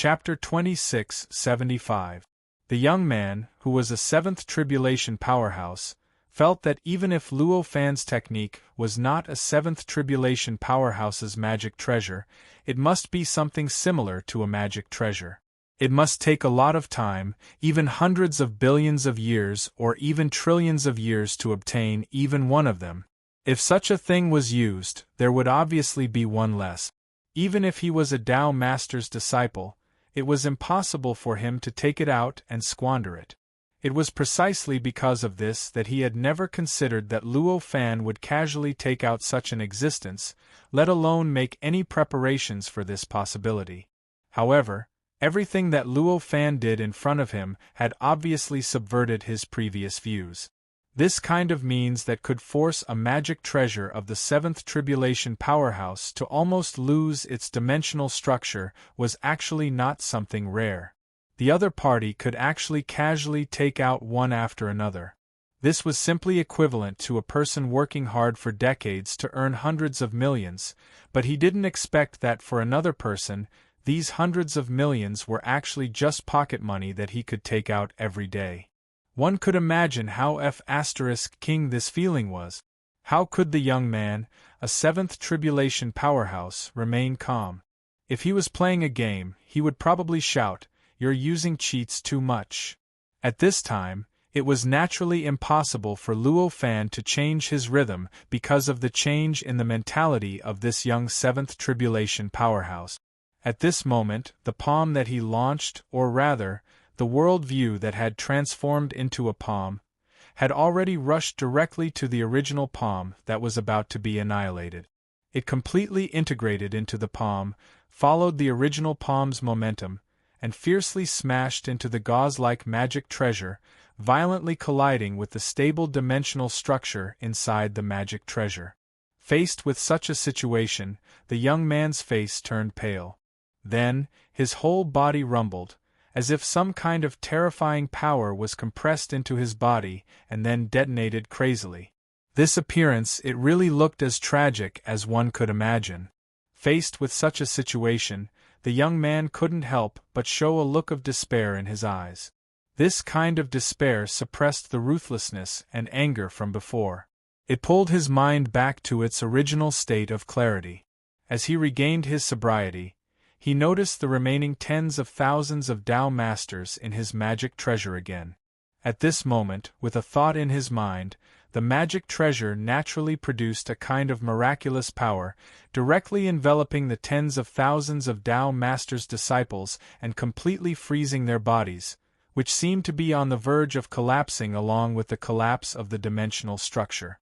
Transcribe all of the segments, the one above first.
Chapter 2675. The young man, who was a seventh tribulation powerhouse, felt that even if Luo Fan's technique was not a seventh tribulation powerhouse's magic treasure, it must be something similar to a magic treasure. It must take a lot of time, even hundreds of billions of years or even trillions of years to obtain even one of them. If such a thing was used, there would obviously be one less. Even if he was a Tao Master's disciple, it was impossible for him to take it out and squander it. It was precisely because of this that he had never considered that Luo Fan would casually take out such an existence, let alone make any preparations for this possibility. However, everything that Luo Fan did in front of him had obviously subverted his previous views. This kind of means that could force a magic treasure of the seventh tribulation powerhouse to almost lose its dimensional structure was actually not something rare. The other party could actually casually take out one after another. This was simply equivalent to a person working hard for decades to earn hundreds of millions, but he didn't expect that for another person, these hundreds of millions were actually just pocket money that he could take out every day. One could imagine how King this feeling was. How could the young man, a seventh tribulation powerhouse, remain calm? If he was playing a game, he would probably shout, "You're using cheats too much." At this time, it was naturally impossible for Luo Fan to change his rhythm because of the change in the mentality of this young seventh tribulation powerhouse. At this moment, the palm that he launched, or rather, the worldview that had transformed into a palm, had already rushed directly to the original palm that was about to be annihilated. It completely integrated into the palm, followed the original palm's momentum, and fiercely smashed into the gauze-like magic treasure, violently colliding with the stable dimensional structure inside the magic treasure. Faced with such a situation, the young man's face turned pale. Then, his whole body rumbled, as if some kind of terrifying power was compressed into his body and then detonated crazily. This appearance, it really looked as tragic as one could imagine. Faced with such a situation, the young man couldn't help but show a look of despair in his eyes. This kind of despair suppressed the ruthlessness and anger from before. It pulled his mind back to its original state of clarity. As he regained his sobriety, he noticed the remaining tens of thousands of Tao Masters in his magic treasure again. At this moment, with a thought in his mind, the magic treasure naturally produced a kind of miraculous power, directly enveloping the tens of thousands of Tao Masters' disciples and completely freezing their bodies, which seemed to be on the verge of collapsing along with the collapse of the dimensional structure.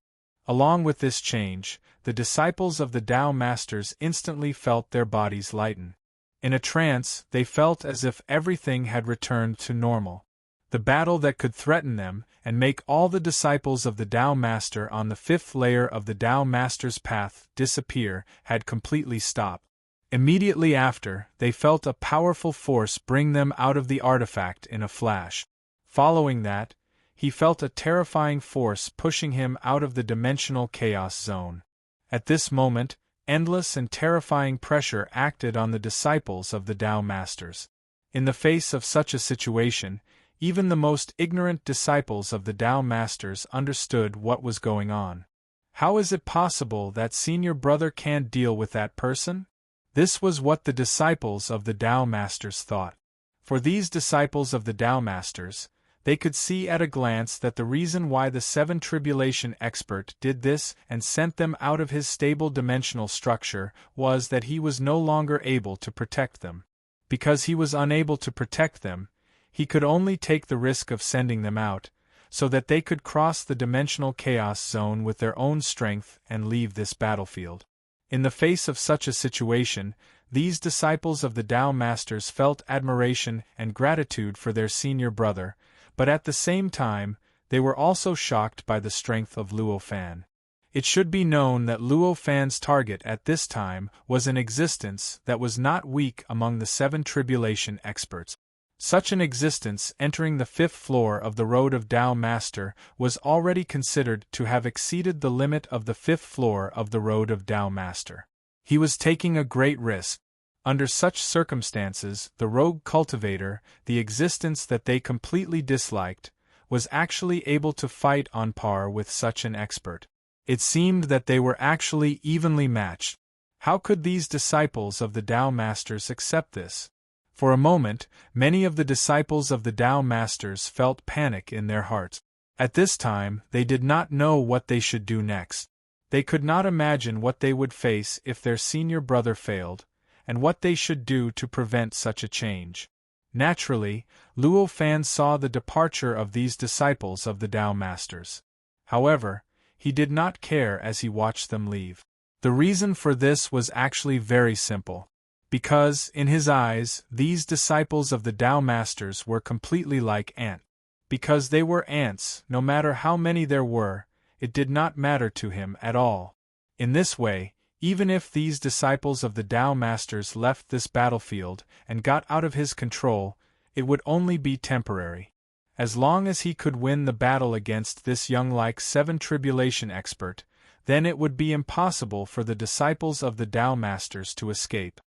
Along with this change, the disciples of the Tao Masters instantly felt their bodies lighten. In a trance, they felt as if everything had returned to normal. The battle that could threaten them and make all the disciples of the Tao Master on the fifth layer of the Tao Master's path disappear had completely stopped. Immediately after, they felt a powerful force bring them out of the artifact in a flash. Following that, he felt a terrifying force pushing him out of the dimensional chaos zone. At this moment, endless and terrifying pressure acted on the disciples of the Tao Masters. In the face of such a situation, even the most ignorant disciples of the Tao Masters understood what was going on. How is it possible that senior brother can't deal with that person? This was what the disciples of the Tao Masters thought. For these disciples of the Tao Masters, they could see at a glance that the reason why the seven tribulation expert did this and sent them out of his stable dimensional structure was that he was no longer able to protect them. Because he was unable to protect them, he could only take the risk of sending them out, so that they could cross the dimensional chaos zone with their own strength and leave this battlefield. In the face of such a situation, these disciples of the Tao Masters felt admiration and gratitude for their senior brother, but at the same time, they were also shocked by the strength of Luo Fan. It should be known that Luo Fan's target at this time was an existence that was not weak among the seven tribulation experts. Such an existence entering the fifth floor of the Road of Tao Master was already considered to have exceeded the limit of the fifth floor of the Road of Tao Master. He was taking a great risk. Under such circumstances, the rogue cultivator, the existence that they completely disliked, was actually able to fight on par with such an expert. It seemed that they were actually evenly matched. How could these disciples of the Tao Masters accept this? For a moment, many of the disciples of the Tao Masters felt panic in their hearts. At this time, they did not know what they should do next. They could not imagine what they would face if their senior brother failed, and what they should do to prevent such a change. Naturally, Luo Fan saw the departure of these disciples of the Tao Masters. However, he did not care as he watched them leave. The reason for this was actually very simple. Because, in his eyes, these disciples of the Tao Masters were completely like ants. Because they were ants, no matter how many there were, it did not matter to him at all. In this way, even if these disciples of the Tao Masters left this battlefield and got out of his control, it would only be temporary. As long as he could win the battle against this young like 7 tribulation expert, then it would be impossible for the disciples of the Tao Masters to escape.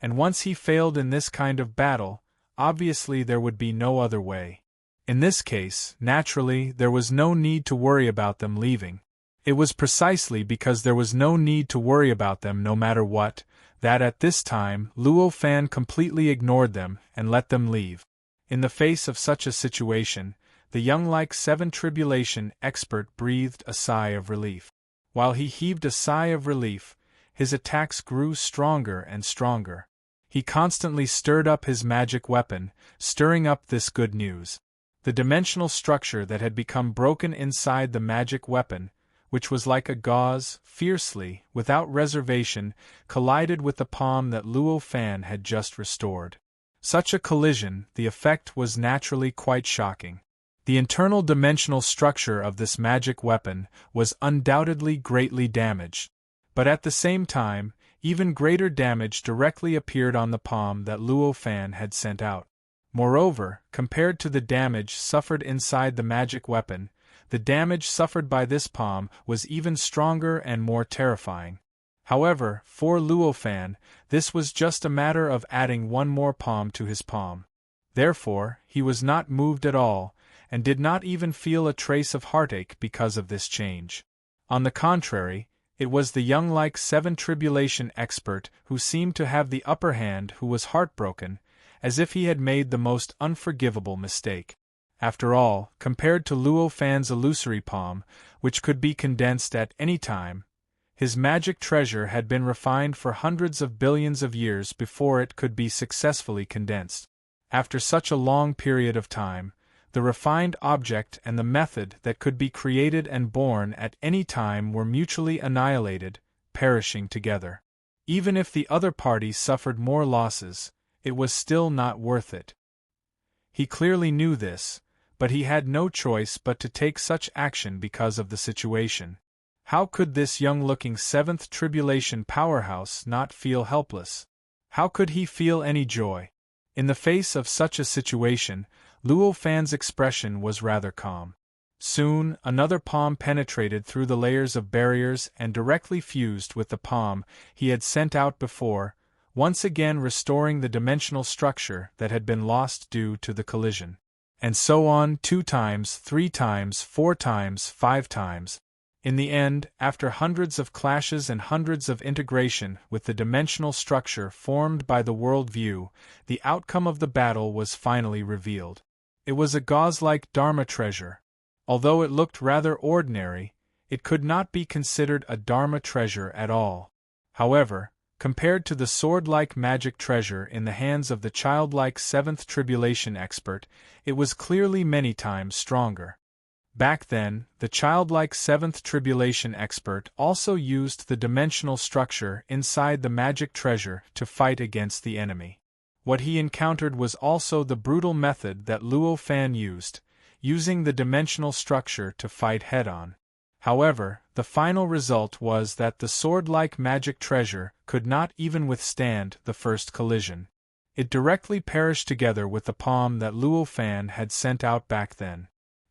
And once he failed in this kind of battle, obviously there would be no other way. In this case, naturally, there was no need to worry about them leaving. It was precisely because there was no need to worry about them no matter what, that at this time Luo Fan completely ignored them and let them leave. In the face of such a situation, the young like 7 tribulation expert breathed a sigh of relief. While he heaved a sigh of relief, his attacks grew stronger and stronger. He constantly stirred up his magic weapon, stirring up this good news. The dimensional structure that had become broken inside the magic weapon, which was like a gauze, fiercely, without reservation, collided with the palm that Luo Fan had just restored. Such a collision, the effect was naturally quite shocking. The internal dimensional structure of this magic weapon was undoubtedly greatly damaged. But at the same time, even greater damage directly appeared on the palm that Luo Fan had sent out. Moreover, compared to the damage suffered inside the magic weapon, the damage suffered by this palm was even stronger and more terrifying. However, for Luo Fan, this was just a matter of adding one more palm to his palm. Therefore, he was not moved at all, and did not even feel a trace of heartache because of this change. On the contrary, it was the young like 7 tribulation expert who seemed to have the upper hand who was heartbroken, as if he had made the most unforgivable mistake. After all, compared to Luo Fan's illusory palm, which could be condensed at any time, his magic treasure had been refined for hundreds of billions of years before it could be successfully condensed. After such a long period of time, the refined object and the method that could be created and born at any time were mutually annihilated, perishing together. Even if the other party suffered more losses, it was still not worth it. He clearly knew this, but he had no choice but to take such action because of the situation. How could this young-looking 7th tribulation powerhouse not feel helpless? How could he feel any joy? In the face of such a situation, Luo Fan's expression was rather calm. Soon, another palm penetrated through the layers of barriers and directly fused with the palm he had sent out before, once again restoring the dimensional structure that had been lost due to the collision. And so on 2 times, 3 times, 4 times, 5 times. In the end, after hundreds of clashes and hundreds of integration with the dimensional structure formed by the world view, the outcome of the battle was finally revealed. It was a gauze-like Dharma treasure. Although it looked rather ordinary, it could not be considered a Dharma treasure at all. However, compared to the sword-like magic treasure in the hands of the childlike 7th tribulation expert, it was clearly many times stronger. Back then, the childlike 7th tribulation expert also used the dimensional structure inside the magic treasure to fight against the enemy. What he encountered was also the brutal method that Luo Fan used, using the dimensional structure to fight head-on. However, the final result was that the sword-like magic treasure could not even withstand the first collision. It directly perished together with the palm that Luo Fan had sent out back then.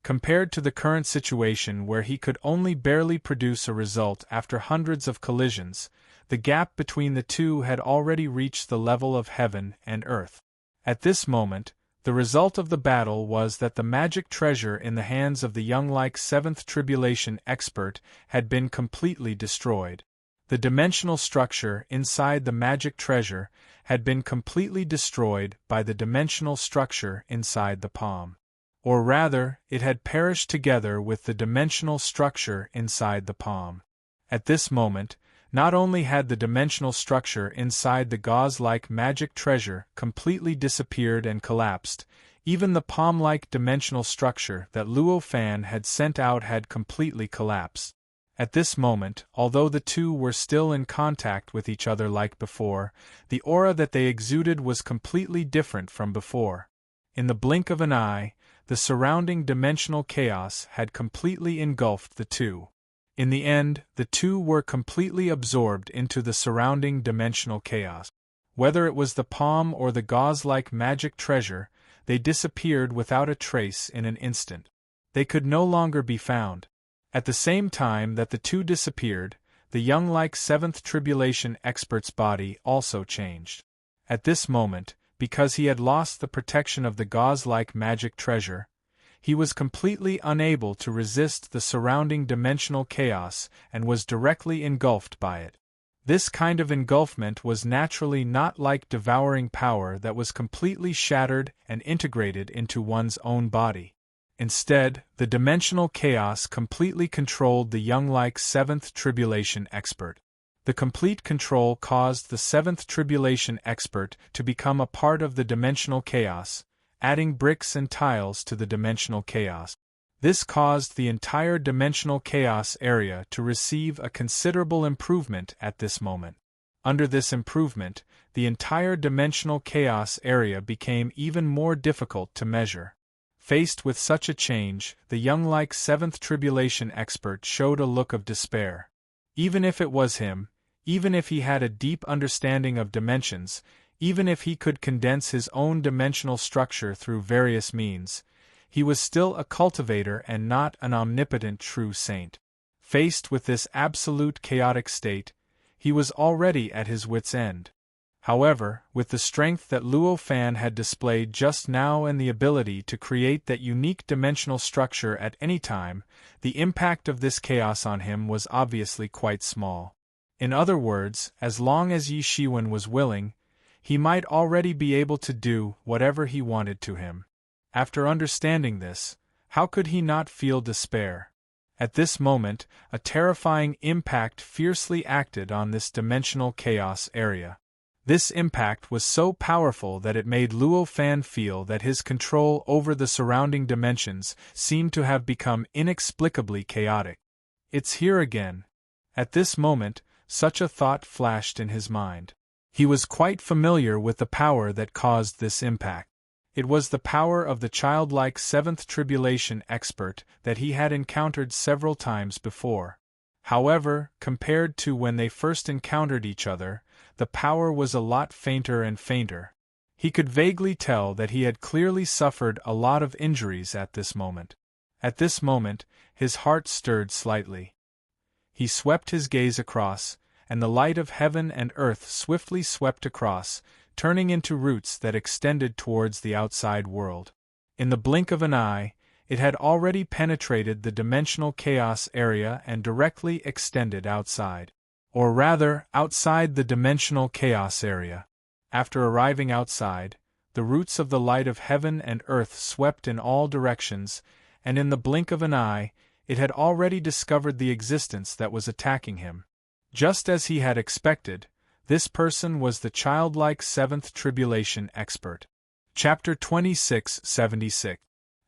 compared to the current situation where he could only barely produce a result after hundreds of collisions. The gap between the two had already reached the level of heaven and earth. At this moment, the result of the battle was that the magic treasure in the hands of the young-like seventh tribulation expert had been completely destroyed. The dimensional structure inside the magic treasure had been completely destroyed by the dimensional structure inside the palm. Or rather, it had perished together with the dimensional structure inside the palm. At this moment, not only had the dimensional structure inside the gauze-like magic treasure completely disappeared and collapsed, even the palm-like dimensional structure that Luo Fan had sent out had completely collapsed. At this moment, although the two were still in contact with each other like before, the aura that they exuded was completely different from before. In the blink of an eye, the surrounding dimensional chaos had completely engulfed the two. In the end, the two were completely absorbed into the surrounding dimensional chaos. Whether it was the palm or the gauze-like magic treasure, they disappeared without a trace in an instant. They could no longer be found. At the same time that the two disappeared, the young-like seventh tribulation expert's body also changed. At this moment, because he had lost the protection of the gauze-like magic treasure, he was completely unable to resist the surrounding dimensional chaos and was directly engulfed by it. This kind of engulfment was naturally not like devouring power that was completely shattered and integrated into one's own body. Instead, the dimensional chaos completely controlled the young-like seventh tribulation expert. The complete control caused the seventh tribulation expert to become a part of the dimensional chaos, adding bricks and tiles to the dimensional chaos. This caused the entire dimensional chaos area to receive a considerable improvement at this moment. Under this improvement, the entire dimensional chaos area became even more difficult to measure. Faced with such a change, the young-like seventh tribulation expert showed a look of despair. Even if it was him, even if he had a deep understanding of dimensions, even if he could condense his own dimensional structure through various means, he was still a cultivator and not an omnipotent true saint. Faced with this absolute chaotic state, he was already at his wits' end. However, with the strength that Luo Fan had displayed just now and the ability to create that unique dimensional structure at any time, the impact of this chaos on him was obviously quite small. In other words, as long as Yi Shiwen was willing, he might already be able to do whatever he wanted to him. After understanding this, how could he not feel despair? At this moment, a terrifying impact fiercely acted on this dimensional chaos area. This impact was so powerful that it made Luo Fan feel that his control over the surrounding dimensions seemed to have become inexplicably chaotic. It's here again. At this moment, such a thought flashed in his mind. He was quite familiar with the power that caused this impact. It was the power of the childlike seventh tribulation expert that he had encountered several times before. However, compared to when they first encountered each other, the power was a lot fainter and fainter. He could vaguely tell that he had clearly suffered a lot of injuries at this moment. At this moment, his heart stirred slightly. He swept his gaze across, and the light of heaven and earth swiftly swept across, turning into roots that extended towards the outside world. In the blink of an eye, it had already penetrated the dimensional chaos area and directly extended outside. Or rather, outside the dimensional chaos area. After arriving outside, the roots of the light of heaven and earth swept in all directions, and in the blink of an eye, it had already discovered the existence that was attacking him. Just as he had expected, this person was the childlike seventh tribulation expert. Chapter 2676.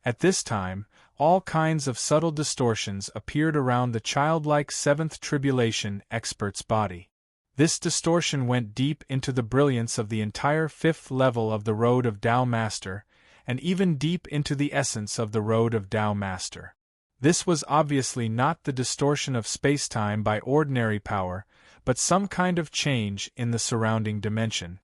At this time, all kinds of subtle distortions appeared around the childlike seventh tribulation expert's body. This distortion went deep into the brilliance of the entire fifth level of the Road of Tao Master, and even deep into the essence of the Road of Tao Master. This was obviously not the distortion of space-time by ordinary power, but some kind of change in the surrounding dimension.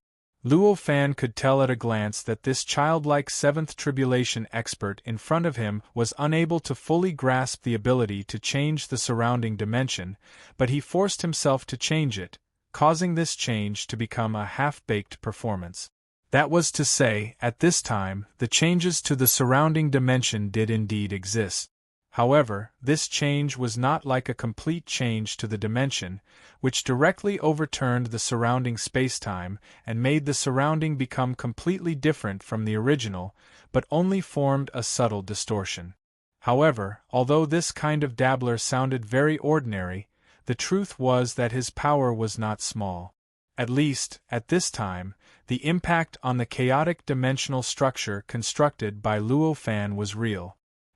Luo Fan could tell at a glance that this childlike seventh tribulation expert in front of him was unable to fully grasp the ability to change the surrounding dimension, but he forced himself to change it, causing this change to become a half-baked performance. That was to say, at this time, the changes to the surrounding dimension did indeed exist. However, this change was not like a complete change to the dimension, which directly overturned the surrounding spacetime and made the surrounding become completely different from the original, but only formed a subtle distortion. However, although this kind of dabbler sounded very ordinary, the truth was that his power was not small. At least, at this time, the impact on the chaotic dimensional structure constructed by Luo Fan was real.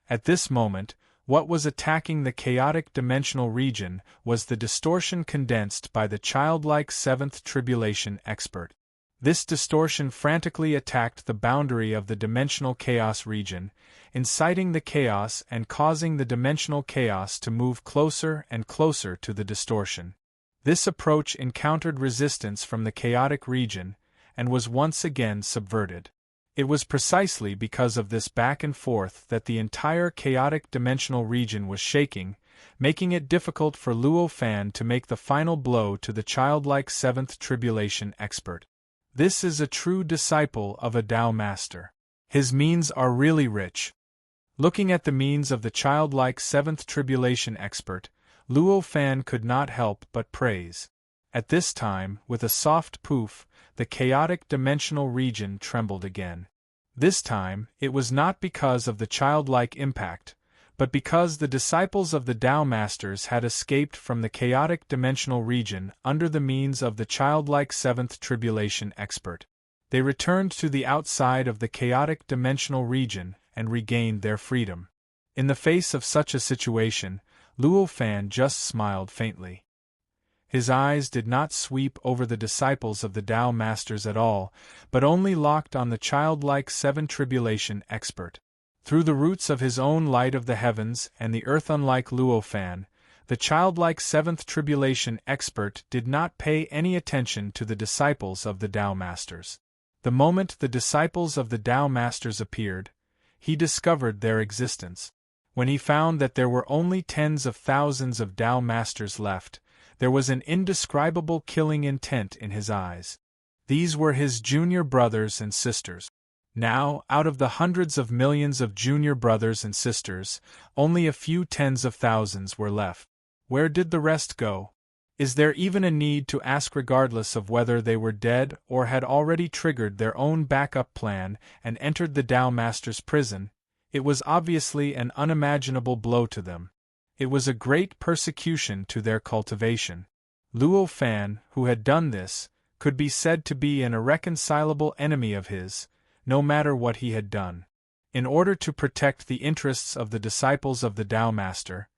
At this moment, what was attacking the chaotic dimensional region was the distortion condensed by the childlike seventh tribulation expert. This distortion frantically attacked the boundary of the dimensional chaos region, inciting the chaos and causing the dimensional chaos to move closer and closer to the distortion. This approach encountered resistance from the chaotic region, and was once again subverted. It was precisely because of this back and forth that the entire chaotic dimensional region was shaking, making it difficult for Luo Fan to make the final blow to the childlike seventh tribulation expert. This is a true disciple of a Tao master. His means are really rich. Looking at the means of the childlike seventh tribulation expert, Luo Fan could not help but praise. At this time, with a soft poof, the chaotic dimensional region trembled again. This time, it was not because of the childlike impact, but because the disciples of the Tao Masters had escaped from the chaotic dimensional region under the means of the childlike seventh tribulation expert. They returned to the outside of the chaotic dimensional region and regained their freedom. In the face of such a situation, Luo Fan just smiled faintly. His eyes did not sweep over the disciples of the Tao Masters at all, but only locked on the childlike seven tribulation expert. Through the roots of his own light of the heavens and the earth, unlike Luo Fan, the childlike seventh tribulation expert did not pay any attention to the disciples of the Tao Masters. The moment the disciples of the Tao Masters appeared, he discovered their existence. When he found that there were only tens of thousands of Tao Masters left, there was an indescribable killing intent in his eyes. These were his junior brothers and sisters. Now, out of the hundreds of millions of junior brothers and sisters, only a few tens of thousands were left. Where did the rest go? Is there even a need to ask, regardless of whether they were dead or had already triggered their own backup plan and entered the Tao Master's prison? It was obviously an unimaginable blow to them. It was a great persecution to their cultivation. Luo Fan, who had done this, could be said to be an irreconcilable enemy of his, no matter what he had done. In order to protect the interests of the disciples of the Tao Master,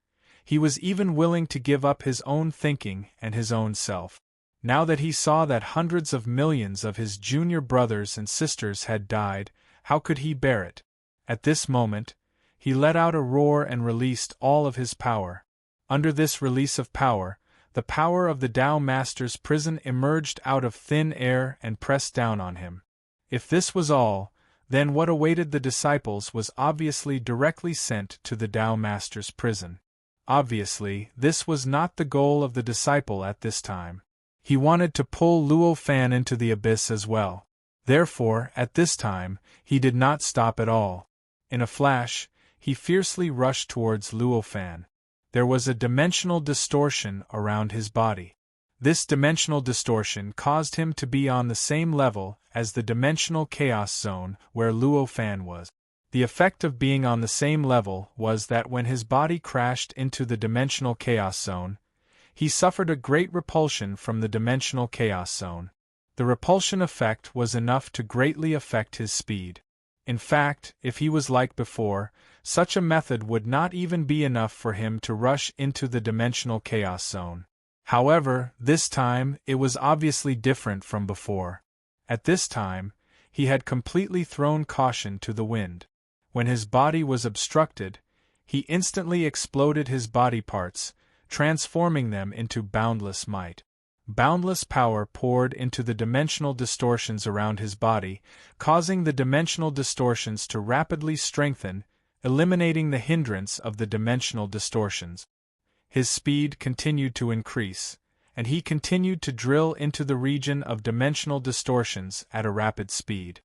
he was even willing to give up his own thinking and his own self. Now that he saw that hundreds of millions of his junior brothers and sisters had died, how could he bear it? At this moment, he let out a roar and released all of his power. Under this release of power, the power of the Tao Master's prison emerged out of thin air and pressed down on him. If this was all, then what awaited the disciples was obviously directly sent to the Tao Master's prison. Obviously, this was not the goal of the disciple at this time. He wanted to pull Luo Fan into the abyss as well. Therefore, at this time, he did not stop at all. In a flash, he fiercely rushed towards Luo Fan. There was a dimensional distortion around his body. This dimensional distortion caused him to be on the same level as the dimensional chaos zone where Luo Fan was. The effect of being on the same level was that when his body crashed into the dimensional chaos zone, he suffered a great repulsion from the dimensional chaos zone. The repulsion effect was enough to greatly affect his speed. In fact, if he was like before, such a method would not even be enough for him to rush into the dimensional chaos zone. However, this time, it was obviously different from before. At this time, he had completely thrown caution to the wind. When his body was obstructed, he instantly exploded his body parts, transforming them into boundless might. Boundless power poured into the dimensional distortions around his body, causing the dimensional distortions to rapidly strengthen, eliminating the hindrance of the dimensional distortions. His speed continued to increase, and he continued to drill into the region of dimensional distortions at a rapid speed.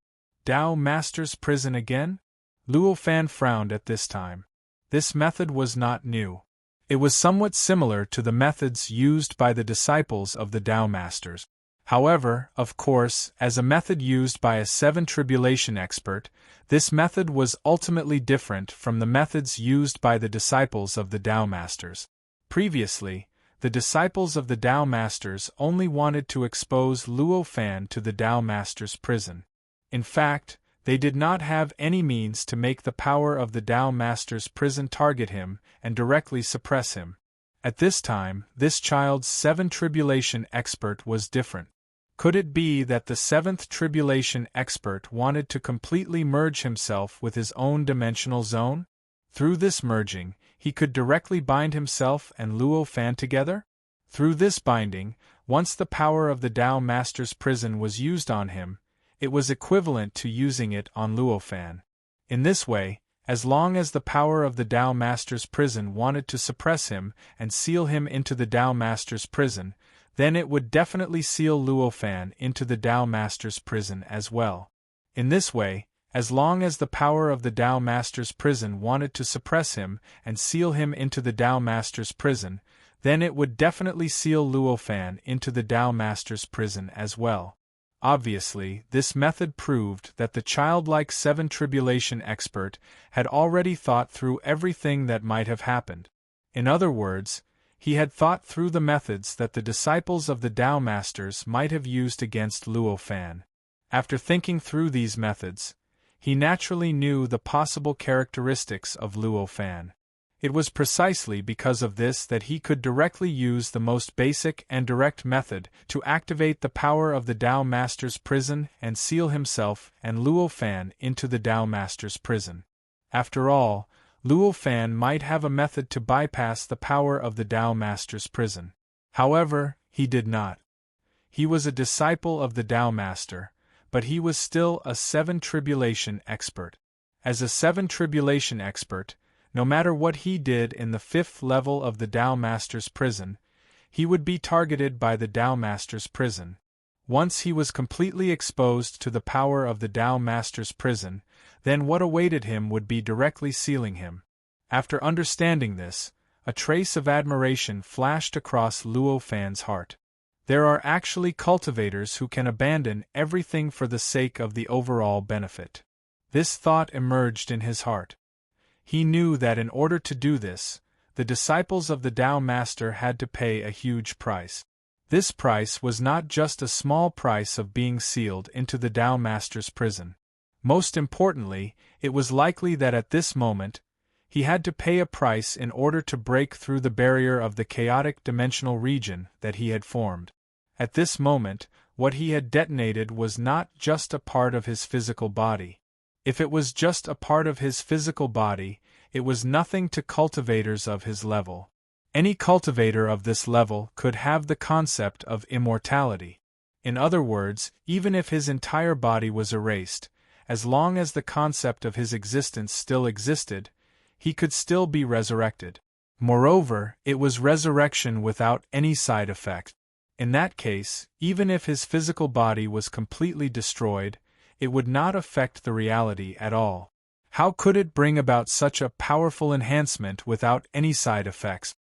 Tao Master's prison again? Luo Fan frowned at this time. This method was not new. It was somewhat similar to the methods used by the disciples of the Tao Masters. However, of course, as a method used by a seven tribulation expert, this method was ultimately different from the methods used by the disciples of the Tao Masters. Previously, the disciples of the Tao Masters only wanted to expose Luo Fan to the Tao Masters' prison. In fact, they did not have any means to make the power of the Tao Master's prison target him and directly suppress him. At this time, this child's seven tribulation expert was different. Could it be that the seventh tribulation expert wanted to completely merge himself with his own dimensional zone? Through this merging, he could directly bind himself and Luo Fan together? Through this binding, once the power of the Tao Master's prison was used on him, it was equivalent to using it on Luo Fan. In this way, as long as the power of the Tao Master's prison wanted to suppress him and seal him into the Tao Master's prison, then it would definitely seal Luo Fan into the Tao Master's prison as well. In this way, as long as the power of the Tao Master's prison wanted to suppress him and seal him into the Tao Master's prison, then it would definitely seal Luo Fan into the Tao Master's prison as well. Obviously, this method proved that the childlike seven tribulation expert had already thought through everything that might have happened. In other words, he had thought through the methods that the disciples of the Tao Masters might have used against Luo Fan. After thinking through these methods, he naturally knew the possible characteristics of Luo Fan. It was precisely because of this that he could directly use the most basic and direct method to activate the power of the Tao Master's prison and seal himself and Luo Fan into the Tao Master's prison. After all, Luo Fan might have a method to bypass the power of the Tao Master's prison. However, he did not. He was a disciple of the Tao Master, but he was still a seven tribulation expert. As a seven tribulation expert, no matter what he did in the fifth level of the Tao Master's prison, he would be targeted by the Tao Master's prison. Once he was completely exposed to the power of the Tao Master's prison, then what awaited him would be directly sealing him. After understanding this, a trace of admiration flashed across Luo Fan's heart. There are actually cultivators who can abandon everything for the sake of the overall benefit. This thought emerged in his heart. He knew that in order to do this, the disciples of the Tao Master had to pay a huge price. This price was not just a small price of being sealed into the Tao Master's prison. Most importantly, it was likely that at this moment, he had to pay a price in order to break through the barrier of the chaotic dimensional region that he had formed. At this moment, what he had detonated was not just a part of his physical body. If it was just a part of his physical body, it was nothing to cultivators of his level. Any cultivator of this level could have the concept of immortality. In other words, even if his entire body was erased, as long as the concept of his existence still existed, he could still be resurrected. Moreover, it was resurrection without any side effect. In that case, even if his physical body was completely destroyed, it would not affect the reality at all. How could it bring about such a powerful enhancement without any side effects?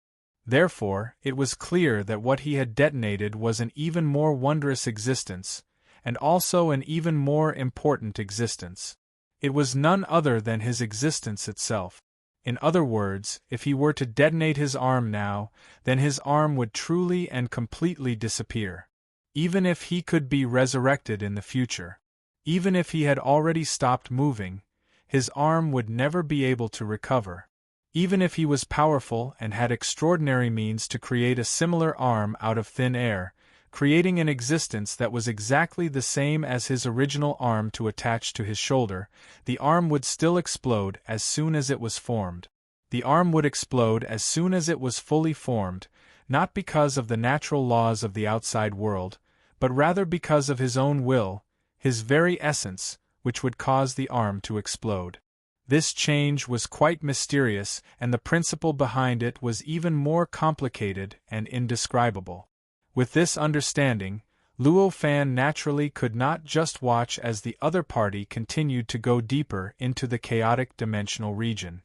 Therefore, it was clear that what he had detonated was an even more wondrous existence, and also an even more important existence. It was none other than his existence itself. In other words, if he were to detonate his arm now, then his arm would truly and completely disappear. Even if he could be resurrected in the future. Even if he had already stopped moving, his arm would never be able to recover. Even if he was powerful and had extraordinary means to create a similar arm out of thin air, creating an existence that was exactly the same as his original arm to attach to his shoulder, the arm would still explode as soon as it was formed. The arm would explode as soon as it was fully formed, not because of the natural laws of the outside world, but rather because of his own will, his very essence, which would cause the arm to explode. This change was quite mysterious, and the principle behind it was even more complicated and indescribable. With this understanding, Luo Fan naturally could not just watch as the other party continued to go deeper into the chaotic dimensional region.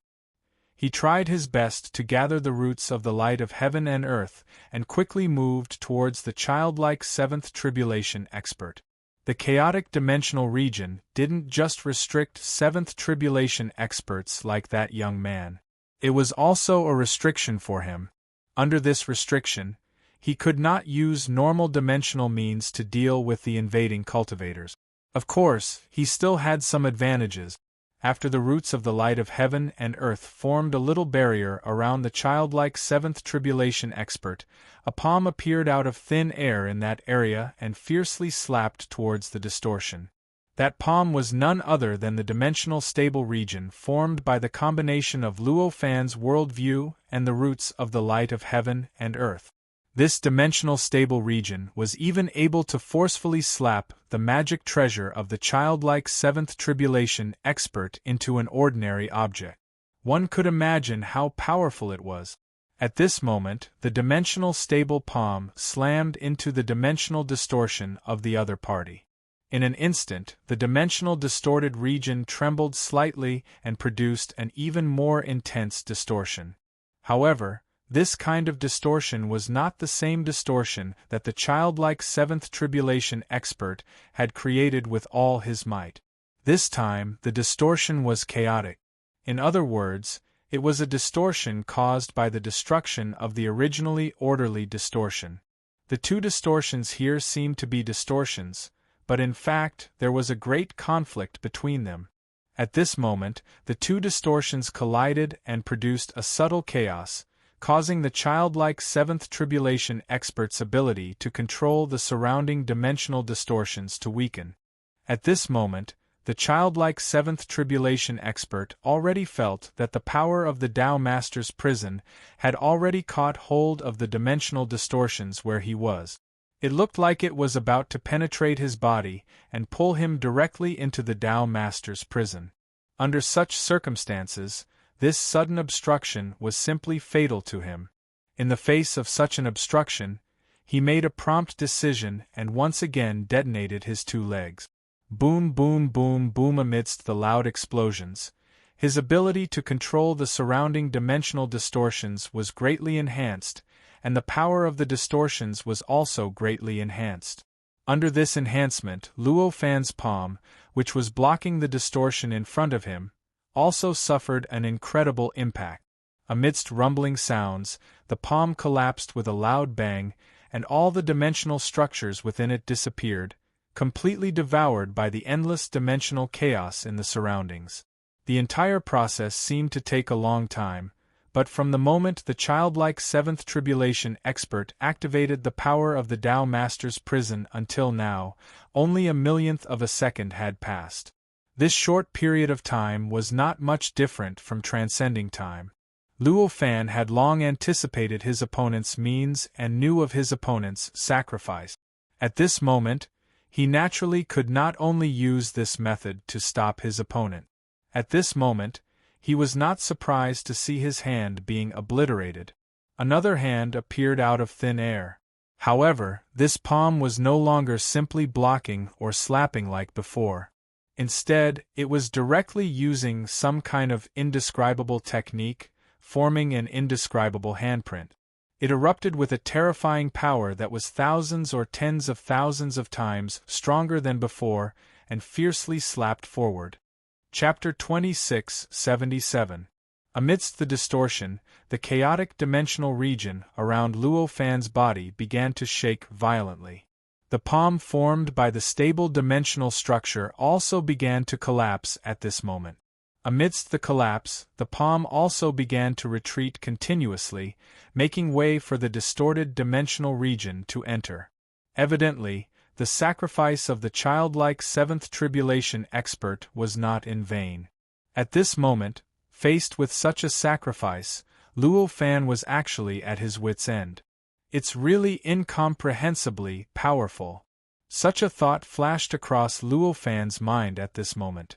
He tried his best to gather the roots of the light of heaven and earth, and quickly moved towards the childlike seventh tribulation expert. The chaotic dimensional region didn't just restrict seventh tribulation experts like that young man. It was also a restriction for him. Under this restriction, he could not use normal dimensional means to deal with the invading cultivators. Of course, he still had some advantages. After the roots of the light of heaven and earth formed a little barrier around the childlike seventh tribulation expert, a palm appeared out of thin air in that area and fiercely slapped towards the distortion. That palm was none other than the dimensional stable region formed by the combination of Luo Fan's worldview and the roots of the light of heaven and earth. This dimensional stable region was even able to forcefully slap the magic treasure of the childlike seventh tribulation expert into an ordinary object. One could imagine how powerful it was. At this moment, the dimensional stable palm slammed into the dimensional distortion of the other party. In an instant, the dimensional distorted region trembled slightly and produced an even more intense distortion. However, this kind of distortion was not the same distortion that the childlike seventh tribulation expert had created with all his might. This time, the distortion was chaotic. In other words, it was a distortion caused by the destruction of the originally orderly distortion. The two distortions here seemed to be distortions, but in fact there was a great conflict between them. At this moment, the two distortions collided and produced a subtle chaos, causing the childlike seventh tribulation expert's ability to control the surrounding dimensional distortions to weaken. At this moment, the childlike seventh tribulation expert already felt that the power of the Tao Master's prison had already caught hold of the dimensional distortions where he was. It looked like it was about to penetrate his body and pull him directly into the Tao Master's prison. Under such circumstances, this sudden obstruction was simply fatal to him. In the face of such an obstruction, he made a prompt decision and once again detonated his two legs. Boom, boom, boom, boom. Amidst the loud explosions, his ability to control the surrounding dimensional distortions was greatly enhanced, and the power of the distortions was also greatly enhanced. Under this enhancement, Luo Fan's palm, which was blocking the distortion in front of him, also suffered an incredible impact. Amidst rumbling sounds, the palm collapsed with a loud bang, and all the dimensional structures within it disappeared, completely devoured by the endless dimensional chaos in the surroundings. The entire process seemed to take a long time, but from the moment the childlike seventh tribulation expert activated the power of the Tao Master's prison until now, only a millionth of a second had passed. This short period of time was not much different from transcending time. Luo Fan had long anticipated his opponent's means and knew of his opponent's sacrifice. At this moment, he naturally could not only use this method to stop his opponent. At this moment, he was not surprised to see his hand being obliterated. Another hand appeared out of thin air. However, this palm was no longer simply blocking or slapping like before. Instead, it was directly using some kind of indescribable technique, forming an indescribable handprint. It erupted with a terrifying power that was thousands or tens of thousands of times stronger than before, and fiercely slapped forward. Chapter 26:77. Amidst the distortion, the chaotic dimensional region around Luo Fan's body began to shake violently. The palm formed by the stable dimensional structure also began to collapse at this moment. Amidst the collapse, the palm also began to retreat continuously, making way for the distorted dimensional region to enter. Evidently, the sacrifice of the childlike seventh tribulation expert was not in vain. At this moment, faced with such a sacrifice, Luo Fan was actually at his wits' end. It's really incomprehensibly powerful. Such a thought flashed across Luo Fan's mind at this moment.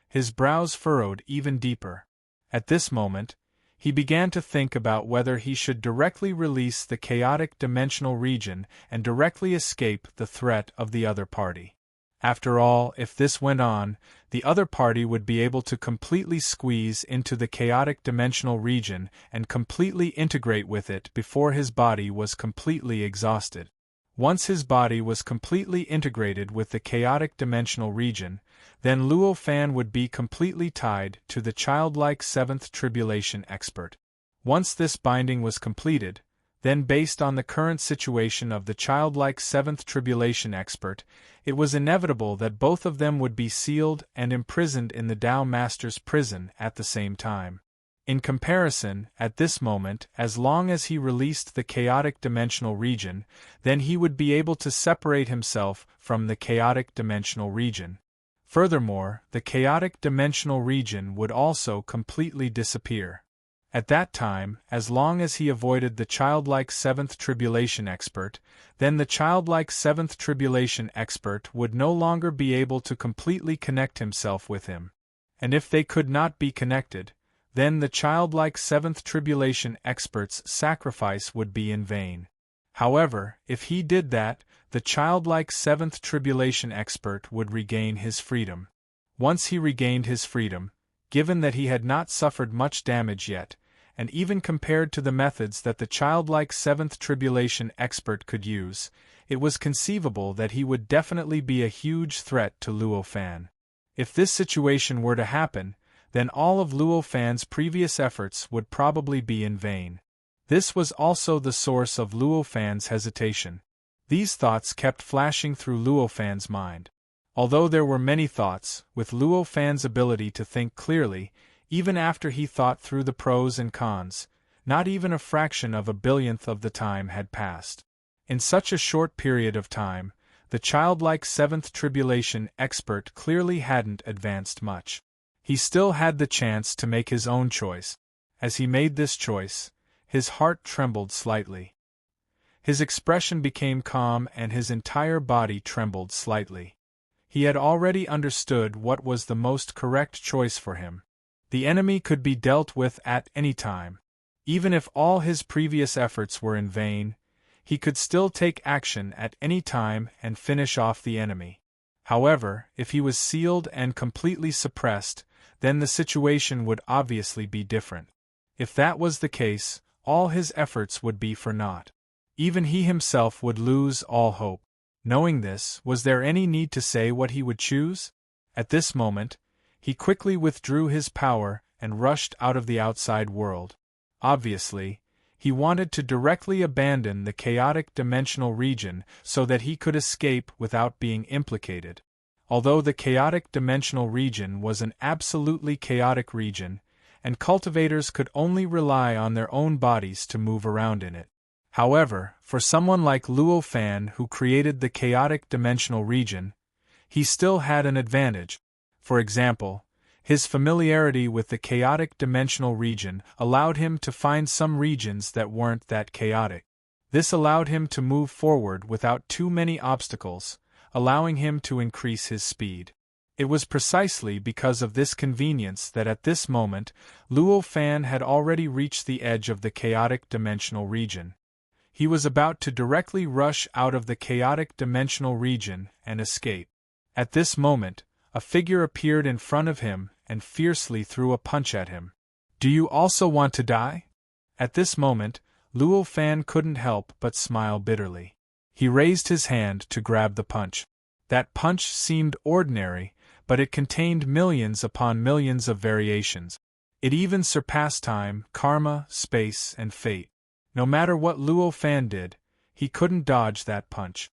His brows furrowed even deeper. At this moment, he began to think about whether he should directly release the chaotic dimensional region and directly escape the threat of the other party. After all, if this went on, the other party would be able to completely squeeze into the chaotic dimensional region and completely integrate with it before his body was completely exhausted. Once his body was completely integrated with the chaotic dimensional region, then Luo Fan would be completely tied to the childlike seventh tribulation expert. Once this binding was completed, then based on the current situation of the childlike seventh tribulation expert, it was inevitable that both of them would be sealed and imprisoned in the Tao Master's prison at the same time. In comparison, at this moment, as long as he released the chaotic dimensional region, then he would be able to separate himself from the chaotic dimensional region. Furthermore, the chaotic dimensional region would also completely disappear. At that time, as long as he avoided the childlike seventh tribulation expert, then the childlike seventh tribulation expert would no longer be able to completely connect himself with him. And if they could not be connected, then the childlike seventh tribulation expert's sacrifice would be in vain. However, if he did that, the childlike seventh tribulation expert would regain his freedom. Once he regained his freedom, given that he had not suffered much damage yet, and even compared to the methods that the childlike seventh tribulation expert could use, it was conceivable that he would definitely be a huge threat to Luo Fan. If this situation were to happen, then all of Luo Fan's previous efforts would probably be in vain. This was also the source of Luo Fan's hesitation. These thoughts kept flashing through Luo Fan's mind. Although there were many thoughts, with Luo Fan's ability to think clearly, even after he thought through the pros and cons, not even a fraction of a billionth of the time had passed. In such a short period of time, the childlike seventh tribulation expert clearly hadn't advanced much. He still had the chance to make his own choice. As he made this choice, his heart trembled slightly. His expression became calm and his entire body trembled slightly. He had already understood what was the most correct choice for him. The enemy could be dealt with at any time. Even if all his previous efforts were in vain, he could still take action at any time and finish off the enemy. However, if he was sealed and completely suppressed, then the situation would obviously be different. If that was the case, all his efforts would be for naught. Even he himself would lose all hope. Knowing this, was there any need to say what he would choose? At this moment, he quickly withdrew his power and rushed out of the outside world. Obviously, he wanted to directly abandon the chaotic dimensional region so that he could escape without being implicated. Although the chaotic dimensional region was an absolutely chaotic region, and cultivators could only rely on their own bodies to move around in it. However, for someone like Luo Fan who created the chaotic dimensional region, he still had an advantage. For example, his familiarity with the chaotic dimensional region allowed him to find some regions that weren't that chaotic. This allowed him to move forward without too many obstacles, allowing him to increase his speed. It was precisely because of this convenience that at this moment, Luo Fan had already reached the edge of the chaotic dimensional region. He was about to directly rush out of the chaotic dimensional region and escape. At this moment, a figure appeared in front of him and fiercely threw a punch at him. "Do you also want to die?" At this moment, Luo Fan couldn't help but smile bitterly. He raised his hand to grab the punch. That punch seemed ordinary, but it contained millions upon millions of variations. It even surpassed time, karma, space, and fate. No matter what Luo Fan did, he couldn't dodge that punch.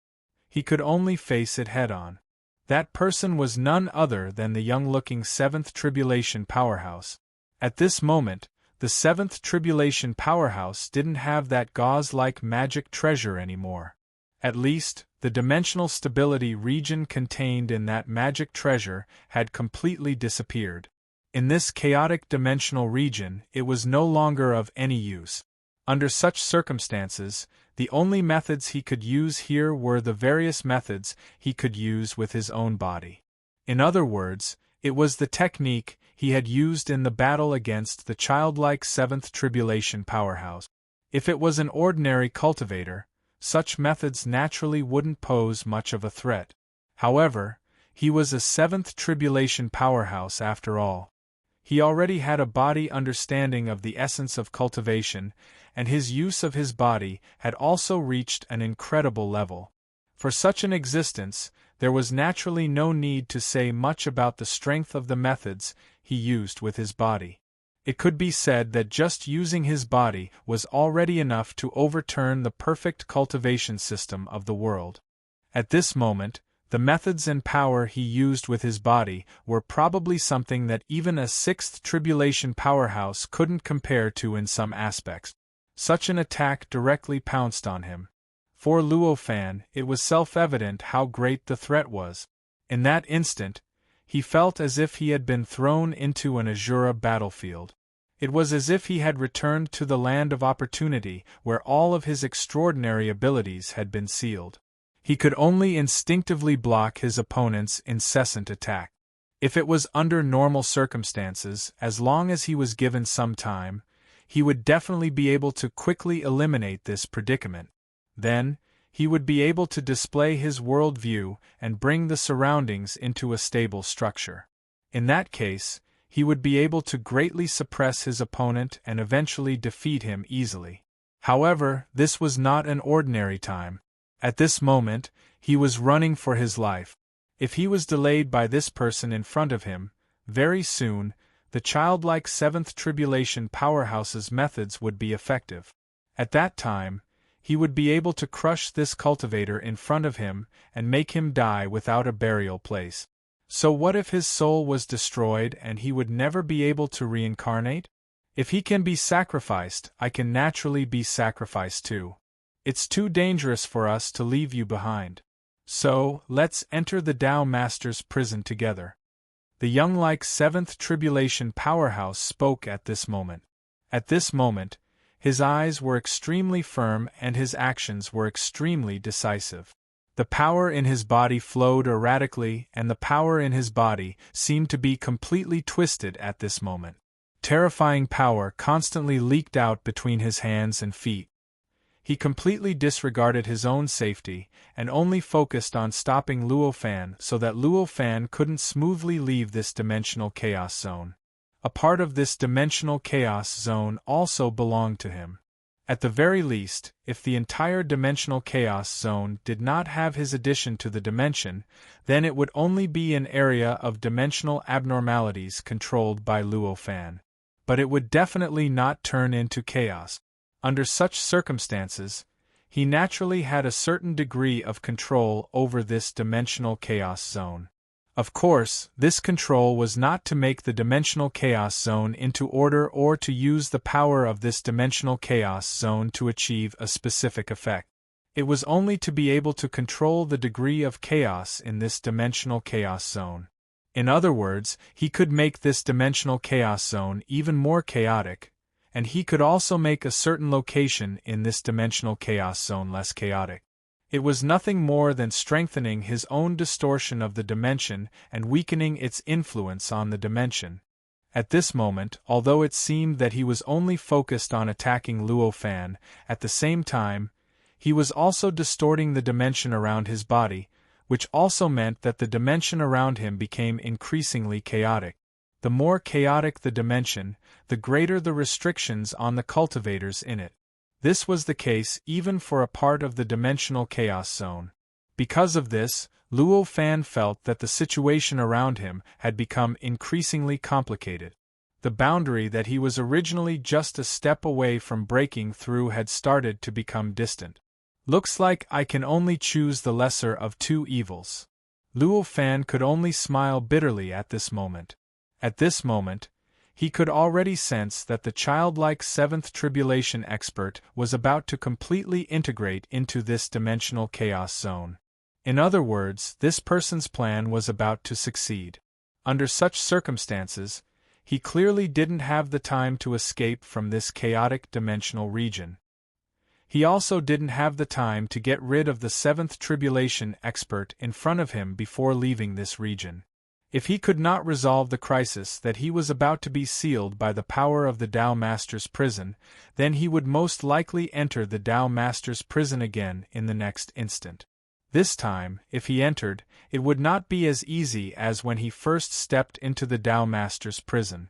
He could only face it head-on. That person was none other than the young-looking seventh tribulation powerhouse. At this moment, the seventh tribulation powerhouse didn't have that gauze-like magic treasure anymore. At least, the dimensional stability region contained in that magic treasure had completely disappeared. In this chaotic dimensional region, it was no longer of any use. Under such circumstances, The only methods he could use here were the various methods he could use with his own body. In other words, it was the technique he had used in the battle against the childlike seventh tribulation powerhouse. If it was an ordinary cultivator, such methods naturally wouldn't pose much of a threat. However, he was a seventh tribulation powerhouse after all. He already had a body understanding of the essence of cultivation, and his use of his body had also reached an incredible level. For such an existence, there was naturally no need to say much about the strength of the methods he used with his body. It could be said that just using his body was already enough to overturn the perfect cultivation system of the world. At this moment, the methods and power he used with his body were probably something that even a sixth tribulation powerhouse couldn't compare to in some aspects. Such an attack directly pounced on him. For Luo Fan, it was self-evident how great the threat was. In that instant, he felt as if he had been thrown into an Azura battlefield. It was as if he had returned to the land of opportunity where all of his extraordinary abilities had been sealed. He could only instinctively block his opponent's incessant attack. If it was under normal circumstances, as long as he was given some time, he would definitely be able to quickly eliminate this predicament. Then, he would be able to display his worldview and bring the surroundings into a stable structure. In that case, he would be able to greatly suppress his opponent and eventually defeat him easily. However, this was not an ordinary time. At this moment, he was running for his life. If he was delayed by this person in front of him, very soon, the childlike seventh tribulation powerhouse's methods would be effective. At that time, he would be able to crush this cultivator in front of him and make him die without a burial place. So what if his soul was destroyed and he would never be able to reincarnate? If he can be sacrificed, I can naturally be sacrificed too. It's too dangerous for us to leave you behind. So, let's enter the Tao Master's prison together. The young-like seventh tribulation powerhouse spoke at this moment. At this moment, his eyes were extremely firm and his actions were extremely decisive. The power in his body flowed erratically and the power in his body seemed to be completely twisted at this moment. Terrifying power constantly leaked out between his hands and feet. He completely disregarded his own safety and only focused on stopping Luo Fan so that Luo Fan couldn't smoothly leave this dimensional chaos zone. A part of this dimensional chaos zone also belonged to him. At the very least, if the entire dimensional chaos zone did not have his addition to the dimension, then it would only be an area of dimensional abnormalities controlled by Luo Fan. But it would definitely not turn into chaos. Under such circumstances, he naturally had a certain degree of control over this dimensional chaos zone. Of course, this control was not to make the dimensional chaos zone into order or to use the power of this dimensional chaos zone to achieve a specific effect. It was only to be able to control the degree of chaos in this dimensional chaos zone. In other words, he could make this dimensional chaos zone even more chaotic, and he could also make a certain location in this dimensional chaos zone less chaotic. It was nothing more than strengthening his own distortion of the dimension and weakening its influence on the dimension. At this moment, although it seemed that he was only focused on attacking Luo Fan, at the same time, he was also distorting the dimension around his body, which also meant that the dimension around him became increasingly chaotic. The more chaotic the dimension, the greater the restrictions on the cultivators in it. This was the case even for a part of the dimensional chaos zone. Because of this, Luo Fan felt that the situation around him had become increasingly complicated. The boundary that he was originally just a step away from breaking through had started to become distant. Looks like I can only choose the lesser of two evils. Luo Fan could only smile bitterly at this moment. At this moment, he could already sense that the childlike seventh tribulation expert was about to completely integrate into this dimensional chaos zone. In other words, this person's plan was about to succeed. Under such circumstances, he clearly didn't have the time to escape from this chaotic dimensional region. He also didn't have the time to get rid of the seventh tribulation expert in front of him before leaving this region. If he could not resolve the crisis that he was about to be sealed by the power of the Tao Master's prison, then he would most likely enter the Tao Master's prison again in the next instant. This time, if he entered, it would not be as easy as when he first stepped into the Tao Master's prison.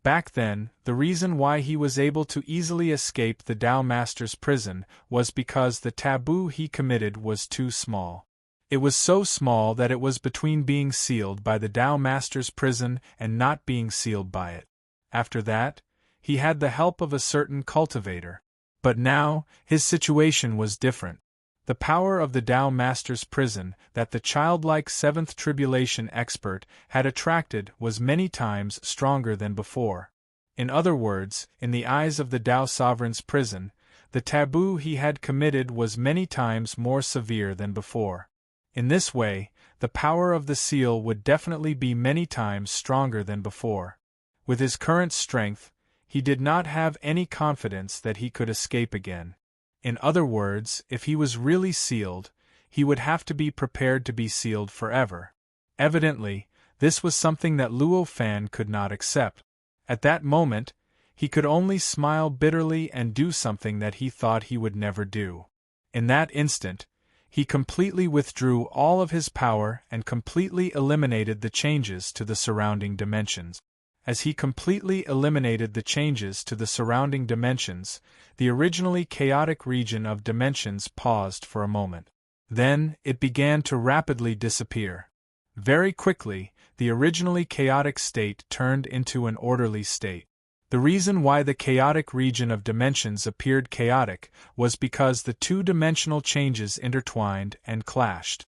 Back then, the reason why he was able to easily escape the Tao Master's prison was because the taboo he committed was too small. It was so small that it was between being sealed by the Tao Master's prison and not being sealed by it. After that, he had the help of a certain cultivator. But now, his situation was different. The power of the Tao Master's prison that the childlike seventh tribulation expert had attracted was many times stronger than before. In other words, in the eyes of the Tao Sovereign's prison, the taboo he had committed was many times more severe than before. In this way, the power of the seal would definitely be many times stronger than before. With his current strength, he did not have any confidence that he could escape again. In other words, if he was really sealed, he would have to be prepared to be sealed forever. Evidently, this was something that Luo Fan could not accept. At that moment, he could only smile bitterly and do something that he thought he would never do. In that instant, he completely withdrew all of his power and completely eliminated the changes to the surrounding dimensions. As he completely eliminated the changes to the surrounding dimensions, the originally chaotic region of dimensions paused for a moment. Then, it began to rapidly disappear. Very quickly, the originally chaotic state turned into an orderly state. The reason why the chaotic region of dimensions appeared chaotic was because the two-dimensional changes intertwined and clashed.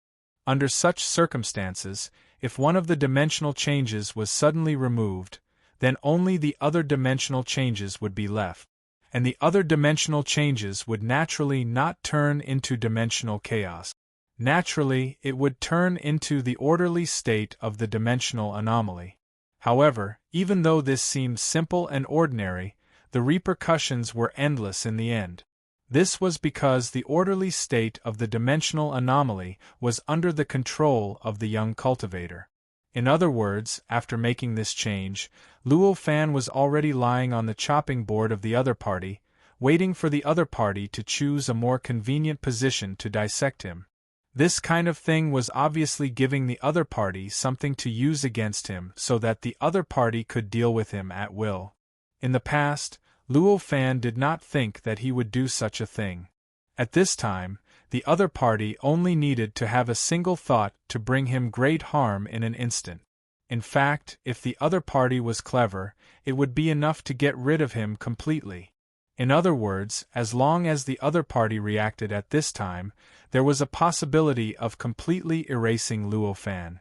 Under such circumstances, if one of the dimensional changes was suddenly removed, then only the other dimensional changes would be left, and the other dimensional changes would naturally not turn into dimensional chaos. Naturally, it would turn into the orderly state of the dimensional anomaly. However, even though this seemed simple and ordinary, the repercussions were endless in the end. This was because the orderly state of the dimensional anomaly was under the control of the young cultivator. In other words, after making this change, Luo Fan was already lying on the chopping board of the other party, waiting for the other party to choose a more convenient position to dissect him. This kind of thing was obviously giving the other party something to use against him so that the other party could deal with him at will. In the past, Luo Fan did not think that he would do such a thing. At this time, the other party only needed to have a single thought to bring him great harm in an instant. In fact, if the other party was clever, it would be enough to get rid of him completely. In other words, as long as the other party reacted at this time, there was a possibility of completely erasing Luo Fan.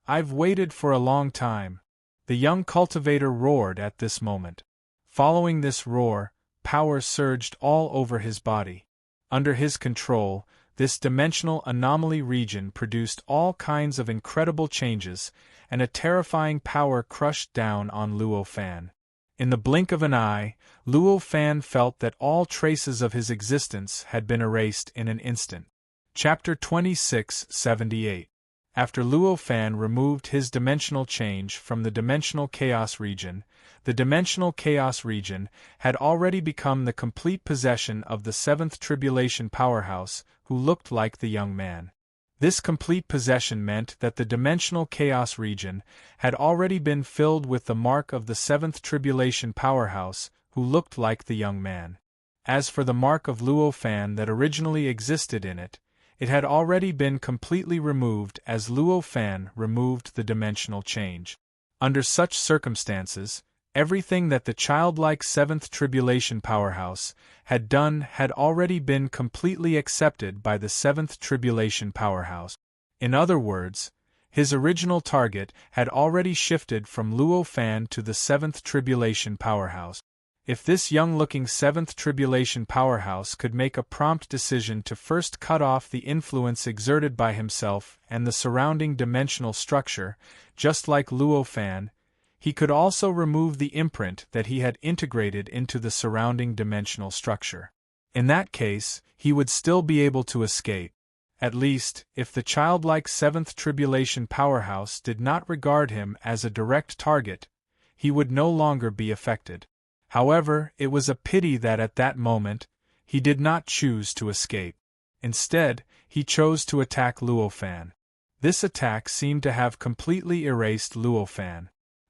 "I've waited for a long time," the young cultivator roared at this moment. Following this roar, power surged all over his body. Under his control, this dimensional anomaly region produced all kinds of incredible changes, and a terrifying power crushed down on Luo Fan. In the blink of an eye, Luo Fan felt that all traces of his existence had been erased in an instant. Chapter 2678. After Luo Fan removed his dimensional change from the dimensional chaos region, the dimensional chaos region had already become the complete possession of the seventh tribulation powerhouse, who looked like the young man. This complete possession meant that the dimensional chaos region had already been filled with the mark of the seventh tribulation powerhouse, who looked like the young man. As for the mark of Luo Fan that originally existed in it, it had already been completely removed as Luo Fan removed the dimensional change. Under such circumstances, everything that the childlike seventh tribulation powerhouse had done had already been completely accepted by the seventh tribulation powerhouse. In other words, his original target had already shifted from Luo Fan to the seventh tribulation powerhouse. If this young-looking seventh tribulation powerhouse could make a prompt decision to first cut off the influence exerted by himself and the surrounding dimensional structure, just like Luo Fan, he could also remove the imprint that he had integrated into the surrounding dimensional structure. In that case, he would still be able to escape. At least, if the childlike seventh tribulation powerhouse did not regard him as a direct target, he would no longer be affected. However, it was a pity that at that moment, he did not choose to escape. Instead, he chose to attack Luo Fan. This attack seemed to have completely erased Luo Fan.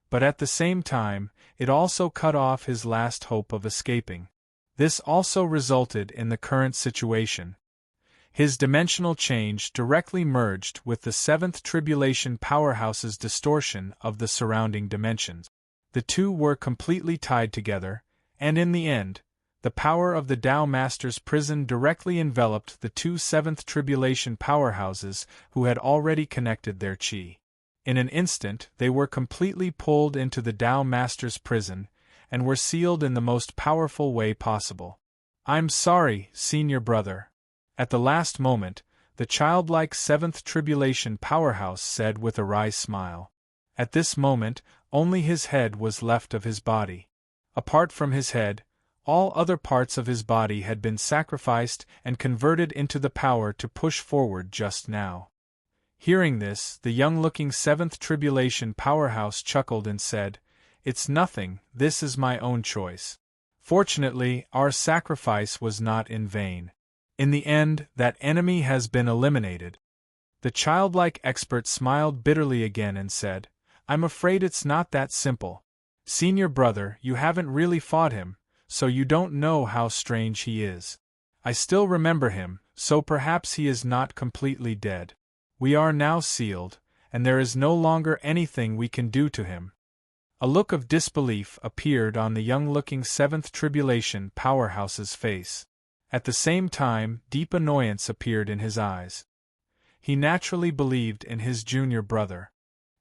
But at the same time, it also cut off his last hope of escaping. This also resulted in the current situation. His dimensional change directly merged with the seventh tribulation powerhouse's distortion of the surrounding dimensions. The two were completely tied together, and in the end, the power of the Tao Master's prison directly enveloped the two seventh tribulation powerhouses who had already connected their chi. In an instant, they were completely pulled into the Tao Master's prison, and were sealed in the most powerful way possible. "I'm sorry, senior brother." At the last moment, the childlike seventh tribulation powerhouse said with a wry smile. At this moment, only his head was left of his body. Apart from his head, all other parts of his body had been sacrificed and converted into the power to push forward just now. Hearing this, the young-looking seventh tribulation powerhouse chuckled and said, "It's nothing, this is my own choice. Fortunately, our sacrifice was not in vain. In the end, that enemy has been eliminated." The childlike expert smiled bitterly again and said, "I'm afraid it's not that simple. Senior brother, you haven't really fought him, so you don't know how strange he is. I still remember him, so perhaps he is not completely dead. We are now sealed, and there is no longer anything we can do to him." A look of disbelief appeared on the young-looking seventh tribulation powerhouse's face. At the same time, deep annoyance appeared in his eyes. He naturally believed in his junior brother.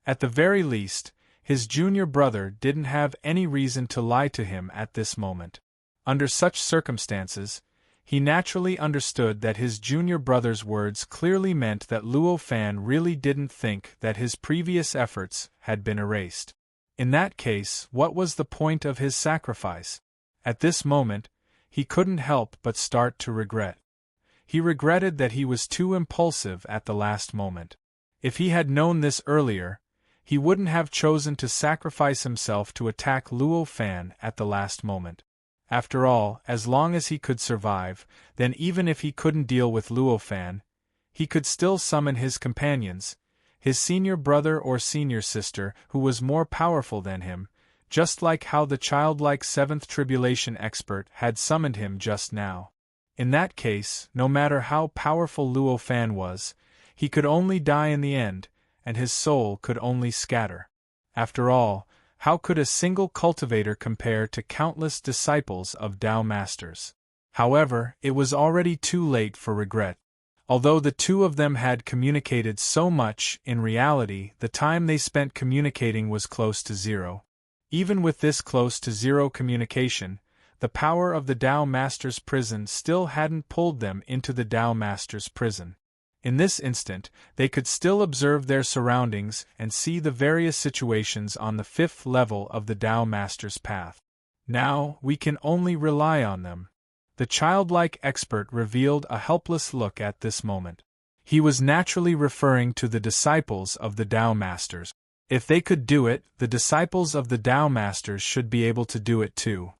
At the very least, his junior brother didn't have any reason to lie to him at this moment. Under such circumstances, he naturally understood that his junior brother's words clearly meant that Luo Fan really didn't think that his previous efforts had been erased. In that case, what was the point of his sacrifice? At this moment, he couldn't help but start to regret. He regretted that he was too impulsive at the last moment. If he had known this earlier, he wouldn't have chosen to sacrifice himself to attack Luo Fan at the last moment. After all, as long as he could survive, then even if he couldn't deal with Luo Fan, he could still summon his companions, his senior brother or senior sister who was more powerful than him, just like how the childlike seventh tribulation expert had summoned him just now. In that case, no matter how powerful Luo Fan was, he could only die in the end, and his soul could only scatter. After all, how could a single cultivator compare to countless disciples of Tao Masters? However, it was already too late for regret. Although the two of them had communicated so much, in reality, the time they spent communicating was close to zero. Even with this close to zero communication, the power of the Tao Master's prison still hadn't pulled them into the Tao Master's prison. In this instant, they could still observe their surroundings and see the various situations on the fifth level of the Tao Master's path. Now, we can only rely on them. The childlike expert revealed a helpless look at this moment. He was naturally referring to the disciples of the Tao Masters. If they could do it, the disciples of the Tao Masters should be able to do it too.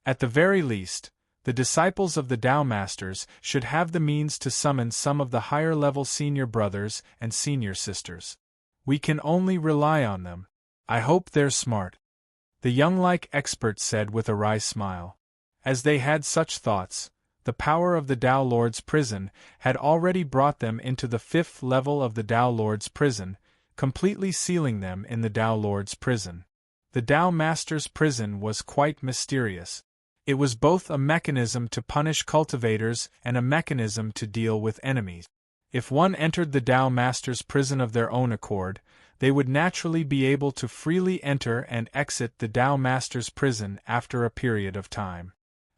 At the very least, the disciples of the Tao Masters should have the means to summon some of the higher-level senior brothers and senior sisters. We can only rely on them. I hope they're smart. The young-like expert said with a wry smile. As they had such thoughts, the power of the Tao Lord's prison had already brought them into the fifth level of the Tao Lord's prison, completely sealing them in the Tao Lord's prison. The Tao Master's prison was quite mysterious. It was both a mechanism to punish cultivators and a mechanism to deal with enemies. If one entered the Tao Master's prison of their own accord, they would naturally be able to freely enter and exit the Tao Master's prison after a period of time.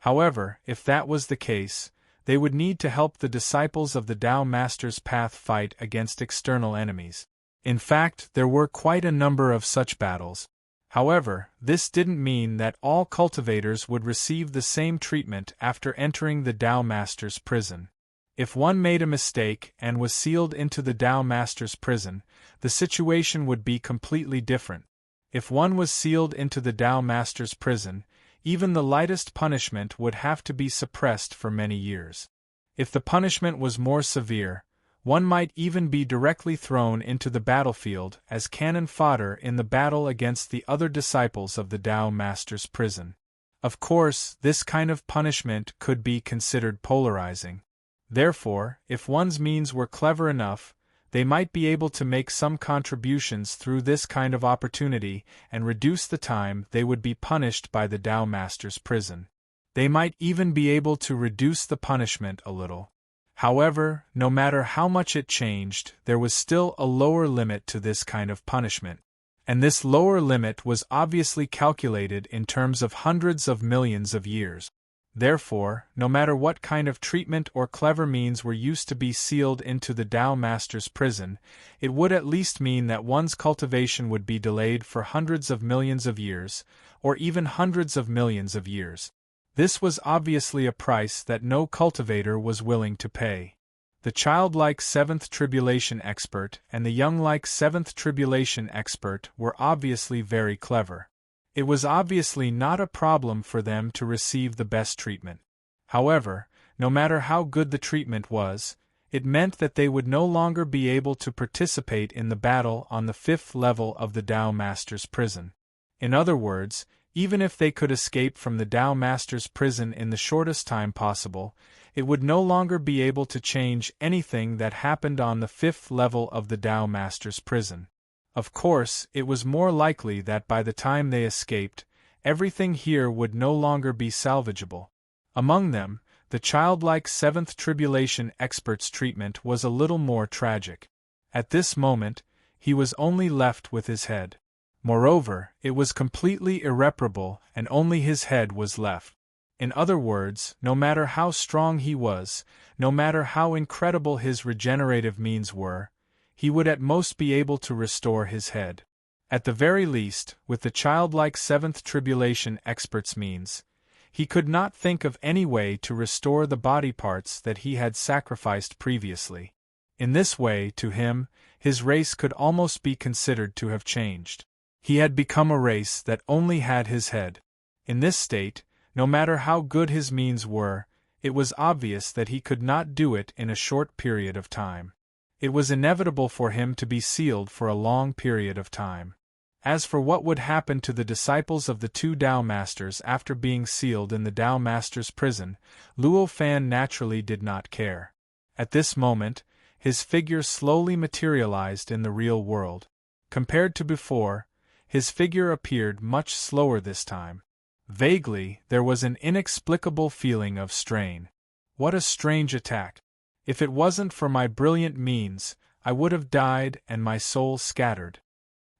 However, if that was the case, they would need to help the disciples of the Tao Master's path fight against external enemies. In fact, there were quite a number of such battles. However, this didn't mean that all cultivators would receive the same treatment after entering the Tao Master's prison. If one made a mistake and was sealed into the Tao Master's prison, the situation would be completely different. If one was sealed into the Tao Master's prison, even the lightest punishment would have to be suppressed for many years. If the punishment was more severe, one might even be directly thrown into the battlefield as cannon fodder in the battle against the other disciples of the Tao Master's prison. Of course, this kind of punishment could be considered polarizing. Therefore, if one's means were clever enough, they might be able to make some contributions through this kind of opportunity and reduce the time they would be punished by the Tao Master's prison. They might even be able to reduce the punishment a little. However, no matter how much it changed, there was still a lower limit to this kind of punishment. And this lower limit was obviously calculated in terms of hundreds of millions of years. Therefore, no matter what kind of treatment or clever means were used to be sealed into the Tao Master's prison, it would at least mean that one's cultivation would be delayed for hundreds of millions of years, or even hundreds of millions of years. This was obviously a price that no cultivator was willing to pay. The childlike seventh tribulation expert and the younglike seventh tribulation expert were obviously very clever. It was obviously not a problem for them to receive the best treatment. However, no matter how good the treatment was, it meant that they would no longer be able to participate in the battle on the fifth level of the Tao Master's prison. In other words, even if they could escape from the Tao Master's prison in the shortest time possible, it would no longer be able to change anything that happened on the fifth level of the Tao Master's prison. Of course, it was more likely that by the time they escaped, everything here would no longer be salvageable. Among them, the childlike seventh tribulation expert's treatment was a little more tragic. At this moment, he was only left with his head. Moreover, it was completely irreparable and only his head was left. In other words, no matter how strong he was, no matter how incredible his regenerative means were, he would at most be able to restore his head. At the very least, with the childlike seventh tribulation expert's means, he could not think of any way to restore the body parts that he had sacrificed previously. In this way, to him, his race could almost be considered to have changed. He had become a race that only had his head. In this state, no matter how good his means were, it was obvious that he could not do it in a short period of time. It was inevitable for him to be sealed for a long period of time. As for what would happen to the disciples of the two Tao Masters after being sealed in the Tao Master's prison, Luo Fan naturally did not care. At this moment, his figure slowly materialized in the real world. Compared to before, his figure appeared much slower this time. Vaguely, there was an inexplicable feeling of strain. What a strange attack! If it wasn't for my brilliant means, I would have died and my soul scattered.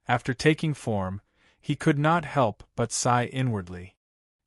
After taking form, he could not help but sigh inwardly.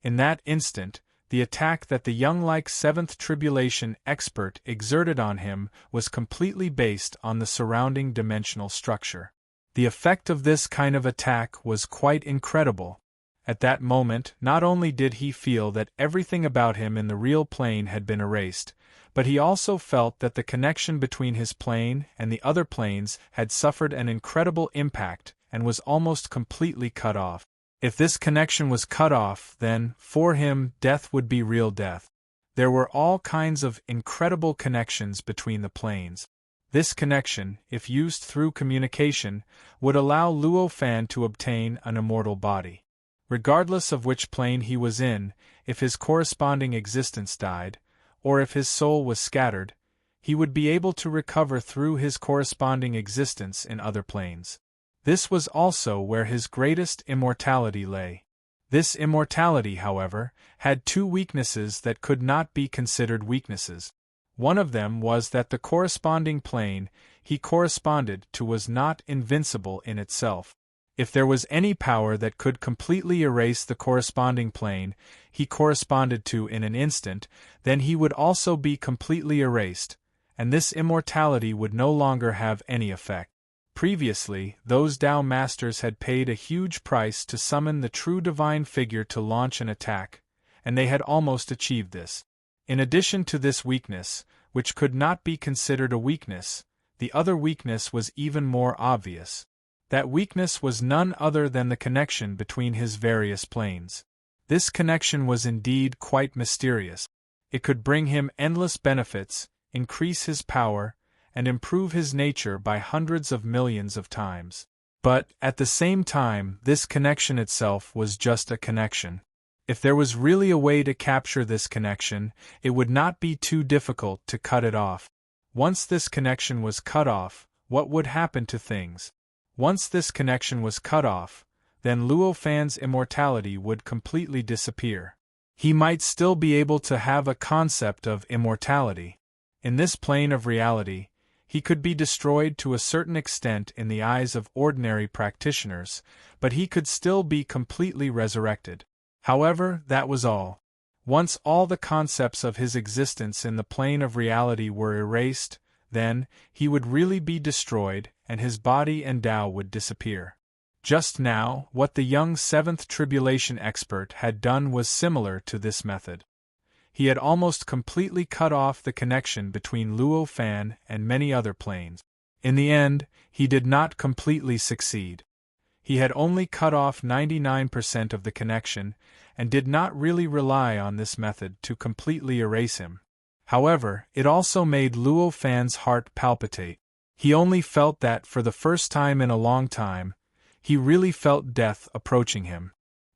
In that instant, the attack that the younglike seventh tribulation expert exerted on him was completely based on the surrounding dimensional structure. The effect of this kind of attack was quite incredible. At that moment, not only did he feel that everything about him in the real plane had been erased, but he also felt that the connection between his plane and the other planes had suffered an incredible impact and was almost completely cut off. If this connection was cut off, then, for him, death would be real death. There were all kinds of incredible connections between the planes. This connection, if used through communication, would allow Luo Fan to obtain an immortal body. Regardless of which plane he was in, if his corresponding existence died, or if his soul was scattered, he would be able to recover through his corresponding existence in other planes. This was also where his greatest immortality lay. This immortality, however, had two weaknesses that could not be considered weaknesses. One of them was that the corresponding plane he corresponded to was not invincible in itself. If there was any power that could completely erase the corresponding plane he corresponded to in an instant, then he would also be completely erased, and this immortality would no longer have any effect. Previously, those Tao masters had paid a huge price to summon the true divine figure to launch an attack, and they had almost achieved this. In addition to this weakness, which could not be considered a weakness, the other weakness was even more obvious. That weakness was none other than the connection between his various planes. This connection was indeed quite mysterious. It could bring him endless benefits, increase his power, and improve his nature by hundreds of millions of times. But, at the same time, this connection itself was just a connection. If there was really a way to capture this connection, it would not be too difficult to cut it off. Once this connection was cut off, what would happen to things? Once this connection was cut off, then Luo Fan's immortality would completely disappear. He might still be able to have a concept of immortality. In this plane of reality, he could be destroyed to a certain extent in the eyes of ordinary practitioners, but he could still be completely resurrected. However, that was all. Once all the concepts of his existence in the plane of reality were erased, then, he would really be destroyed, and his body and Tao would disappear. Just now, what the young seventh tribulation expert had done was similar to this method. He had almost completely cut off the connection between Luo Fan and many other planes. In the end, he did not completely succeed. He had only cut off 99% of the connection, and did not really rely on this method to completely erase him. However, it also made Luo Fan's heart palpitate. He only felt that for the first time in a long time, he really felt death approaching him.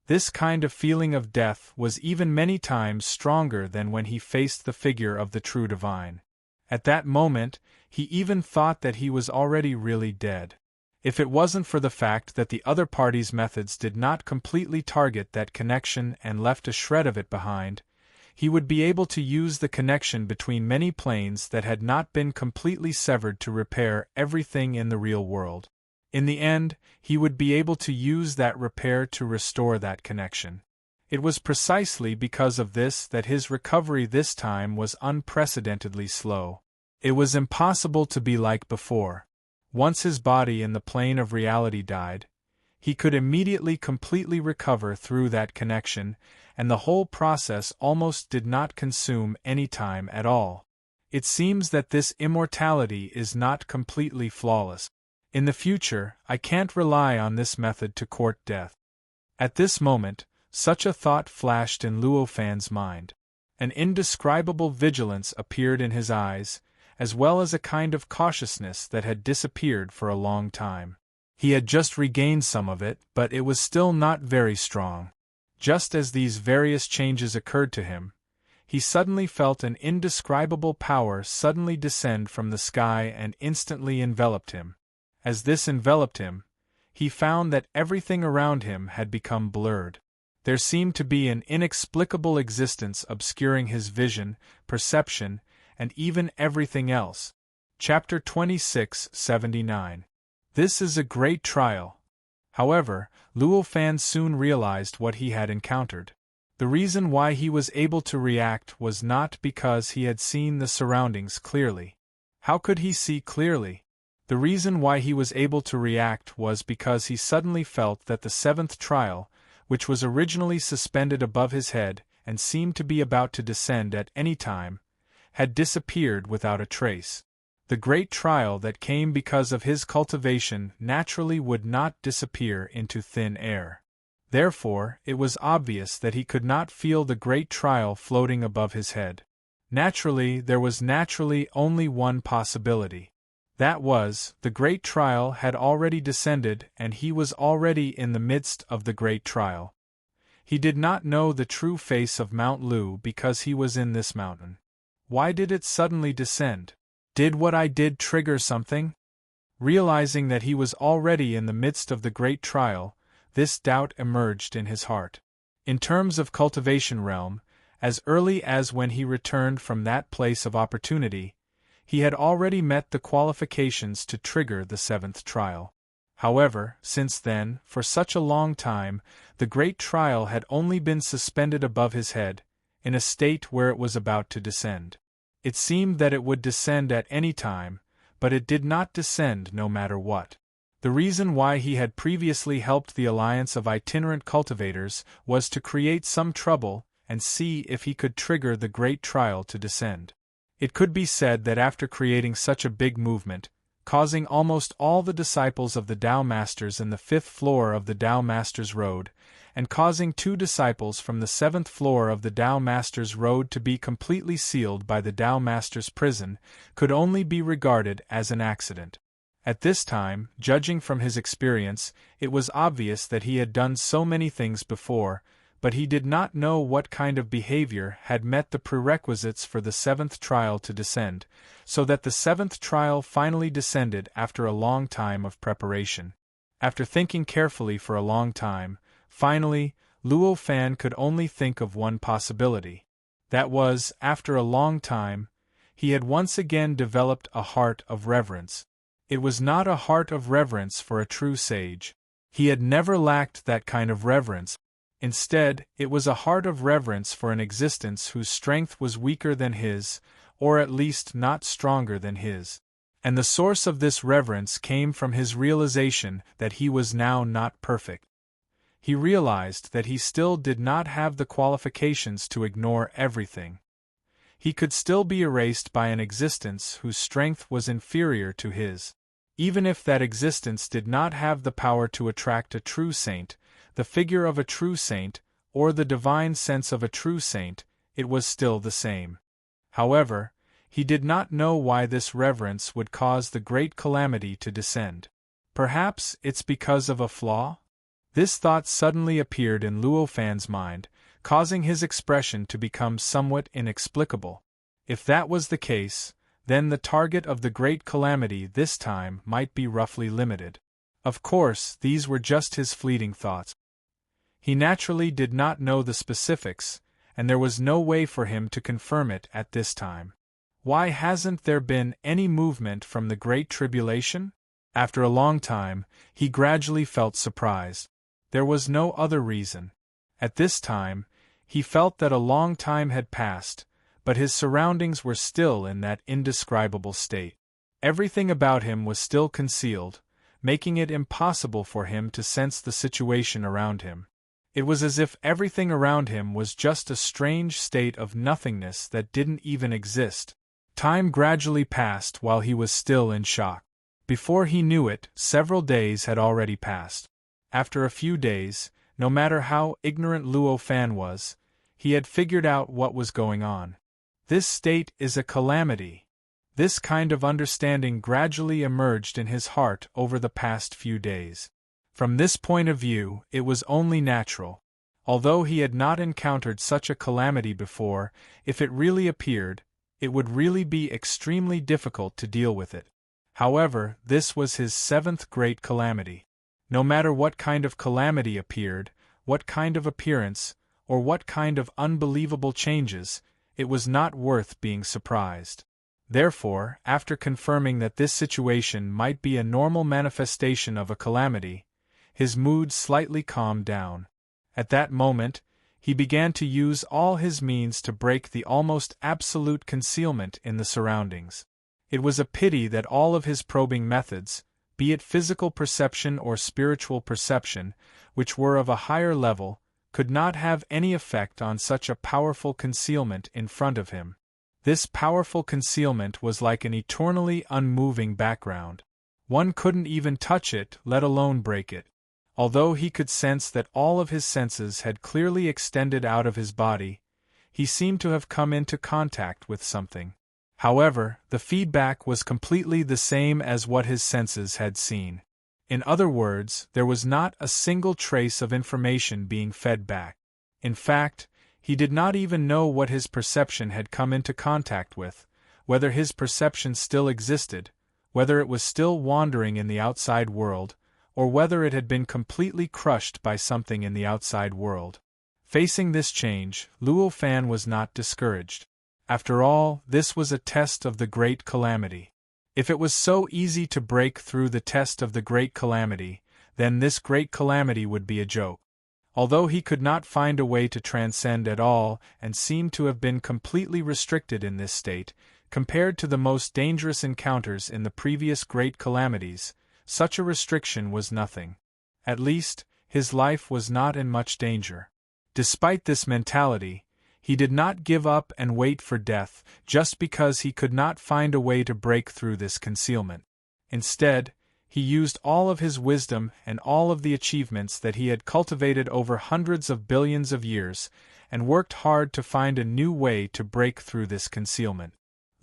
This kind of feeling of death was even many times stronger than when he faced the figure of the true divine. At that moment, he even thought that he was already really dead. If it wasn't for the fact that the other party's methods did not completely target that connection and left a shred of it behind, he would be able to use the connection between many planes that had not been completely severed to repair everything in the real world. In the end, he would be able to use that repair to restore that connection. It was precisely because of this that his recovery this time was unprecedentedly slow. It was impossible to be like before. Once his body in the plane of reality died, he could immediately completely recover through that connection, and the whole process almost did not consume any time at all. It seems that this immortality is not completely flawless. In the future, I can't rely on this method to court death. At this moment, such a thought flashed in Luo Fan's mind. An indescribable vigilance appeared in his eyes, as well as a kind of cautiousness that had disappeared for a long time. He had just regained some of it, but it was still not very strong. Just as these various changes occurred to him, he suddenly felt an indescribable power suddenly descend from the sky and instantly enveloped him. As this enveloped him, he found that everything around him had become blurred. There seemed to be an inexplicable existence obscuring his vision, perception, and even everything else. Chapter 26:79. This is a great trial. However, Luo Fan soon realized what he had encountered. The reason why he was able to react was not because he had seen the surroundings clearly. How could he see clearly? The reason why he was able to react was because he suddenly felt that the seventh trial, which was originally suspended above his head and seemed to be about to descend at any time, had disappeared without a trace. The great trial that came because of his cultivation naturally would not disappear into thin air. Therefore, it was obvious that he could not feel the great trial floating above his head. Naturally, there was only one possibility. That was, the great trial had already descended and he was already in the midst of the great trial. He did not know the true face of Mount Lu because he was in this mountain. Why did it suddenly descend? Did what I did trigger something? Realizing that he was already in the midst of the great trial, this doubt emerged in his heart. In terms of cultivation realm, as early as when he returned from that place of opportunity, he had already met the qualifications to trigger the seventh trial. However, since then, for such a long time, the great trial had only been suspended above his head, in a state where it was about to descend. It seemed that it would descend at any time, but it did not descend no matter what. The reason why he had previously helped the alliance of itinerant cultivators was to create some trouble and see if he could trigger the great trial to descend. It could be said that after creating such a big movement, causing almost all the disciples of the Tao Masters in the 5th floor of the Tao Masters Road, and causing 2 disciples from the 7th floor of the Tao Masters Road to be completely sealed by the Tao Masters prison, could only be regarded as an accident. At this time, judging from his experience, it was obvious that he had done so many things before, but he did not know what kind of behavior had met the prerequisites for the 7th trial to descend, so that the 7th trial finally descended after a long time of preparation. After thinking carefully for a long time, finally, Luo Fan could only think of one possibility. That was, after a long time, he had once again developed a heart of reverence. It was not a heart of reverence for a true sage. He had never lacked that kind of reverence. Instead, it was a heart of reverence for an existence whose strength was weaker than his, or at least not stronger than his. And the source of this reverence came from his realization that he was now not perfect. He realized that he still did not have the qualifications to ignore everything. He could still be erased by an existence whose strength was inferior to his. Even if that existence did not have the power to attract a true saint, the figure of a true saint, or the divine sense of a true saint, it was still the same. However, he did not know why this reverence would cause the great calamity to descend. Perhaps it's because of a flaw? This thought suddenly appeared in Luo Fan's mind, causing his expression to become somewhat inexplicable. If that was the case, then the target of the great calamity this time might be roughly limited. Of course, these were just his fleeting thoughts. He naturally did not know the specifics, and there was no way for him to confirm it at this time. Why hasn't there been any movement from the Great Tribulation? After a long time, he gradually felt surprised. There was no other reason. At this time, he felt that a long time had passed, but his surroundings were still in that indescribable state. Everything about him was still concealed, making it impossible for him to sense the situation around him. It was as if everything around him was just a strange state of nothingness that didn't even exist. Time gradually passed while he was still in shock. Before he knew it, several days had already passed. After a few days, no matter how ignorant Luo Fan was, he had figured out what was going on. This state is a calamity. This kind of understanding gradually emerged in his heart over the past few days. From this point of view, it was only natural. Although he had not encountered such a calamity before, if it really appeared, it would really be extremely difficult to deal with it. However, this was his 7th great calamity. No matter what kind of calamity appeared, what kind of appearance, or what kind of unbelievable changes, it was not worth being surprised. Therefore, after confirming that this situation might be a normal manifestation of a calamity, his mood slightly calmed down. At that moment, he began to use all his means to break the almost absolute concealment in the surroundings. It was a pity that all of his probing methods, be it physical perception or spiritual perception, which were of a higher level, could not have any effect on such a powerful concealment in front of him. This powerful concealment was like an eternally unmoving background. One couldn't even touch it, let alone break it. Although he could sense that all of his senses had clearly extended out of his body, he seemed to have come into contact with something. However, the feedback was completely the same as what his senses had seen. In other words, there was not a single trace of information being fed back. In fact, he did not even know what his perception had come into contact with, whether his perception still existed, whether it was still wandering in the outside world, or whether it had been completely crushed by something in the outside world. Facing this change, Luo Fan was not discouraged. After all, this was a test of the great calamity. If it was so easy to break through the test of the great calamity, then this great calamity would be a joke. Although he could not find a way to transcend at all and seemed to have been completely restricted in this state, compared to the most dangerous encounters in the previous great calamities, such a restriction was nothing. At least, his life was not in much danger. Despite this mentality, he did not give up and wait for death just because he could not find a way to break through this concealment. Instead, he used all of his wisdom and all of the achievements that he had cultivated over hundreds of billions of years, and worked hard to find a new way to break through this concealment.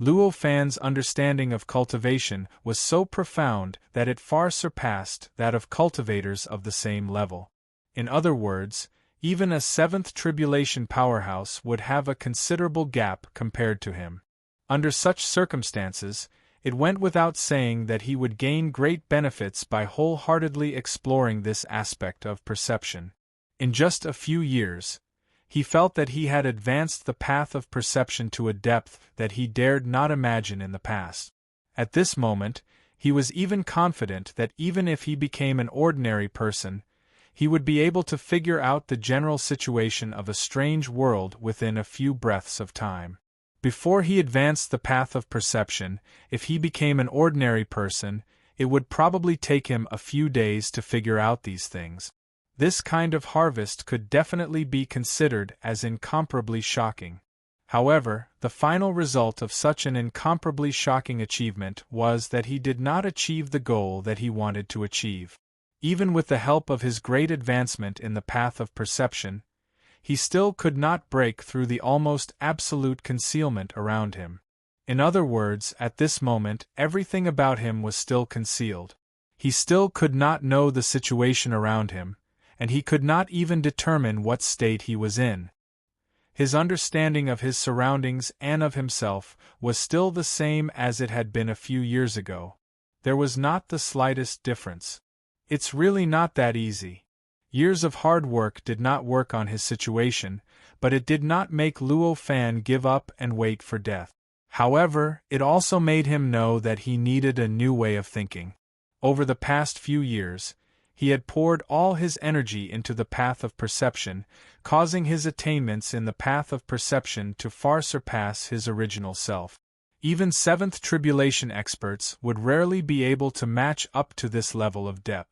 Luo Fan's understanding of cultivation was so profound that it far surpassed that of cultivators of the same level. In other words, even a seventh tribulation powerhouse would have a considerable gap compared to him. Under such circumstances, it went without saying that he would gain great benefits by wholeheartedly exploring this aspect of perception. In just a few years, he felt that he had advanced the path of perception to a depth that he dared not imagine in the past. At this moment, he was even confident that even if he became an ordinary person, he would be able to figure out the general situation of a strange world within a few breaths of time. Before he advanced the path of perception, if he became an ordinary person, it would probably take him a few days to figure out these things. This kind of harvest could definitely be considered as incomparably shocking. However, the final result of such an incomparably shocking achievement was that he did not achieve the goal that he wanted to achieve. Even with the help of his great advancement in the path of perception, he still could not break through the almost absolute concealment around him. In other words, at this moment, everything about him was still concealed. He still could not know the situation around him, and he could not even determine what state he was in. His understanding of his surroundings and of himself was still the same as it had been a few years ago. There was not the slightest difference. It's really not that easy. Years of hard work did not work on his situation, but it did not make Luo Fan give up and wait for death. However, it also made him know that he needed a new way of thinking. Over the past few years, he had poured all his energy into the path of perception, causing his attainments in the path of perception to far surpass his original self. Even seventh tribulation experts would rarely be able to match up to this level of depth.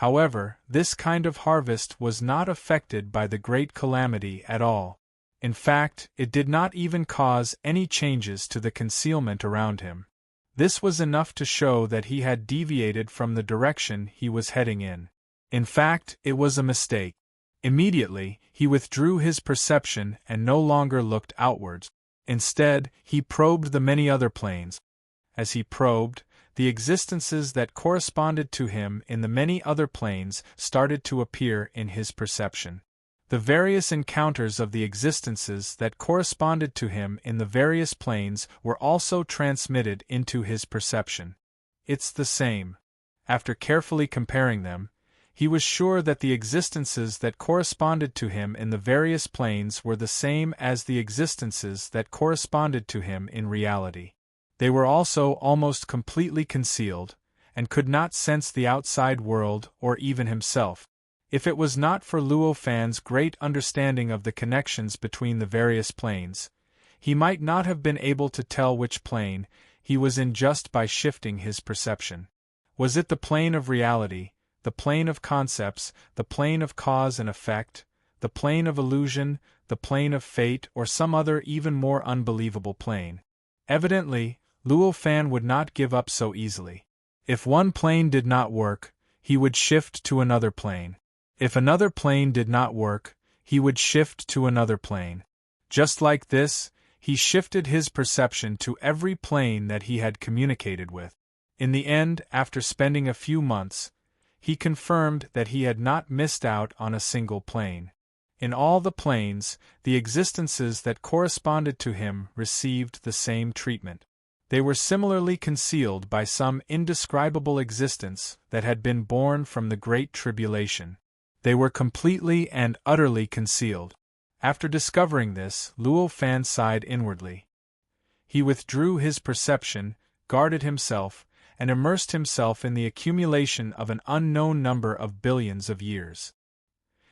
However, this kind of harvest was not affected by the great calamity at all. In fact, it did not even cause any changes to the concealment around him. This was enough to show that he had deviated from the direction he was heading in. In fact, it was a mistake. Immediately, he withdrew his perception and no longer looked outwards. Instead, he probed the many other planes. As he probed, the existences that corresponded to him in the many other planes started to appear in his perception. The various encounters of the existences that corresponded to him in the various planes were also transmitted into his perception. It's the same. After carefully comparing them, he was sure that the existences that corresponded to him in the various planes were the same as the existences that corresponded to him in reality. They were also almost completely concealed, and could not sense the outside world or even himself. If it was not for Luo Fan's great understanding of the connections between the various planes, he might not have been able to tell which plane he was in just by shifting his perception. Was it the plane of reality, the plane of concepts, the plane of cause and effect, the plane of illusion, the plane of fate, or some other even more unbelievable plane? Evidently, Luo Fan would not give up so easily. If one plane did not work, he would shift to another plane. If another plane did not work, he would shift to another plane. Just like this, he shifted his perception to every plane that he had communicated with. In the end, after spending a few months, he confirmed that he had not missed out on a single plane. In all the planes, the existences that corresponded to him received the same treatment. They were similarly concealed by some indescribable existence that had been born from the Great Tribulation. They were completely and utterly concealed. After discovering this, Luo Fan sighed inwardly. He withdrew his perception, guarded himself, and immersed himself in the accumulation of an unknown number of billions of years.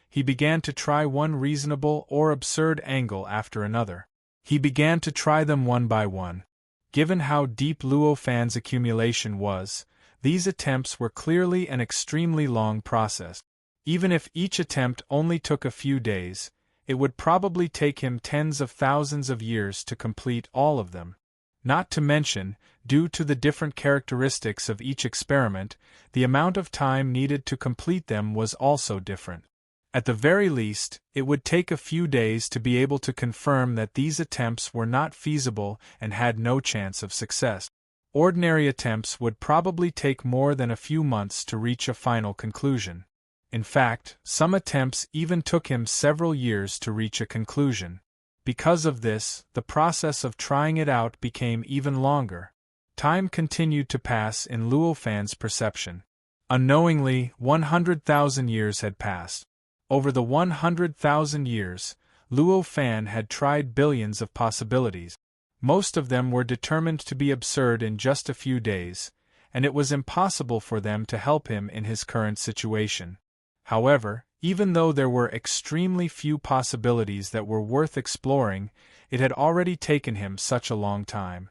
He began to try one reasonable or absurd angle after another. He began to try them one by one. Given how deep Luo Fan's accumulation was, these attempts were clearly an extremely long process. Even if each attempt only took a few days, it would probably take him tens of thousands of years to complete all of them. Not to mention, due to the different characteristics of each experiment, the amount of time needed to complete them was also different. At the very least, it would take a few days to be able to confirm that these attempts were not feasible and had no chance of success. Ordinary attempts would probably take more than a few months to reach a final conclusion. In fact, some attempts even took him several years to reach a conclusion. Because of this, the process of trying it out became even longer. Time continued to pass in Luo Fan's perception. Unknowingly, 100,000 years had passed. Over the 100,000 years, Luo Fan had tried billions of possibilities. Most of them were determined to be absurd in just a few days, and it was impossible for them to help him in his current situation. However, even though there were extremely few possibilities that were worth exploring, it had already taken him such a long time.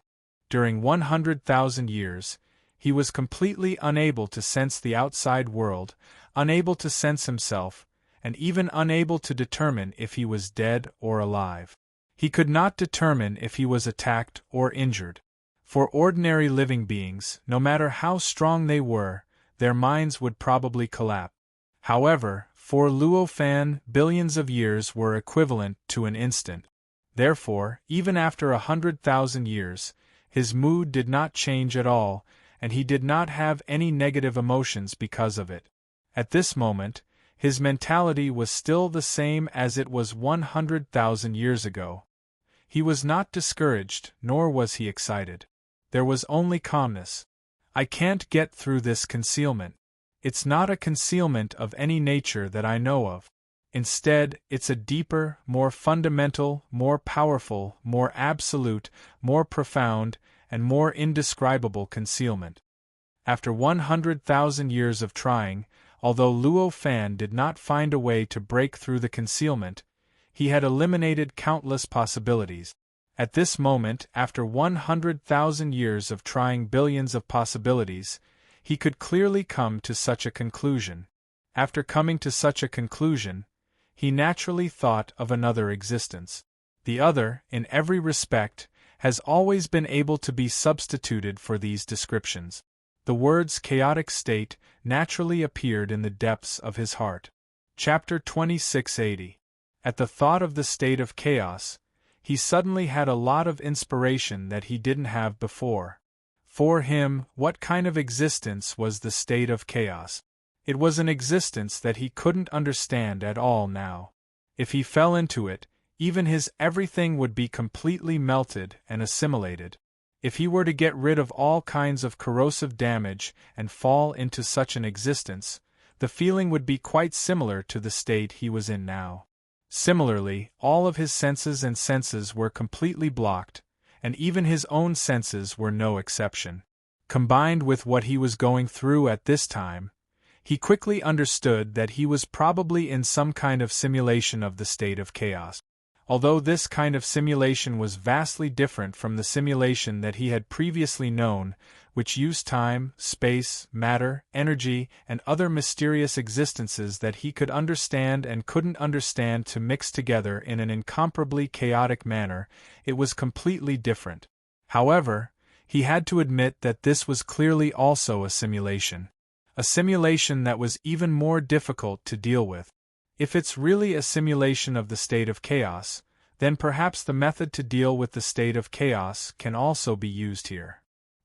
During 100,000 years, he was completely unable to sense the outside world, unable to sense himself, and even unable to determine if he was dead or alive. He could not determine if he was attacked or injured. For ordinary living beings, no matter how strong they were, their minds would probably collapse. However, for Luo Fan, billions of years were equivalent to an instant. Therefore, even after 100,000 years, his mood did not change at all, and he did not have any negative emotions because of it. At this moment, his mentality was still the same as it was 100,000 years ago. He was not discouraged, nor was he excited. There was only calmness. I can't get through this concealment. It's not a concealment of any nature that I know of. Instead, it's a deeper, more fundamental, more powerful, more absolute, more profound, and more indescribable concealment. After 100,000 years of trying, although Luo Fan did not find a way to break through the concealment, he had eliminated countless possibilities. At this moment, after 100,000 years of trying billions of possibilities, he could clearly come to such a conclusion. After coming to such a conclusion, he naturally thought of another existence. The other, in every respect, has always been able to be substituted for these descriptions. The words chaotic state naturally appeared in the depths of his heart. Chapter 2680. At the thought of the state of chaos, he suddenly had a lot of inspiration that he didn't have before. For him, what kind of existence was the state of chaos? It was an existence that he couldn't understand at all now. If he fell into it, even his everything would be completely melted and assimilated. If he were to get rid of all kinds of corrosive damage and fall into such an existence, the feeling would be quite similar to the state he was in now. Similarly, all of his senses were completely blocked, and even his own senses were no exception. Combined with what he was going through at this time, he quickly understood that he was probably in some kind of simulation of the state of chaos. Although this kind of simulation was vastly different from the simulation that he had previously known, which used time, space, matter, energy, and other mysterious existences that he could understand and couldn't understand to mix together in an incomparably chaotic manner, it was completely different. However, he had to admit that this was clearly also a simulation that was even more difficult to deal with. If it's really a simulation of the state of chaos, then perhaps the method to deal with the state of chaos can also be used here.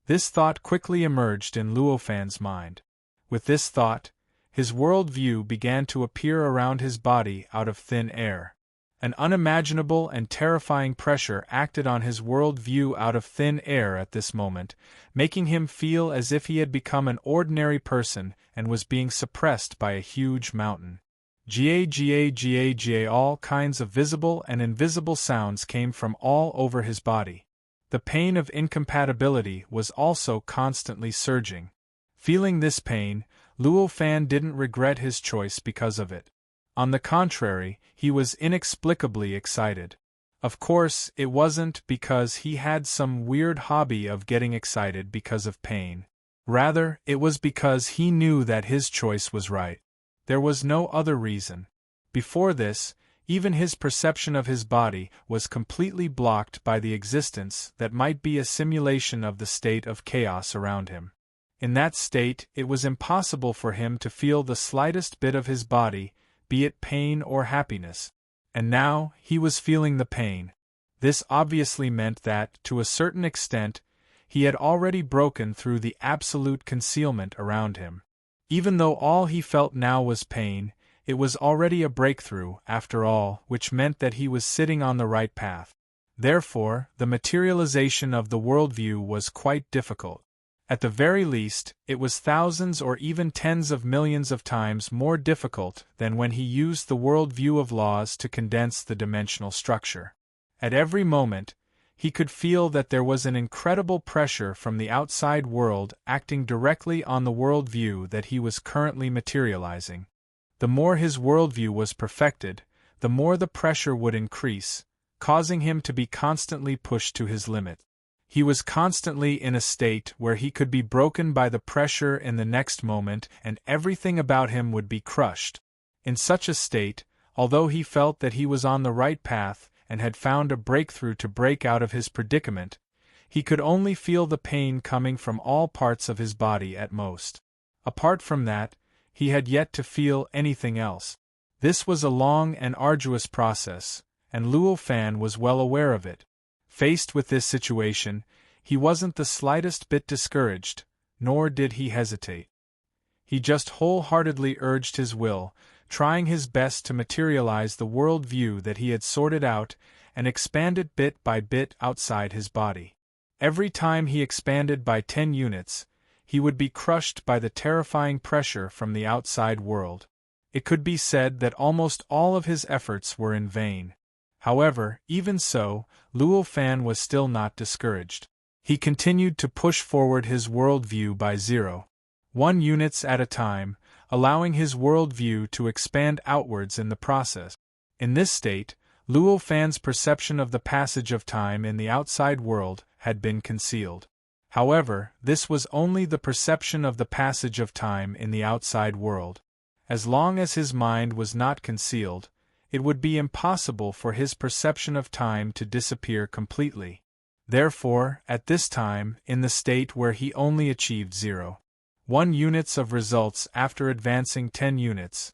This thought quickly emerged in Luo Fan's mind. With this thought, his world view began to appear around his body out of thin air. An unimaginable and terrifying pressure acted on his world view out of thin air at this moment, making him feel as if he had become an ordinary person and was being suppressed by a huge mountain. Ga, all kinds of visible and invisible sounds came from all over his body. The pain of incompatibility was also constantly surging. Feeling this pain, Luo Fan didn't regret his choice because of it. On the contrary, he was inexplicably excited. Of course, it wasn't because he had some weird hobby of getting excited because of pain. Rather, it was because he knew that his choice was right. There was no other reason. Before this, even his perception of his body was completely blocked by the existence that might be a simulation of the state of chaos around him. In that state, it was impossible for him to feel the slightest bit of his body, be it pain or happiness. And now, he was feeling the pain. This obviously meant that, to a certain extent, he had already broken through the absolute concealment around him. Even though all he felt now was pain, it was already a breakthrough, after all, which meant that he was sitting on the right path. Therefore, the materialization of the worldview was quite difficult. At the very least, it was thousands or even tens of millions of times more difficult than when he used the worldview of laws to condense the dimensional structure. At every moment, he could feel that there was an incredible pressure from the outside world acting directly on the worldview that he was currently materializing. The more his worldview was perfected, the more the pressure would increase, causing him to be constantly pushed to his limit. He was constantly in a state where he could be broken by the pressure in the next moment and everything about him would be crushed. In such a state, although he felt that he was on the right path and had found a breakthrough to break out of his predicament, he could only feel the pain coming from all parts of his body at most. Apart from that, he had yet to feel anything else. This was a long and arduous process, and Luo Fan was well aware of it. Faced with this situation, he wasn't the slightest bit discouraged, nor did he hesitate. He just wholeheartedly urged his will, trying his best to materialize the world view that he had sorted out and expand it bit by bit outside his body. Every time he expanded by 10 units, he would be crushed by the terrifying pressure from the outside world. It could be said that almost all of his efforts were in vain. However, even so, Luo Fan was still not discouraged. He continued to push forward his worldview by 0.1 units at a time, allowing his worldview to expand outwards in the process. In this state, Luo Fan's perception of the passage of time in the outside world had been concealed. However, this was only the perception of the passage of time in the outside world. As long as his mind was not concealed, it would be impossible for his perception of time to disappear completely. Therefore, at this time, in the state where he only achieved 0.1 units of results after advancing 10 units,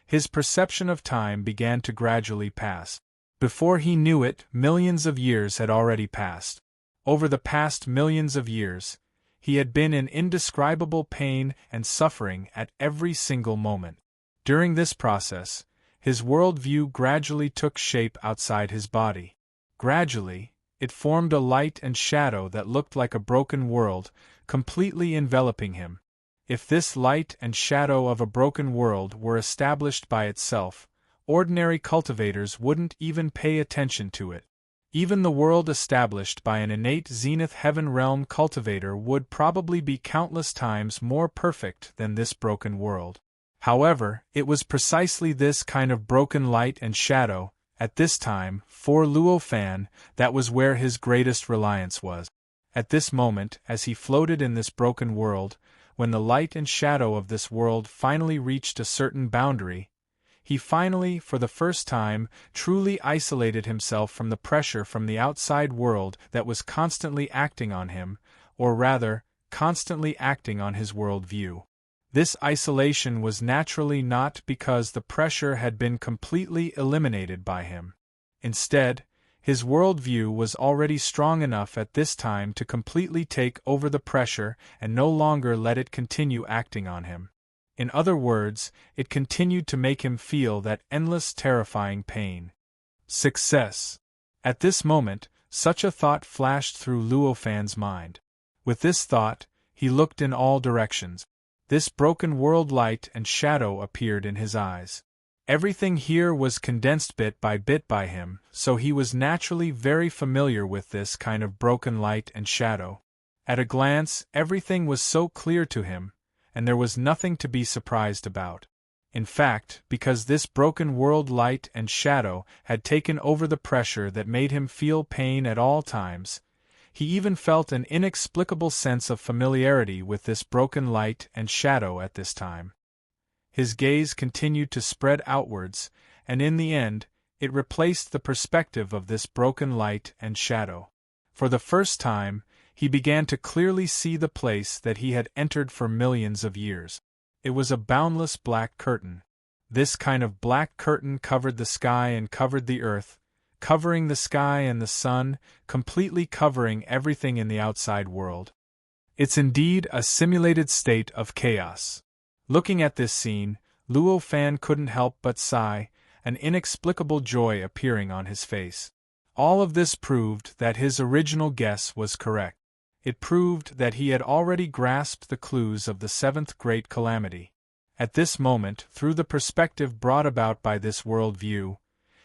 his perception of time began to gradually pass. Before he knew it, millions of years had already passed. Over the past millions of years, he had been in indescribable pain and suffering at every single moment. During this process, his worldview gradually took shape outside his body. Gradually, it formed a light and shadow that looked like a broken world, completely enveloping him. If this light and shadow of a broken world were established by itself, ordinary cultivators wouldn't even pay attention to it. Even the world established by an innate zenith heaven realm cultivator would probably be countless times more perfect than this broken world. However, it was precisely this kind of broken light and shadow, at this time, for Luo Fan, that was where his greatest reliance was. At this moment, as he floated in this broken world, when the light and shadow of this world finally reached a certain boundary, he finally, for the first time, truly isolated himself from the pressure from the outside world that was constantly acting on him, or rather, constantly acting on his world view. This isolation was naturally not because the pressure had been completely eliminated by him. Instead, his worldview was already strong enough at this time to completely take over the pressure and no longer let it continue acting on him. In other words, it continued to make him feel that endless terrifying pain. Success. At this moment, such a thought flashed through Luo Fan's mind. With this thought, he looked in all directions. This broken world light and shadow appeared in his eyes. Everything here was condensed bit by him, so he was naturally very familiar with this kind of broken light and shadow. At a glance, everything was so clear to him, and there was nothing to be surprised about. In fact, because this broken world light and shadow had taken over the pressure that made him feel pain at all times, He even felt an inexplicable sense of familiarity with this broken light and shadow at this time. His gaze continued to spread outwards, and in the end, it replaced the perspective of this broken light and shadow. For the first time, he began to clearly see the place that he had entered for millions of years. It was a boundless black curtain. This kind of black curtain covered the sky and covered the earth, covering the sky and the sun, completely covering everything in the outside world. It's indeed a simulated state of chaos. Looking at this scene, Luo Fan couldn't help but sigh, an inexplicable joy appearing on his face. All of this proved that his original guess was correct. It proved that he had already grasped the clues of the seventh great calamity. At this moment, through the perspective brought about by this world view,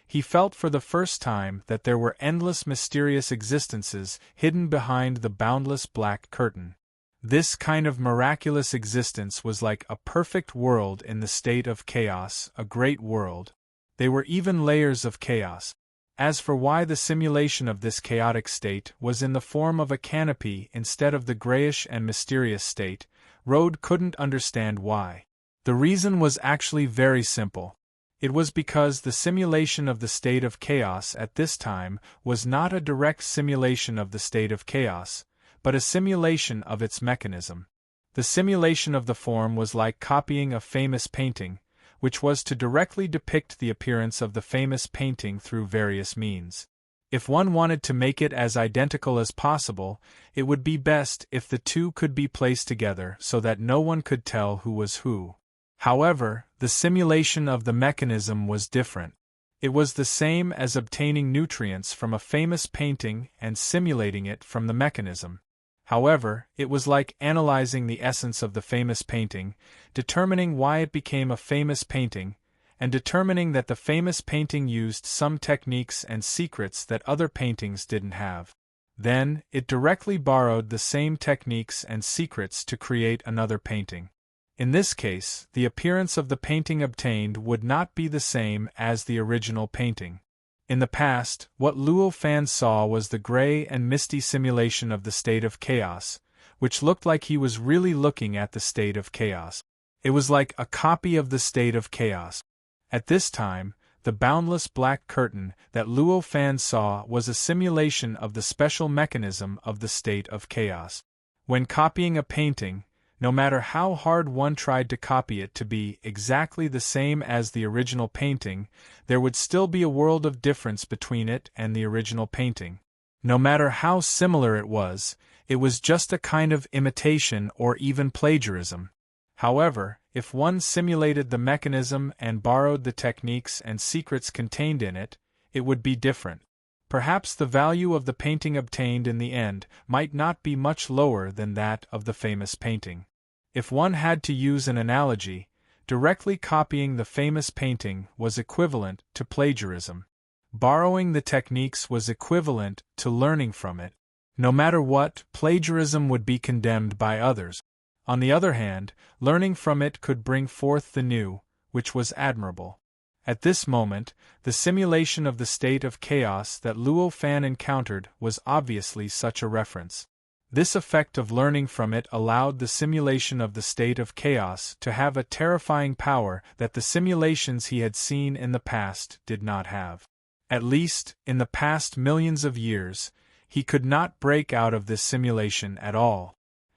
he felt for the first time that there were endless mysterious existences hidden behind the boundless black curtain. This kind of miraculous existence was like a perfect world in the state of chaos, a great world. They were even layers of chaos. As for why the simulation of this chaotic state was in the form of a canopy instead of the grayish and mysterious state, Rode couldn't understand why. The reason was actually very simple. It was because the simulation of the state of chaos at this time was not a direct simulation of the state of chaos, but a simulation of its mechanism. The simulation of the form was like copying a famous painting, which was to directly depict the appearance of the famous painting through various means. If one wanted to make it as identical as possible, it would be best if the two could be placed together so that no one could tell who was who. However, the simulation of the mechanism was different. It was the same as obtaining nutrients from a famous painting and simulating it from the mechanism. However, it was like analyzing the essence of the famous painting, determining why it became a famous painting, and determining that the famous painting used some techniques and secrets that other paintings didn't have. Then, it directly borrowed the same techniques and secrets to create another painting. In this case, the appearance of the painting obtained would not be the same as the original painting. In the past, what Luo Fan saw was the gray and misty simulation of the state of chaos, which looked like he was really looking at the state of chaos. It was like a copy of the state of chaos. At this time, the boundless black curtain that Luo Fan saw was a simulation of the special mechanism of the state of chaos. When copying a painting, no matter how hard one tried to copy it to be exactly the same as the original painting, there would still be a world of difference between it and the original painting. No matter how similar it was just a kind of imitation or even plagiarism. However, if one simulated the mechanism and borrowed the techniques and secrets contained in it, it would be different. Perhaps the value of the painting obtained in the end might not be much lower than that of the famous painting. If one had to use an analogy, directly copying the famous painting was equivalent to plagiarism. Borrowing the techniques was equivalent to learning from it. No matter what, plagiarism would be condemned by others. On the other hand, learning from it could bring forth the new, which was admirable. At this moment, the simulation of the state of chaos that Luo Fan encountered was obviously such a reference. This effect of learning from it allowed the simulation of the state of chaos to have a terrifying power that the simulations he had seen in the past did not have. At least, in the past millions of years, he could not break out of this simulation at all.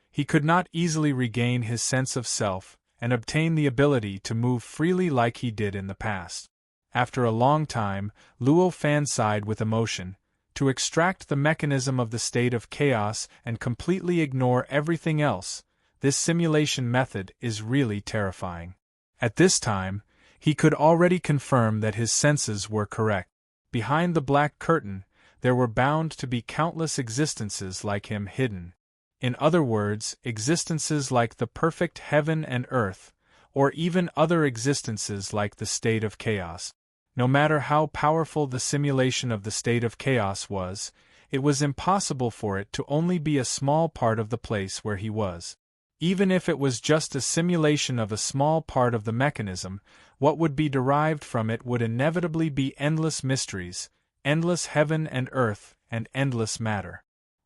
He could not easily regain his sense of self and obtain the ability to move freely like he did in the past. After a long time, Luo Fan sighed with emotion. To extract the mechanism of the state of chaos and completely ignore everything else, this simulation method is really terrifying. At this time, he could already confirm that his senses were correct. Behind the black curtain, there were bound to be countless existences like him hidden. In other words, existences like the perfect heaven and earth, or even other existences like the state of chaos. No matter how powerful the simulation of the state of chaos was, it was impossible for it to only be a small part of the place where he was. Even if it was just a simulation of a small part of the mechanism, what would be derived from it would inevitably be endless mysteries, endless heaven and earth, and endless matter.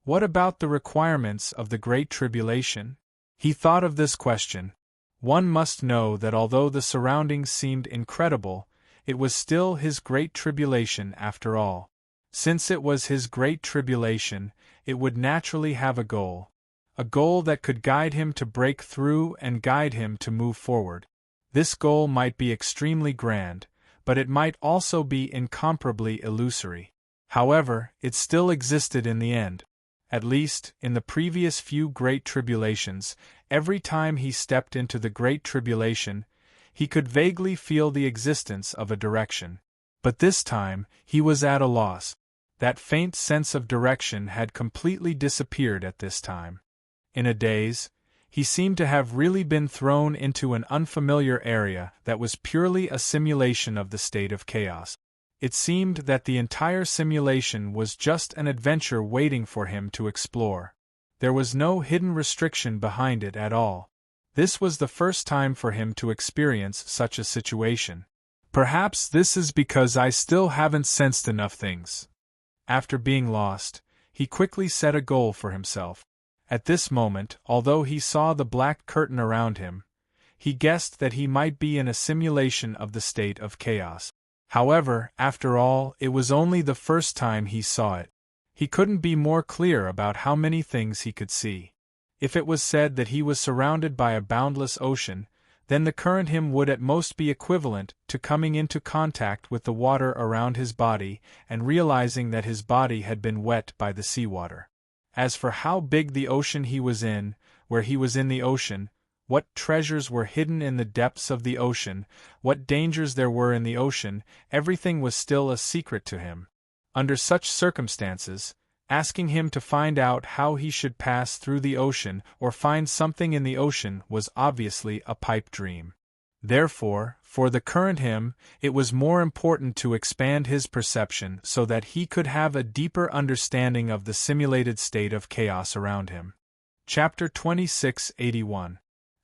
What about the requirements of the Great Tribulation? He thought of this question. One must know that although the surroundings seemed incredible, it was still his Great Tribulation after all. Since it was his Great Tribulation, it would naturally have a goal that could guide him to break through and guide him to move forward. This goal might be extremely grand, but it might also be incomparably illusory. However, it still existed in the end. At least, in the previous few Great Tribulations, every time he stepped into the Great Tribulation, he could vaguely feel the existence of a direction. But this time, he was at a loss. That faint sense of direction had completely disappeared at this time. In a daze, he seemed to have really been thrown into an unfamiliar area that was purely a simulation of the state of chaos. It seemed that the entire simulation was just an adventure waiting for him to explore. There was no hidden restriction behind it at all. This was the first time for him to experience such a situation. Perhaps this is because I still haven't sensed enough things. After being lost, he quickly set a goal for himself. At this moment, although he saw the black curtain around him, he guessed that he might be in a simulation of the state of chaos. However, after all, it was only the first time he saw it. He couldn't be more clear about how many things he could see. If it was said that he was surrounded by a boundless ocean, then the current him would at most be equivalent to coming into contact with the water around his body and realizing that his body had been wet by the seawater. As for how big the ocean he was in, where he was in the ocean, what treasures were hidden in the depths of the ocean, what dangers there were in the ocean, everything was still a secret to him. Under such circumstances, asking him to find out how he should pass through the ocean or find something in the ocean was obviously a pipe dream. Therefore, for the current him, it was more important to expand his perception so that he could have a deeper understanding of the simulated state of chaos around him. Chapter 2681.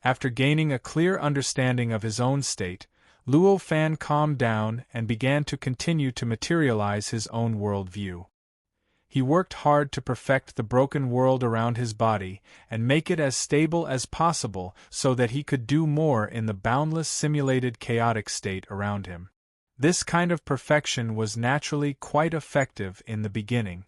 After gaining a clear understanding of his own state, Luo Fan calmed down and began to continue to materialize his own worldview. He worked hard to perfect the broken world around his body and make it as stable as possible so that he could do more in the boundless simulated chaotic state around him. This kind of perfection was naturally quite effective in the beginning.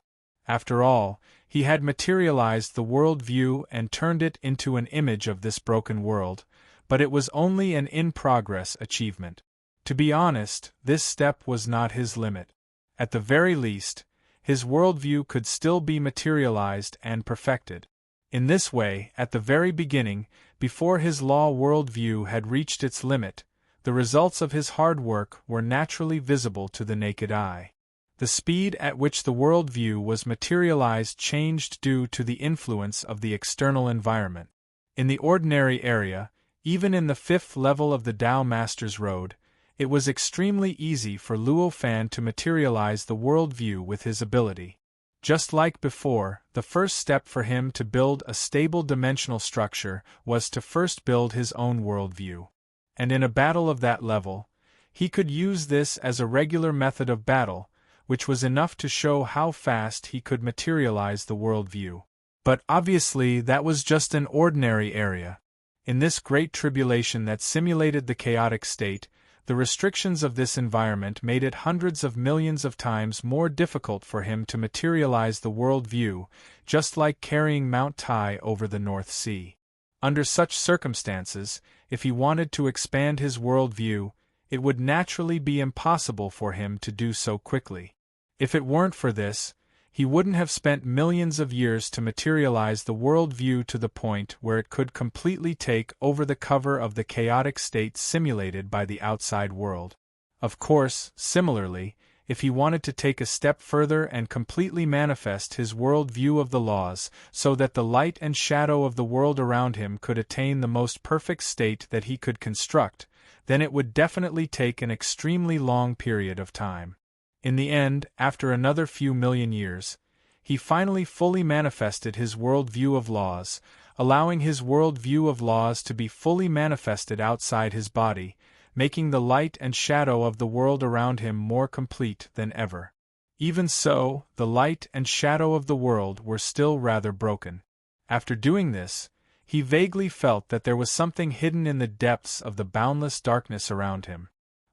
After all, he had materialized the world view and turned it into an image of this broken world, but it was only an in-progress achievement. To be honest, this step was not his limit. At the very least, his worldview could still be materialized and perfected. In this way, at the very beginning, before his law worldview had reached its limit, the results of his hard work were naturally visible to the naked eye. The speed at which the worldview was materialized changed due to the influence of the external environment. In the ordinary area, even in the fifth level of the Tao Master's Road, it was extremely easy for Luo Fan to materialize the worldview with his ability. Just like before, the first step for him to build a stable dimensional structure was to first build his own worldview. And in a battle of that level, he could use this as a regular method of battle, which was enough to show how fast he could materialize the worldview. But obviously that was just an ordinary area. In this great tribulation that simulated the chaotic state, the restrictions of this environment made it hundreds of millions of times more difficult for him to materialize the worldview, just like carrying Mount Tai over the North Sea. Under such circumstances, if he wanted to expand his worldview, it would naturally be impossible for him to do so quickly. If it weren't for this, he wouldn't have spent millions of years to materialize the worldview to the point where it could completely take over the cover of the chaotic state simulated by the outside world. Of course, similarly, if he wanted to take a step further and completely manifest his worldview of the laws so that the light and shadow of the world around him could attain the most perfect state that he could construct, then it would definitely take an extremely long period of time. In the end, after another few million years, he finally fully manifested his worldview of laws, allowing his worldview of laws to be fully manifested outside his body, making the light and shadow of the world around him more complete than ever. Even so, the light and shadow of the world were still rather broken. After doing this, he vaguely felt that there was something hidden in the depths of the boundless darkness around him.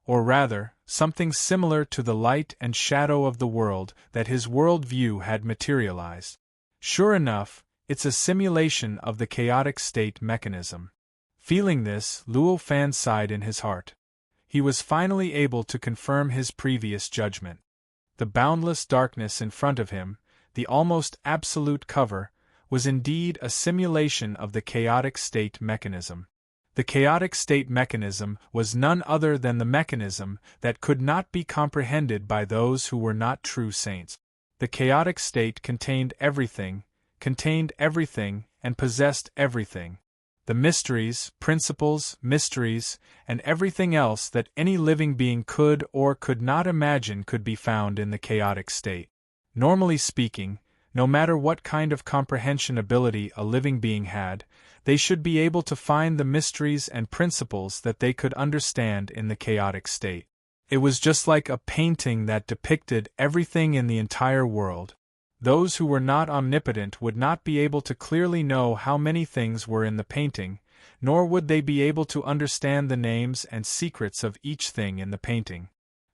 Or rather, something similar to the light and shadow of the world that his world view had materialized. Sure enough, it's a simulation of the chaotic state mechanism. Feeling this, Luo Fan sighed in his heart. He was finally able to confirm his previous judgment. The boundless darkness in front of him, the almost absolute cover, was indeed a simulation of the chaotic state mechanism. The chaotic state mechanism was none other than the mechanism that could not be comprehended by those who were not true saints. The chaotic state contained everything, and possessed everything. The mysteries, principles, mysteries, and everything else that any living being could or could not imagine could be found in the chaotic state. Normally speaking, no matter what kind of comprehension ability a living being had, they should be able to find the mysteries and principles that they could understand in the chaotic state. It was just like a painting that depicted everything in the entire world. Those who were not omnipotent would not be able to clearly know how many things were in the painting, nor would they be able to understand the names and secrets of each thing in the painting.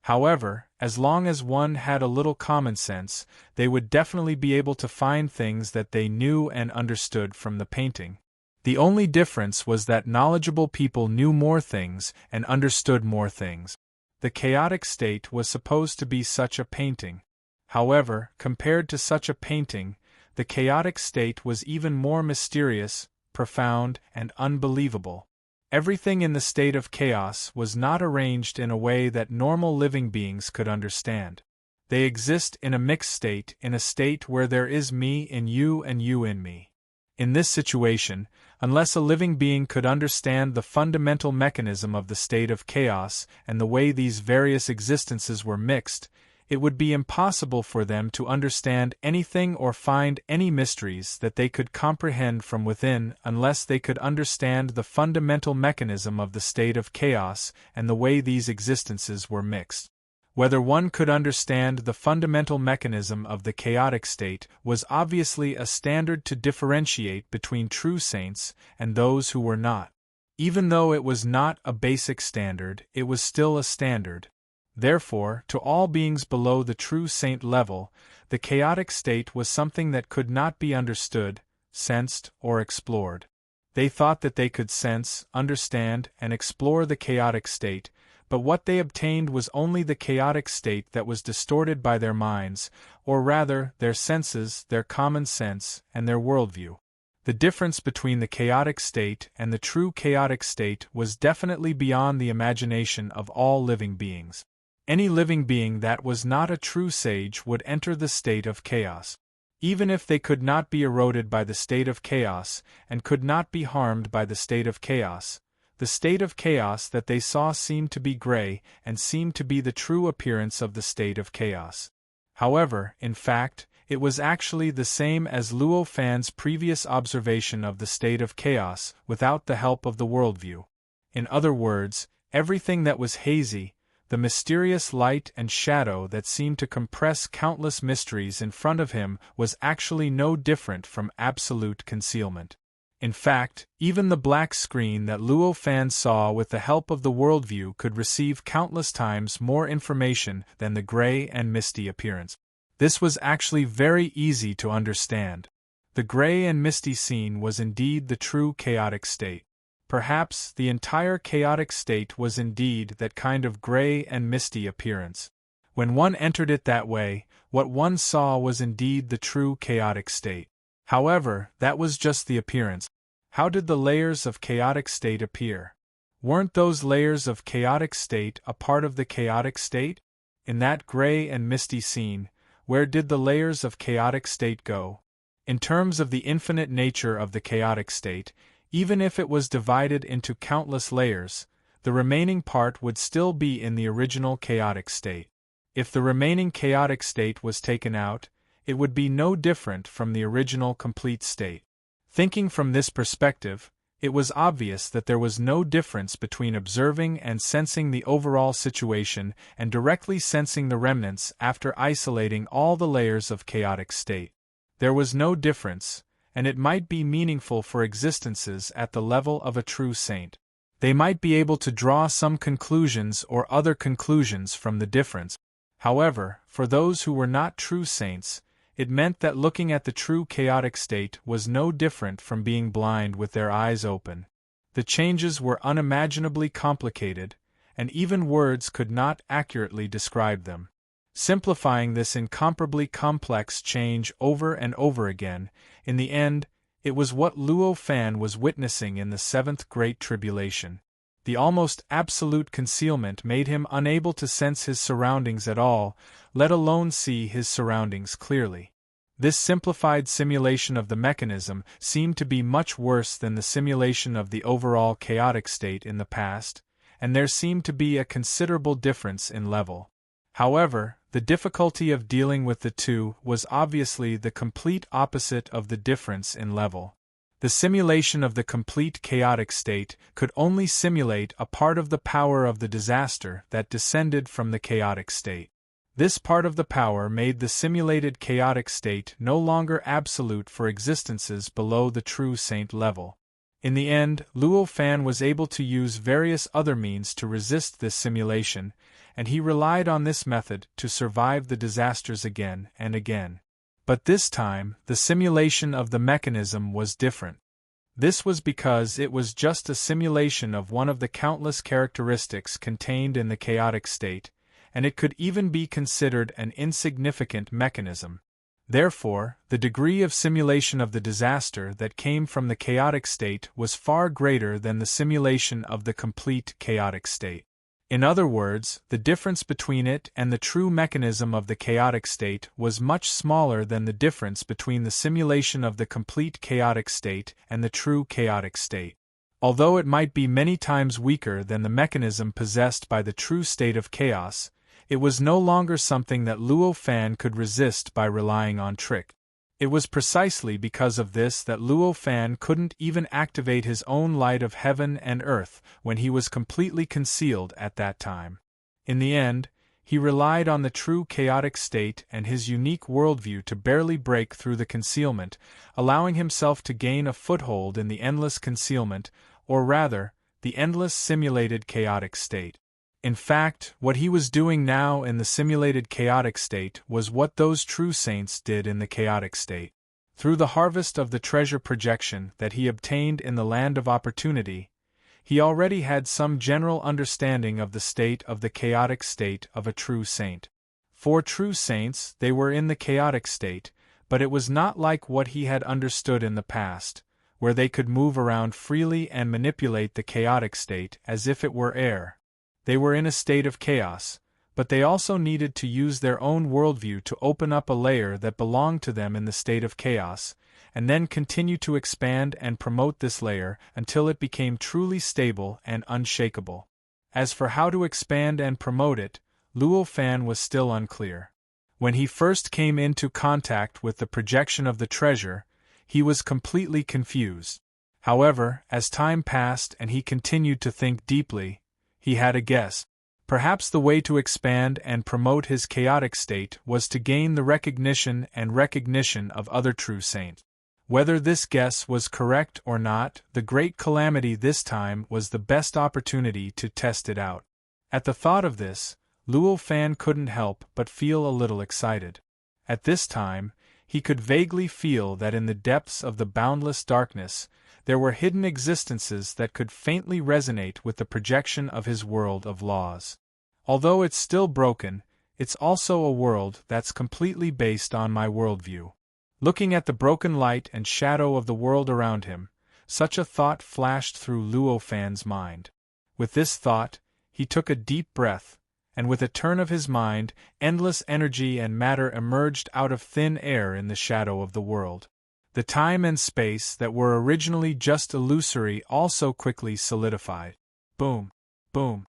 However, as long as one had a little common sense, they would definitely be able to find things that they knew and understood from the painting. The only difference was that knowledgeable people knew more things and understood more things. The chaotic state was supposed to be such a painting. However, compared to such a painting, the chaotic state was even more mysterious, profound, and unbelievable. Everything in the state of chaos was not arranged in a way that normal living beings could understand. They exist in a mixed state, in a state where there is me in you and you in me. In this situation, unless a living being could understand the fundamental mechanism of the state of chaos and the way these various existences were mixed, it would be impossible for them to understand anything or find any mysteries that they could comprehend from within unless they could understand the fundamental mechanism of the state of chaos and the way these existences were mixed. Whether one could understand the fundamental mechanism of the chaotic state was obviously a standard to differentiate between true saints and those who were not. Even though it was not a basic standard, it was still a standard. Therefore, to all beings below the true saint level, the chaotic state was something that could not be understood, sensed, or explored. They thought that they could sense, understand, and explore the chaotic state, but what they obtained was only the chaotic state that was distorted by their minds, or rather, their senses, their common sense, and their worldview. The difference between the chaotic state and the true chaotic state was definitely beyond the imagination of all living beings. Any living being that was not a true sage would enter the state of chaos. Even if they could not be eroded by the state of chaos and could not be harmed by the state of chaos, the state of chaos that they saw seemed to be gray and seemed to be the true appearance of the state of chaos. However, in fact, it was actually the same as Luo Fan's previous observation of the state of chaos without the help of the worldview. In other words, everything that was hazy, the mysterious light and shadow that seemed to compress countless mysteries in front of him was actually no different from absolute concealment. In fact, even the black screen that Luo Fan saw with the help of the worldview could receive countless times more information than the gray and misty appearance. This was actually very easy to understand. The gray and misty scene was indeed the true chaotic state. Perhaps the entire chaotic state was indeed that kind of gray and misty appearance. When one entered it that way, what one saw was indeed the true chaotic state. However, that was just the appearance. How did the layers of chaotic state appear? Weren't those layers of chaotic state a part of the chaotic state? In that gray and misty scene, where did the layers of chaotic state go? In terms of the infinite nature of the chaotic state, even if it was divided into countless layers, the remaining part would still be in the original chaotic state. If the remaining chaotic state was taken out, it would be no different from the original complete state. Thinking from this perspective, It was obvious that there was no difference between observing and sensing the overall situation and directly sensing the remnants after isolating all the layers of chaotic state. There was no difference, and it might be meaningful for existences at the level of a true saint. They might be able to draw some conclusions or other conclusions from the difference. However, for those who were not true saints, it meant that looking at the true chaotic state was no different from being blind with their eyes open. The changes were unimaginably complicated, and even words could not accurately describe them. Simplifying this incomparably complex change over and over again, in the end, it was what Luo Fan was witnessing in the seventh Great Tribulation. The almost absolute concealment made him unable to sense his surroundings at all, let alone see his surroundings clearly. This simplified simulation of the mechanism seemed to be much worse than the simulation of the overall chaotic state in the past, and there seemed to be a considerable difference in level. However, the difficulty of dealing with the two was obviously the complete opposite of the difference in level. The simulation of the complete chaotic state could only simulate a part of the power of the disaster that descended from the chaotic state. This part of the power made the simulated chaotic state no longer absolute for existences below the true saint level. In the end, Luo Fan was able to use various other means to resist this simulation, and he relied on this method to survive the disasters again and again. But this time, the simulation of the mechanism was different. This was because it was just a simulation of one of the countless characteristics contained in the chaotic state, and it could even be considered an insignificant mechanism. Therefore, the degree of simulation of the disaster that came from the chaotic state was far greater than the simulation of the complete chaotic state. In other words, the difference between it and the true mechanism of the chaotic state was much smaller than the difference between the simulation of the complete chaotic state and the true chaotic state. Although it might be many times weaker than the mechanism possessed by the true state of chaos, it was no longer something that Luo Fan could resist by relying on trick. It was precisely because of this that Luo Fan couldn't even activate his own light of heaven and earth when he was completely concealed at that time. In the end, he relied on the true chaotic state and his unique worldview to barely break through the concealment, allowing himself to gain a foothold in the endless concealment, or rather, the endless simulated chaotic state. In fact, what he was doing now in the simulated chaotic state was what those true saints did in the chaotic state. Through the harvest of the treasure projection that he obtained in the land of opportunity, he already had some general understanding of the state of the chaotic state of a true saint. For true saints, they were in the chaotic state, but it was not like what he had understood in the past, where they could move around freely and manipulate the chaotic state as if it were air. They were in a state of chaos, but they also needed to use their own worldview to open up a layer that belonged to them in the state of chaos, and then continue to expand and promote this layer until it became truly stable and unshakable. As for how to expand and promote it, Luo Fan was still unclear. When he first came into contact with the projection of the treasure, he was completely confused. However, as time passed and he continued to think deeply, he had a guess. Perhaps the way to expand and promote his chaotic state was to gain the recognition of other true saints. Whether this guess was correct or not, the great calamity this time was the best opportunity to test it out. At the thought of this, Luo Fan couldn't help but feel a little excited. At this time, he could vaguely feel that in the depths of the boundless darkness, there were hidden existences that could faintly resonate with the projection of his world of laws. Although it's still broken, it's also a world that's completely based on my worldview. Looking at the broken light and shadow of the world around him, such a thought flashed through Luo Fan's mind. With this thought, he took a deep breath, and with a turn of his mind, endless energy and matter emerged out of thin air in the shadow of the world. The time and space that were originally just illusory also quickly solidified. Boom! Boom!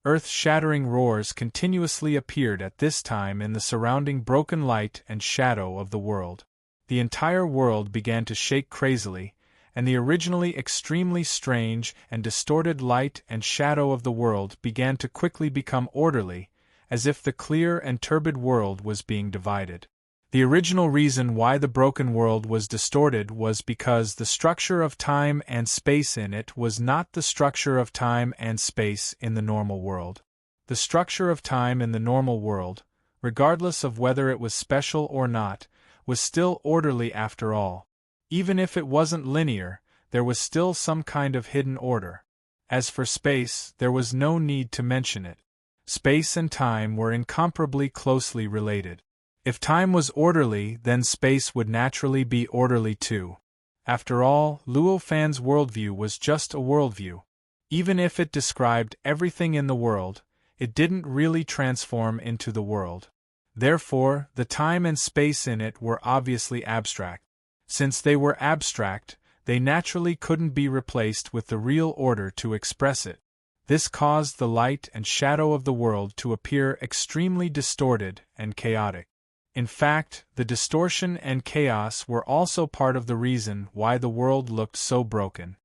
Earth-shattering roars continuously appeared at this time in the surrounding broken light and shadow of the world. The entire world began to shake crazily, and the originally extremely strange and distorted light and shadow of the world began to quickly become orderly, as if the clear and turbid world was being divided. The original reason why the broken world was distorted was because the structure of time and space in it was not the structure of time and space in the normal world. The structure of time in the normal world, regardless of whether it was special or not, was still orderly after all. Even if it wasn't linear, there was still some kind of hidden order. As for space, there was no need to mention it. Space and time were incomparably closely related. If time was orderly, then space would naturally be orderly too. After all, Luo Fan's worldview was just a worldview. Even if it described everything in the world, it didn't really transform into the world. Therefore, the time and space in it were obviously abstract. Since they were abstract, they naturally couldn't be replaced with the real order to express it. This caused the light and shadow of the world to appear extremely distorted and chaotic. In fact, the distortion and chaos were also part of the reason why the world looked so broken.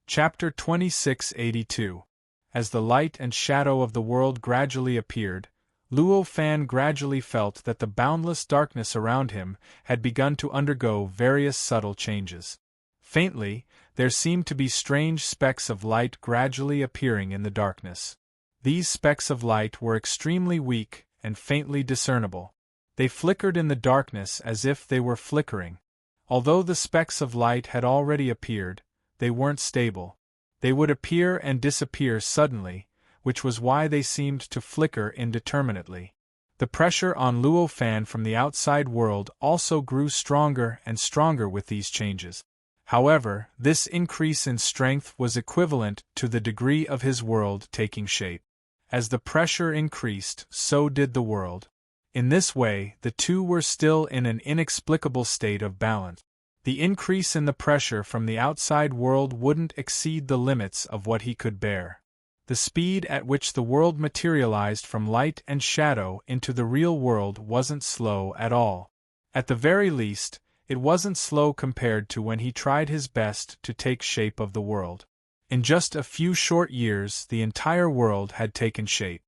Chapter 2682. As the light and shadow of the world gradually appeared, Luo Fan gradually felt that the boundless darkness around him had begun to undergo various subtle changes. Faintly, there seemed to be strange specks of light gradually appearing in the darkness. These specks of light were extremely weak and faintly discernible. They flickered in the darkness as if they were flickering. Although the specks of light had already appeared, they weren't stable. They would appear and disappear suddenly, which was why they seemed to flicker indeterminately. The pressure on Luo Fan from the outside world also grew stronger and stronger with these changes. However, this increase in strength was equivalent to the degree of his world taking shape. As the pressure increased, so did the world. In this way, the two were still in an inexplicable state of balance. The increase in the pressure from the outside world wouldn't exceed the limits of what he could bear. The speed at which the world materialized from light and shadow into the real world wasn't slow at all. At the very least, it wasn't slow compared to when he tried his best to take shape of the world. In just a few short years, the entire world had taken shape.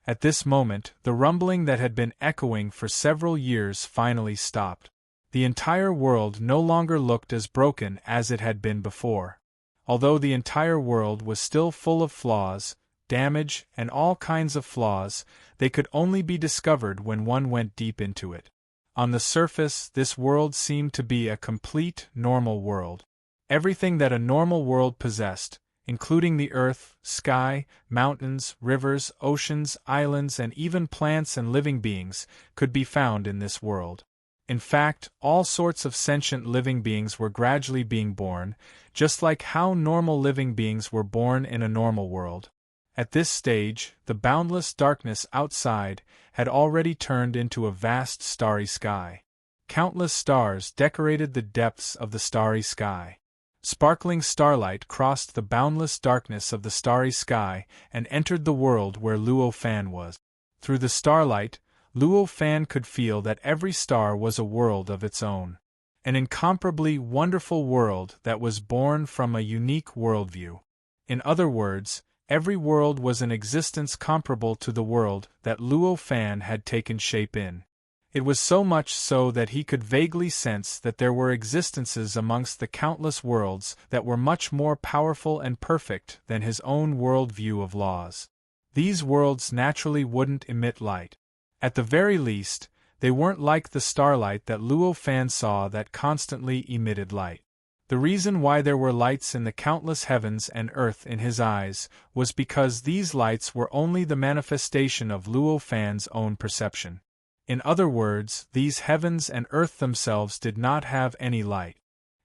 At this moment, the rumbling that had been echoing for several years finally stopped. The entire world no longer looked as broken as it had been before. Although the entire world was still full of flaws, damage, and all kinds of flaws, they could only be discovered when one went deep into it. On the surface, this world seemed to be a complete, normal world. Everything that a normal world possessed, including the earth, sky, mountains, rivers, oceans, islands, and even plants and living beings, could be found in this world. In fact, all sorts of sentient living beings were gradually being born, just like how normal living beings were born in a normal world. At this stage, the boundless darkness outside had already turned into a vast starry sky. Countless stars decorated the depths of the starry sky. Sparkling starlight crossed the boundless darkness of the starry sky and entered the world where Luo Fan was. Through the starlight, Luo Fan could feel that every star was a world of its own. An incomparably wonderful world that was born from a unique worldview. In other words, every world was an existence comparable to the world that Luo Fan had taken shape in. It was so much so that he could vaguely sense that there were existences amongst the countless worlds that were much more powerful and perfect than his own world view of laws. These worlds naturally wouldn't emit light. At the very least, they weren't like the starlight that Luo Fan saw that constantly emitted light. The reason why there were lights in the countless heavens and earth in his eyes was because these lights were only the manifestation of Luo Fan's own perception. In other words, these heavens and earth themselves did not have any light.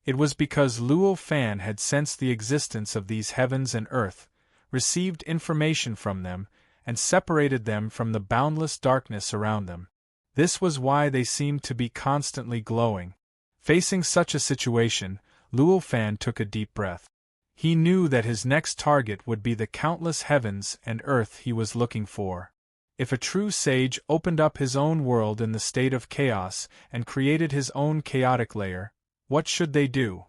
It was because Luo Fan had sensed the existence of these heavens and earth, received information from them, and separated them from the boundless darkness around them. This was why they seemed to be constantly glowing. Facing such a situation, Luo Fan took a deep breath. He knew that his next target would be the countless heavens and earth he was looking for. If a true sage opened up his own world in the state of chaos and created his own chaotic layer, what should they do?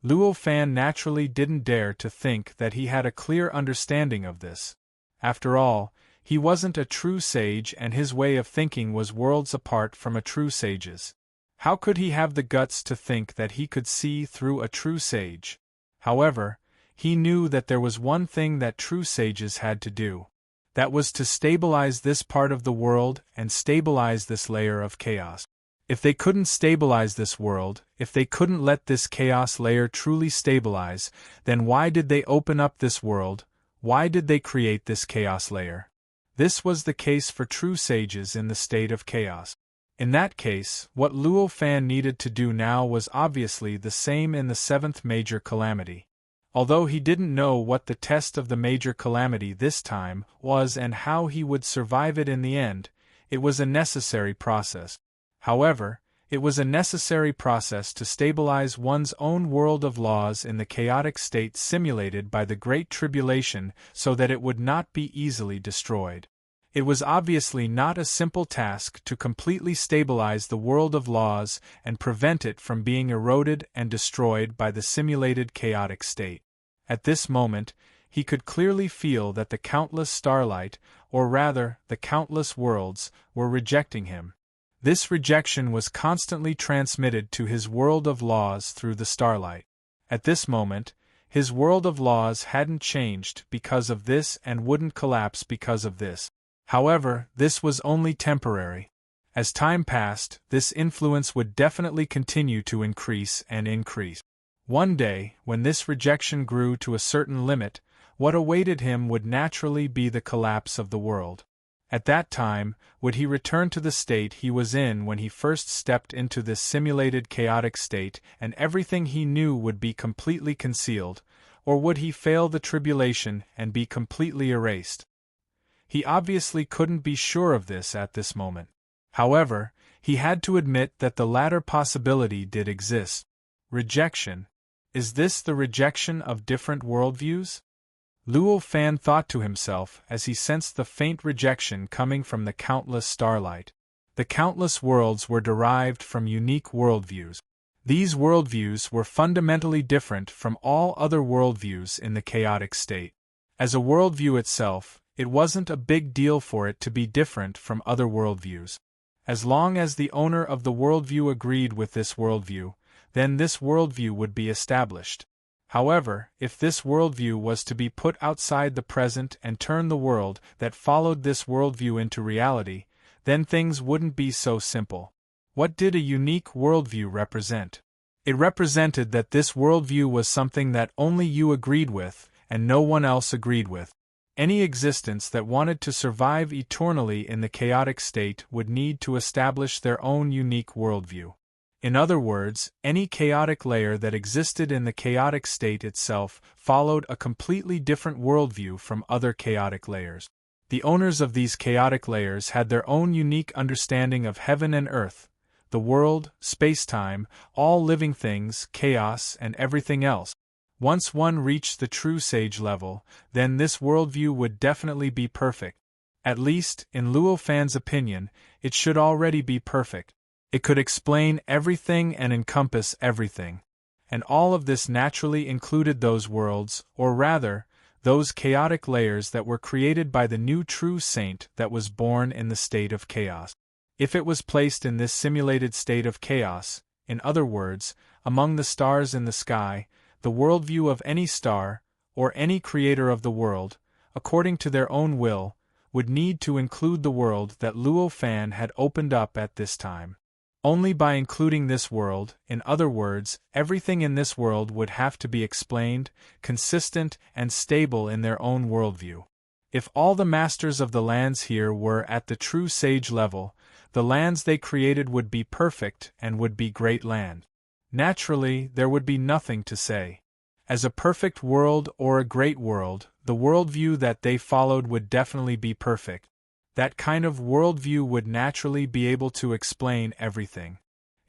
Luo Fan naturally didn't dare to think that he had a clear understanding of this. After all, he wasn't a true sage and his way of thinking was worlds apart from a true sage's. How could he have the guts to think that he could see through a true sage? However, he knew that there was one thing that true sages had to do. That was to stabilize this part of the world and stabilize this layer of chaos. If they couldn't stabilize this world, if they couldn't let this chaos layer truly stabilize, then why did they open up this world? Why did they create this chaos layer? This was the case for true sages in the state of chaos. In that case, what Luo Fan needed to do now was obviously the same in the seventh major calamity. Although he didn't know what the test of the major calamity this time was and how he would survive it in the end, it was a necessary process. However, it was a necessary process to stabilize one's own world of laws in the chaotic state simulated by the Great Tribulation so that it would not be easily destroyed. It was obviously not a simple task to completely stabilize the world of laws and prevent it from being eroded and destroyed by the simulated chaotic state. At this moment, he could clearly feel that the countless starlight, or rather, the countless worlds, were rejecting him. This rejection was constantly transmitted to his world of laws through the starlight. At this moment, his world of laws hadn't changed because of this and wouldn't collapse because of this. However, this was only temporary. As time passed, this influence would definitely continue to increase and increase. One day, when this rejection grew to a certain limit, what awaited him would naturally be the collapse of the world. At that time, would he return to the state he was in when he first stepped into this simulated chaotic state and everything he knew would be completely concealed, or would he fail the tribulation and be completely erased? He obviously couldn't be sure of this at this moment. However, he had to admit that the latter possibility did exist. Rejection. Is this the rejection of different worldviews? Luo Fan thought to himself as he sensed the faint rejection coming from the countless starlight. The countless worlds were derived from unique worldviews. These worldviews were fundamentally different from all other worldviews in the chaotic state. As a worldview itself, it wasn't a big deal for it to be different from other worldviews. As long as the owner of the worldview agreed with this worldview, then this worldview would be established. However, if this worldview was to be put outside the present and turn the world that followed this worldview into reality, then things wouldn't be so simple. What did a unique worldview represent? It represented that this worldview was something that only you agreed with, and no one else agreed with. Any existence that wanted to survive eternally in the chaotic state would need to establish their own unique worldview. In other words, any chaotic layer that existed in the chaotic state itself followed a completely different worldview from other chaotic layers. The owners of these chaotic layers had their own unique understanding of heaven and earth, the world, space-time, all living things, chaos, and everything else. Once one reached the true sage level, then this worldview would definitely be perfect. At least, in Luo Fan's opinion, it should already be perfect. It could explain everything and encompass everything. And all of this naturally included those worlds, or rather, those chaotic layers that were created by the new true saint that was born in the state of chaos. If it was placed in this simulated state of chaos, in other words, among the stars in the sky, the worldview of any star, or any creator of the world, according to their own will, would need to include the world that Luo Fan had opened up at this time. Only by including this world, in other words, everything in this world would have to be explained, consistent, and stable in their own worldview. If all the masters of the lands here were at the true sage level, the lands they created would be perfect and would be great land. Naturally, there would be nothing to say. As a perfect world or a great world, the worldview that they followed would definitely be perfect. That kind of worldview would naturally be able to explain everything.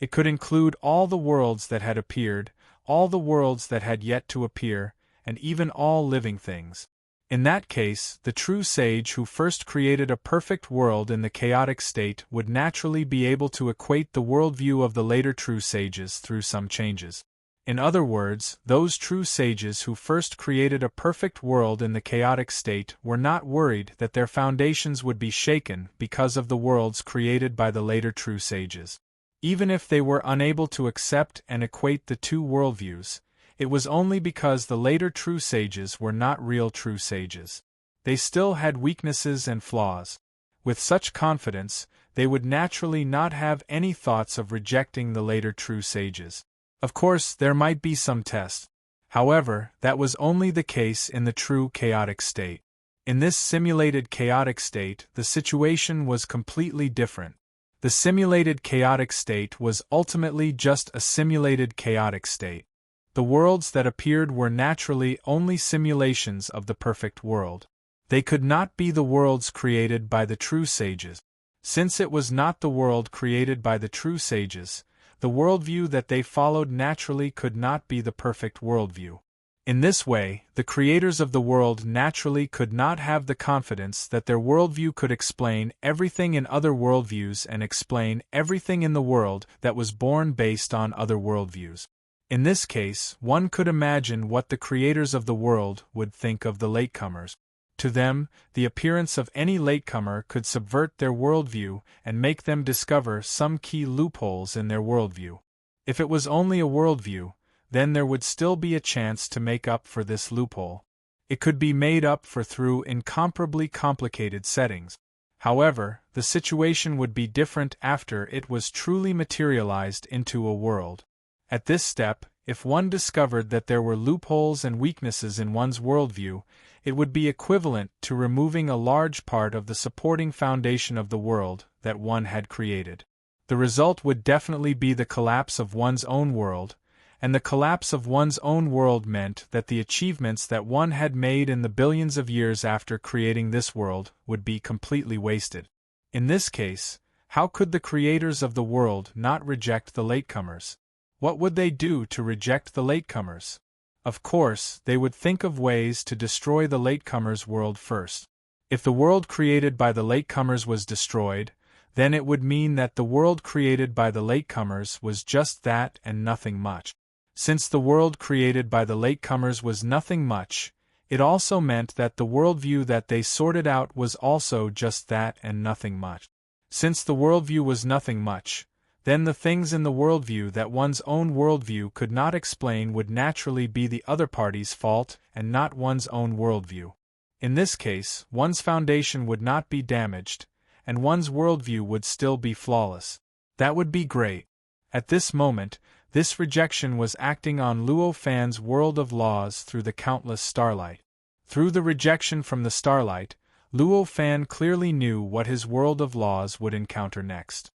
It could include all the worlds that had appeared, all the worlds that had yet to appear, and even all living things. In that case, the true sage who first created a perfect world in the chaotic state would naturally be able to equate the worldview of the later true sages through some changes. In other words, those true sages who first created a perfect world in the chaotic state were not worried that their foundations would be shaken because of the worlds created by the later true sages. Even if they were unable to accept and equate the two worldviews, it was only because the later true sages were not real true sages. They still had weaknesses and flaws. With such confidence, they would naturally not have any thoughts of rejecting the later true sages. Of course, there might be some tests. However, that was only the case in the true chaotic state. In this simulated chaotic state, the situation was completely different. The simulated chaotic state was ultimately just a simulated chaotic state. The worlds that appeared were naturally only simulations of the perfect world. They could not be the worlds created by the true sages. Since it was not the world created by the true sages, the worldview that they followed naturally could not be the perfect worldview. In this way, the creators of the world naturally could not have the confidence that their worldview could explain everything in other worldviews and explain everything in the world that was born based on other worldviews. In this case, one could imagine what the creators of the world would think of the latecomers. To them, the appearance of any latecomer could subvert their worldview and make them discover some key loopholes in their worldview. If it was only a worldview, then there would still be a chance to make up for this loophole. It could be made up for through incomparably complicated settings. However, the situation would be different after it was truly materialized into a world. At this step, if one discovered that there were loopholes and weaknesses in one's worldview, it would be equivalent to removing a large part of the supporting foundation of the world that one had created. The result would definitely be the collapse of one's own world, and the collapse of one's own world meant that the achievements that one had made in the billions of years after creating this world would be completely wasted. In this case, how could the creators of the world not reject the latecomers? What would they do to reject the latecomers? Of course, they would think of ways to destroy the latecomers' world first. If the world created by the latecomers was destroyed, then it would mean that the world created by the latecomers was just that and nothing much. Since the world created by the latecomers was nothing much, it also meant that the worldview that they sorted out was also just that and nothing much. Since the worldview was nothing much, then the things in the worldview that one's own worldview could not explain would naturally be the other party's fault and not one's own worldview. In this case, one's foundation would not be damaged, and one's worldview would still be flawless. That would be great. At this moment, this rejection was acting on Luo Fan's world of laws through the countless starlight. Through the rejection from the starlight, Luo Fan clearly knew what his world of laws would encounter next.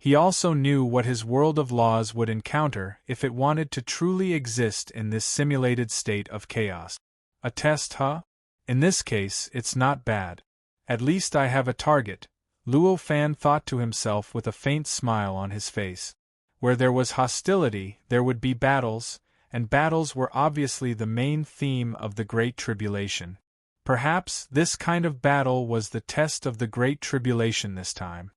He also knew what his world of laws would encounter if it wanted to truly exist in this simulated state of chaos. A test, huh? In this case, it's not bad. At least I have a target, Luo Fan thought to himself with a faint smile on his face. Where there was hostility, there would be battles, and battles were obviously the main theme of the Great Tribulation. Perhaps this kind of battle was the test of the Great Tribulation this time.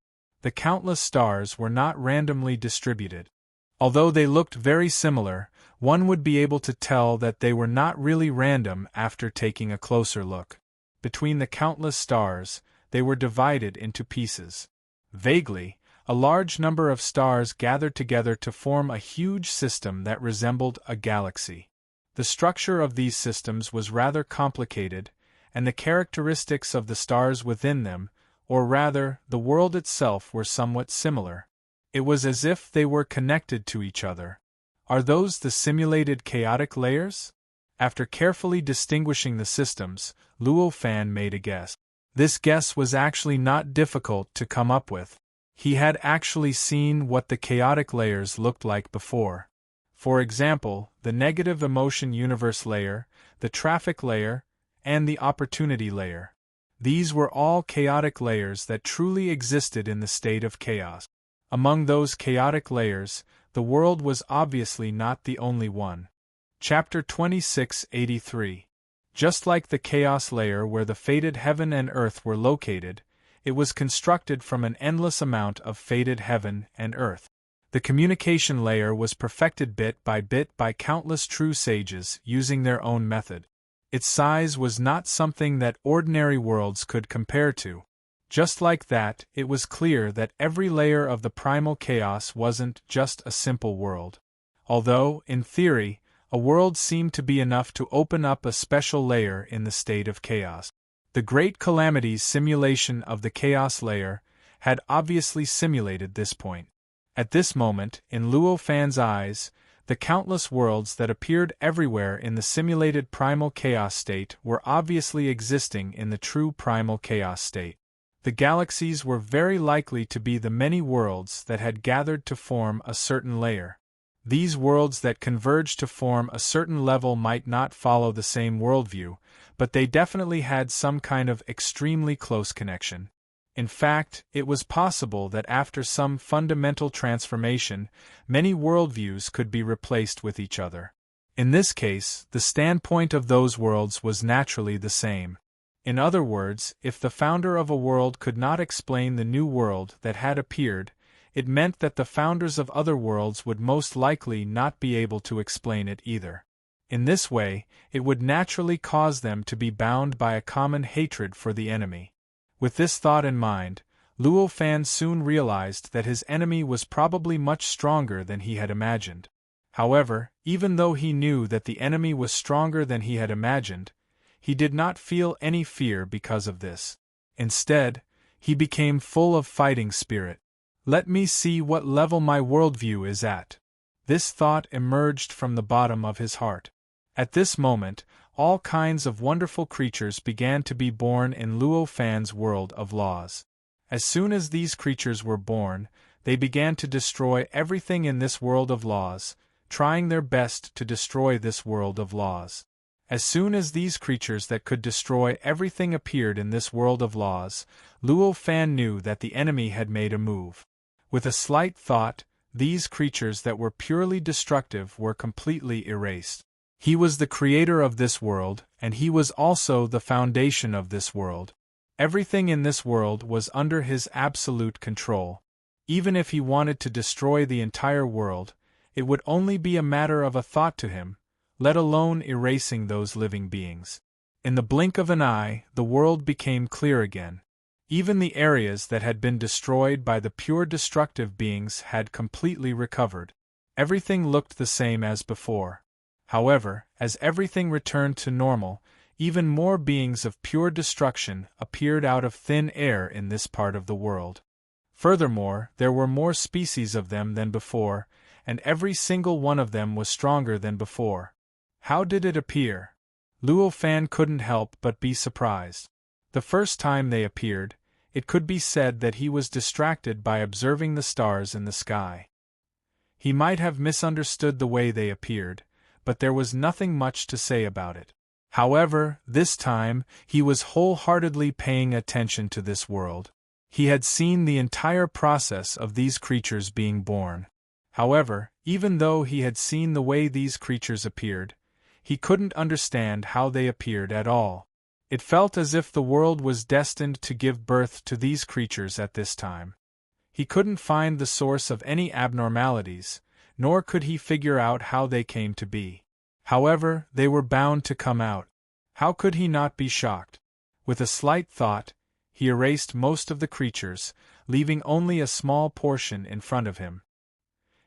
The countless stars were not randomly distributed. Although they looked very similar, one would be able to tell that they were not really random after taking a closer look. Between the countless stars, they were divided into pieces. Vaguely, a large number of stars gathered together to form a huge system that resembled a galaxy. The structure of these systems was rather complicated, and the characteristics of the stars within them, or rather, the world itself, were somewhat similar. It was as if they were connected to each other. Are those the simulated chaotic layers? After carefully distinguishing the systems, Luo Fan made a guess. This guess was actually not difficult to come up with. He had actually seen what the chaotic layers looked like before. For example, the negative emotion universe layer, the traffic layer, and the opportunity layer. These were all chaotic layers that truly existed in the state of chaos. Among those chaotic layers, the world was obviously not the only one. Chapter 2683. Just like the chaos layer where the fated heaven and earth were located, it was constructed from an endless amount of fated heaven and earth. The communication layer was perfected bit by countless true sages using their own method. Its size was not something that ordinary worlds could compare to. Just like that, it was clear that every layer of the primal chaos wasn't just a simple world. Although, in theory, a world seemed to be enough to open up a special layer in the state of chaos. The Great Calamity's simulation of the chaos layer had obviously simulated this point. At this moment, in Luo Fan's eyes, the countless worlds that appeared everywhere in the simulated primal chaos state were obviously existing in the true primal chaos state. The galaxies were very likely to be the many worlds that had gathered to form a certain layer. These worlds that converged to form a certain level might not follow the same worldview, but they definitely had some kind of extremely close connection. In fact, it was possible that after some fundamental transformation, many worldviews could be replaced with each other. In this case, the standpoint of those worlds was naturally the same. In other words, if the founder of a world could not explain the new world that had appeared, it meant that the founders of other worlds would most likely not be able to explain it either. In this way, it would naturally cause them to be bound by a common hatred for the enemy. With this thought in mind, Luo Fan soon realized that his enemy was probably much stronger than he had imagined. However, even though he knew that the enemy was stronger than he had imagined, he did not feel any fear because of this. Instead, he became full of fighting spirit. Let me see what level my worldview is at. This thought emerged from the bottom of his heart. At this moment, all kinds of wonderful creatures began to be born in Luo Fan's world of laws. As soon as these creatures were born, they began to destroy everything in this world of laws, trying their best to destroy this world of laws. As soon as these creatures that could destroy everything appeared in this world of laws, Luo Fan knew that the enemy had made a move. With a slight thought, these creatures that were purely destructive were completely erased. He was the creator of this world, and he was also the foundation of this world. Everything in this world was under his absolute control. Even if he wanted to destroy the entire world, it would only be a matter of a thought to him, let alone erasing those living beings. In the blink of an eye, the world became clear again. Even the areas that had been destroyed by the pure destructive beings had completely recovered. Everything looked the same as before. However, as everything returned to normal, even more beings of pure destruction appeared out of thin air in this part of the world. Furthermore, there were more species of them than before, and every single one of them was stronger than before. How did it appear? Luo Fan couldn't help but be surprised. The first time they appeared, it could be said that he was distracted by observing the stars in the sky. He might have misunderstood the way they appeared, but there was nothing much to say about it. However, this time, he was wholeheartedly paying attention to this world. He had seen the entire process of these creatures being born. However, even though he had seen the way these creatures appeared, he couldn't understand how they appeared at all. It felt as if the world was destined to give birth to these creatures at this time. He couldn't find the source of any abnormalities, nor could he figure out how they came to be. However, they were bound to come out. How could he not be shocked? With a slight thought, he erased most of the creatures, leaving only a small portion in front of him.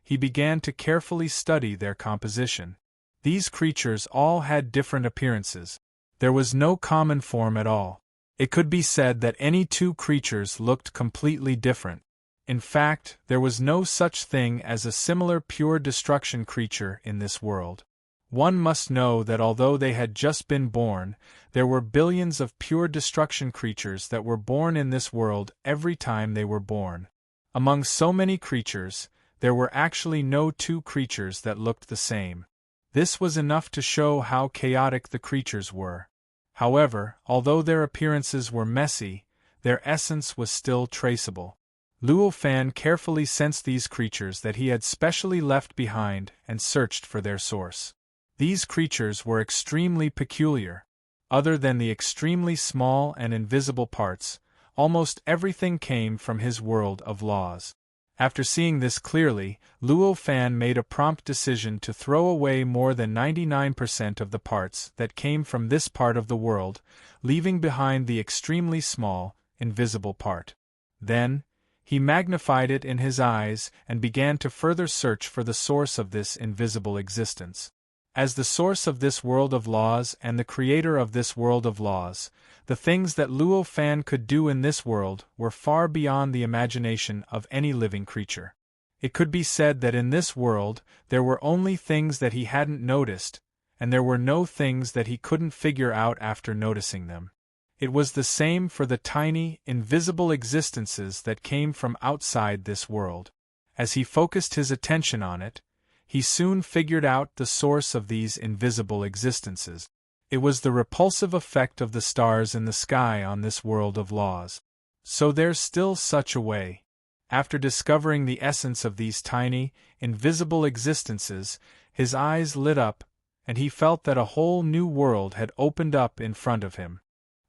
He began to carefully study their composition. These creatures all had different appearances. There was no common form at all. It could be said that any two creatures looked completely different. In fact, there was no such thing as a similar pure destruction creature in this world. One must know that although they had just been born, there were billions of pure destruction creatures that were born in this world every time they were born. Among so many creatures, there were actually no two creatures that looked the same. This was enough to show how chaotic the creatures were. However, although their appearances were messy, their essence was still traceable. Luo Fan carefully sensed these creatures that he had specially left behind and searched for their source. These creatures were extremely peculiar. Other than the extremely small and invisible parts, almost everything came from his world of laws. After seeing this clearly, Luo Fan made a prompt decision to throw away more than 99% of the parts that came from this part of the world, leaving behind the extremely small, invisible part. Then, he magnified it in his eyes and began to further search for the source of this invisible existence. As the source of this world of laws and the creator of this world of laws, the things that Luo Fan could do in this world were far beyond the imagination of any living creature. It could be said that in this world there were only things that he hadn't noticed, and there were no things that he couldn't figure out after noticing them. It was the same for the tiny, invisible existences that came from outside this world. As he focused his attention on it, he soon figured out the source of these invisible existences. It was the repulsive effect of the stars in the sky on this world of laws. So there's still such a way. After discovering the essence of these tiny, invisible existences, his eyes lit up, and he felt that a whole new world had opened up in front of him.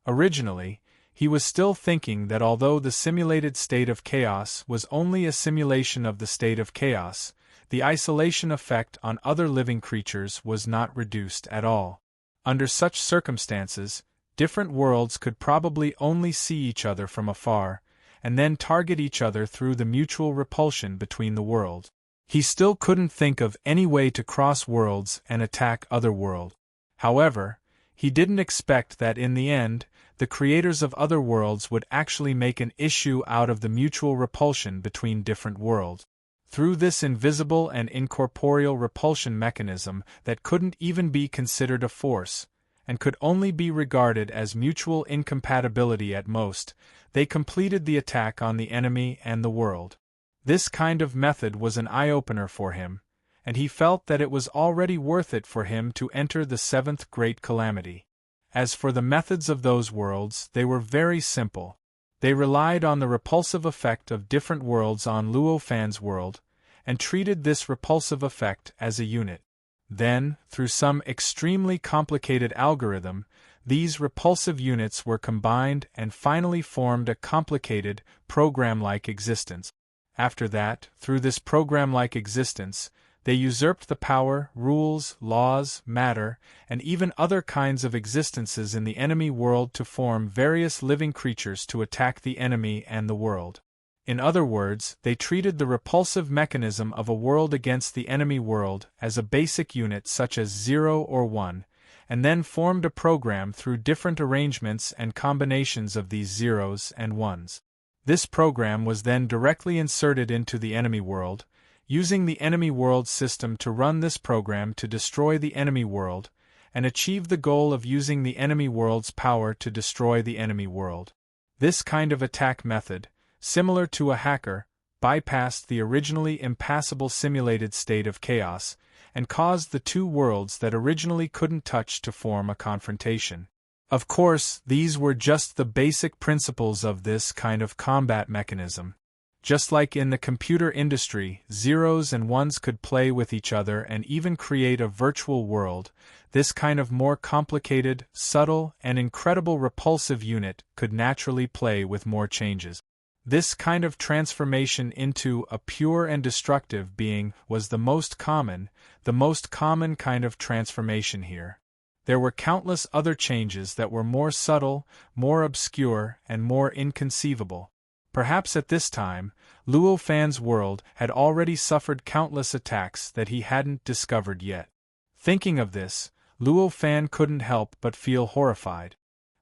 Originally, he was still thinking that although the simulated state of chaos was only a simulation of the state of chaos, the isolation effect on other living creatures was not reduced at all. Under such circumstances, different worlds could probably only see each other from afar, and then target each other through the mutual repulsion between the worlds. He still couldn't think of any way to cross worlds and attack other worlds. However, he didn't expect that in the end, the creators of other worlds would actually make an issue out of the mutual repulsion between different worlds. Through this invisible and incorporeal repulsion mechanism that couldn't even be considered a force, and could only be regarded as mutual incompatibility at most, they completed the attack on the enemy and the world. This kind of method was an eye-opener for him, and he felt that it was already worth it for him to enter the seventh great calamity. As for the methods of those worlds, they were very simple. They relied on the repulsive effect of different worlds on Luo Fan's world, and treated this repulsive effect as a unit. Then, through some extremely complicated algorithm, these repulsive units were combined and finally formed a complicated, program-like existence. After that, through this program-like existence, they usurped the power, rules, laws, matter, and even other kinds of existences in the enemy world to form various living creatures to attack the enemy and the world. In other words, they treated the repulsive mechanism of a world against the enemy world as a basic unit such as 0 or 1, and then formed a program through different arrangements and combinations of these zeros and ones. This program was then directly inserted into the enemy world, using the enemy world system to run this program to destroy the enemy world, and achieve the goal of using the enemy world's power to destroy the enemy world. This kind of attack method, similar to a hacker, bypassed the originally impassable simulated state of chaos, and caused the two worlds that originally couldn't touch to form a confrontation. Of course, these were just the basic principles of this kind of combat mechanism. Just like in the computer industry, zeros and ones could play with each other and even create a virtual world, this kind of more complicated, subtle, and incredible repulsive unit could naturally play with more changes. This kind of transformation into a pure and destructive being was the most common kind of transformation here. There were countless other changes that were more subtle, more obscure, and more inconceivable. Perhaps at this time, Luo Fan's world had already suffered countless attacks that he hadn't discovered yet. Thinking of this, Luo Fan couldn't help but feel horrified.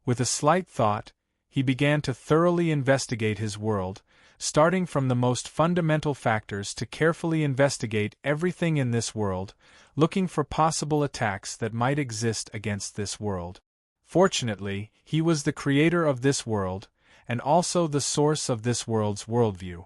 With a slight thought, he began to thoroughly investigate his world, starting from the most fundamental factors to carefully investigate everything in this world, looking for possible attacks that might exist against this world. Fortunately, he was the creator of this world, and also the source of this world's worldview.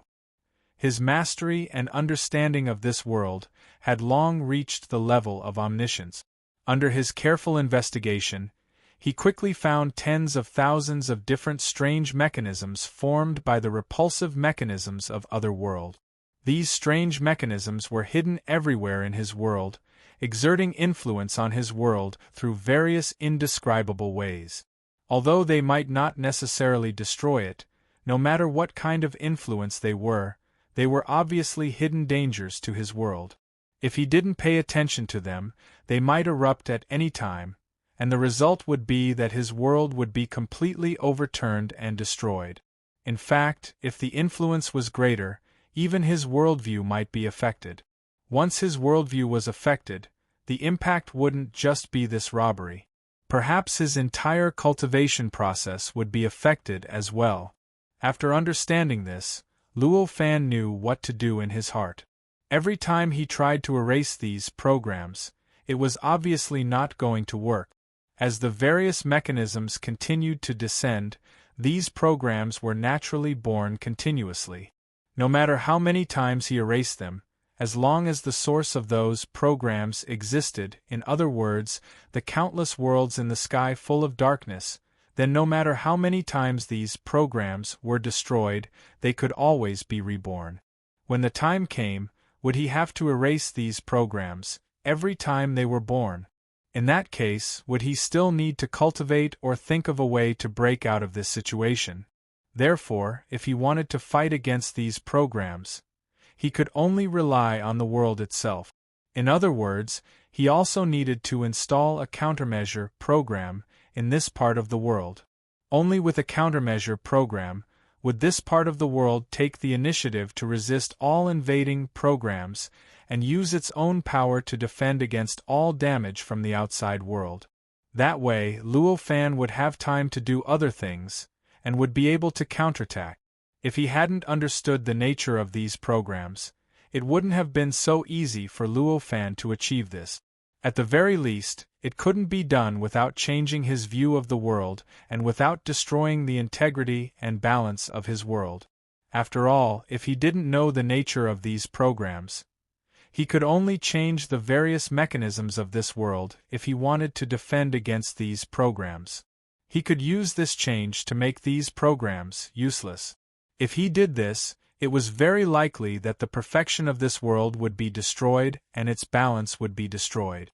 His mastery and understanding of this world had long reached the level of omniscience. Under his careful investigation, he quickly found tens of thousands of different strange mechanisms formed by the repulsive mechanisms of other worlds. These strange mechanisms were hidden everywhere in his world, exerting influence on his world through various indescribable ways. Although they might not necessarily destroy it, no matter what kind of influence they were, they were obviously hidden dangers to his world. If he didn't pay attention to them, they might erupt at any time, and the result would be that his world would be completely overturned and destroyed. In fact, if the influence was greater, even his worldview might be affected. Once his worldview was affected, the impact wouldn't just be this robbery. Perhaps his entire cultivation process would be affected as well. After understanding this, Luo Fan knew what to do in his heart. Every time he tried to erase these programs, it was obviously not going to work. As the various mechanisms continued to descend, these programs were naturally born continuously. No matter how many times he erased them, as long as the source of those programs existed, in other words, the countless worlds in the sky full of darkness, then no matter how many times these programs were destroyed, they could always be reborn. When the time came, would he have to erase these programs every time they were born? In that case, would he still need to cultivate or think of a way to break out of this situation? Therefore, if he wanted to fight against these programs, he could only rely on the world itself. In other words, he also needed to install a countermeasure program in this part of the world. Only with a countermeasure program would this part of the world take the initiative to resist all invading programs and use its own power to defend against all damage from the outside world. That way, Luo Fan would have time to do other things, and would be able to counterattack. If he hadn't understood the nature of these programs, it wouldn't have been so easy for Luo Fan to achieve this. At the very least, it couldn't be done without changing his view of the world and without destroying the integrity and balance of his world. After all, if he didn't know the nature of these programs, he could only change the various mechanisms of this world if he wanted to defend against these programs. He could use this change to make these programs useless. If he did this, it was very likely that the perfection of this world would be destroyed and its balance would be destroyed.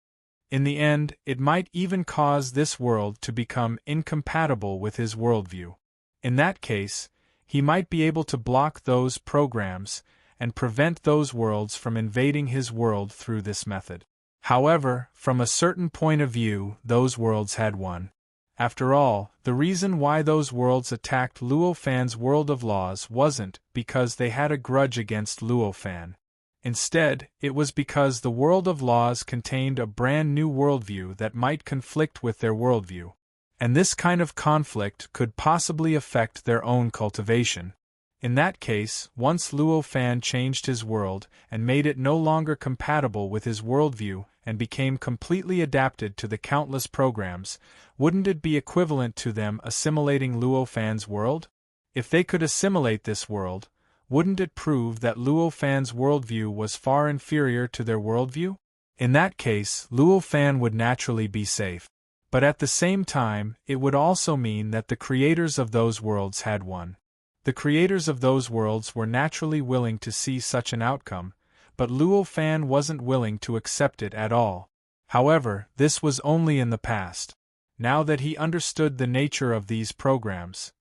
In the end, it might even cause this world to become incompatible with his worldview. In that case, he might be able to block those programs and prevent those worlds from invading his world through this method. However, from a certain point of view, those worlds had won. After all, the reason why those worlds attacked Luo Fan's world of laws wasn't because they had a grudge against Luo Fan. Instead, it was because the world of laws contained a brand new worldview that might conflict with their worldview. And this kind of conflict could possibly affect their own cultivation. In that case, once Luo Fan changed his world and made it no longer compatible with his worldview and became completely adapted to the countless programs, wouldn't it be equivalent to them assimilating Luo Fan's world? If they could assimilate this world, wouldn't it prove that Luo Fan's worldview was far inferior to their worldview? In that case, Luo Fan would naturally be safe. But at the same time, it would also mean that the creators of those worlds had won. The creators of those worlds were naturally willing to see such an outcome, but Luo Fan wasn't willing to accept it at all. However, this was only in the past. Now that he understood the nature of these programs,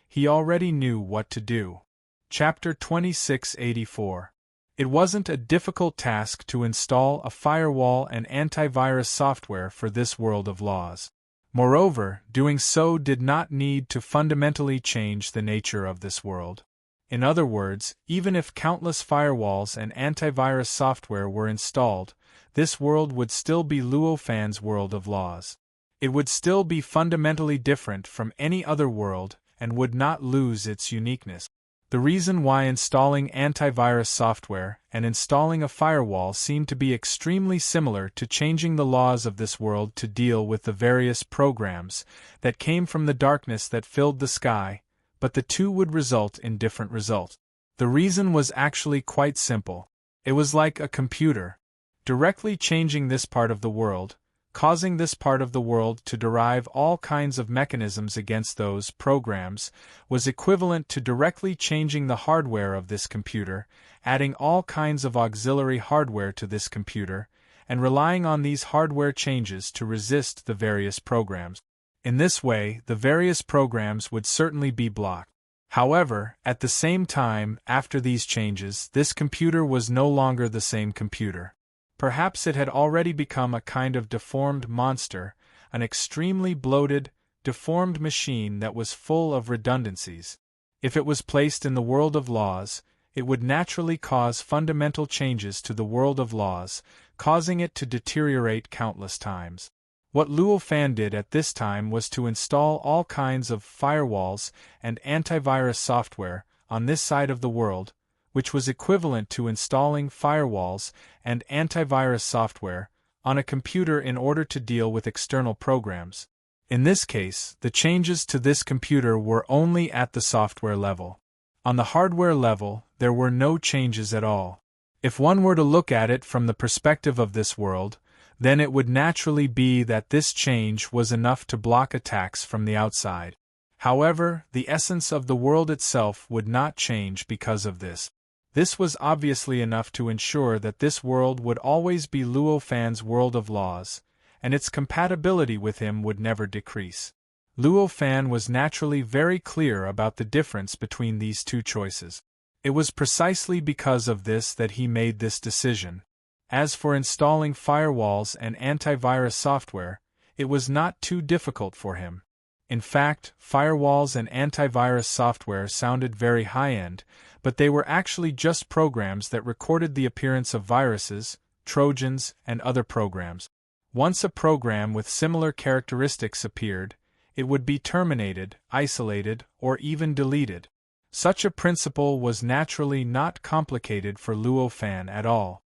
he already knew what to do. Chapter 2684. It wasn't a difficult task to install a firewall and antivirus software for this world of laws. Moreover, doing so did not need to fundamentally change the nature of this world. In other words, even if countless firewalls and antivirus software were installed, this world would still be Luo Fan's world of laws. It would still be fundamentally different from any other world and would not lose its uniqueness. The reason why installing antivirus software and installing a firewall seemed to be extremely similar to changing the laws of this world to deal with the various programs that came from the darkness that filled the sky, but the two would result in different results. The reason was actually quite simple. It was like a computer, directly changing this part of the world, causing this part of the world to derive all kinds of mechanisms against those programs, was equivalent to directly changing the hardware of this computer, adding all kinds of auxiliary hardware to this computer, and relying on these hardware changes to resist the various programs. In this way, the various programs would certainly be blocked. However, at the same time, after these changes, this computer was no longer the same computer. Perhaps it had already become a kind of deformed monster, an extremely bloated, deformed machine that was full of redundancies. If it was placed in the world of laws, it would naturally cause fundamental changes to the world of laws, causing it to deteriorate countless times. What Luo Fan did at this time was to install all kinds of firewalls and antivirus software on this side of the world, which was equivalent to installing firewalls and antivirus software on a computer in order to deal with external programs. In this case, the changes to this computer were only at the software level. On the hardware level, there were no changes at all. If one were to look at it from the perspective of this world, then it would naturally be that this change was enough to block attacks from the outside. However, the essence of the world itself would not change because of this. This was obviously enough to ensure that this world would always be Luo Fan's world of laws, and its compatibility with him would never decrease. Luo Fan was naturally very clear about the difference between these two choices. It was precisely because of this that he made this decision. As for installing firewalls and antivirus software, it was not too difficult for him. In fact, firewalls and antivirus software sounded very high-end, but they were actually just programs that recorded the appearance of viruses, trojans, and other programs. Once a program with similar characteristics appeared, it would be terminated, isolated, or even deleted. Such a principle was naturally not complicated for Luo Fan at all.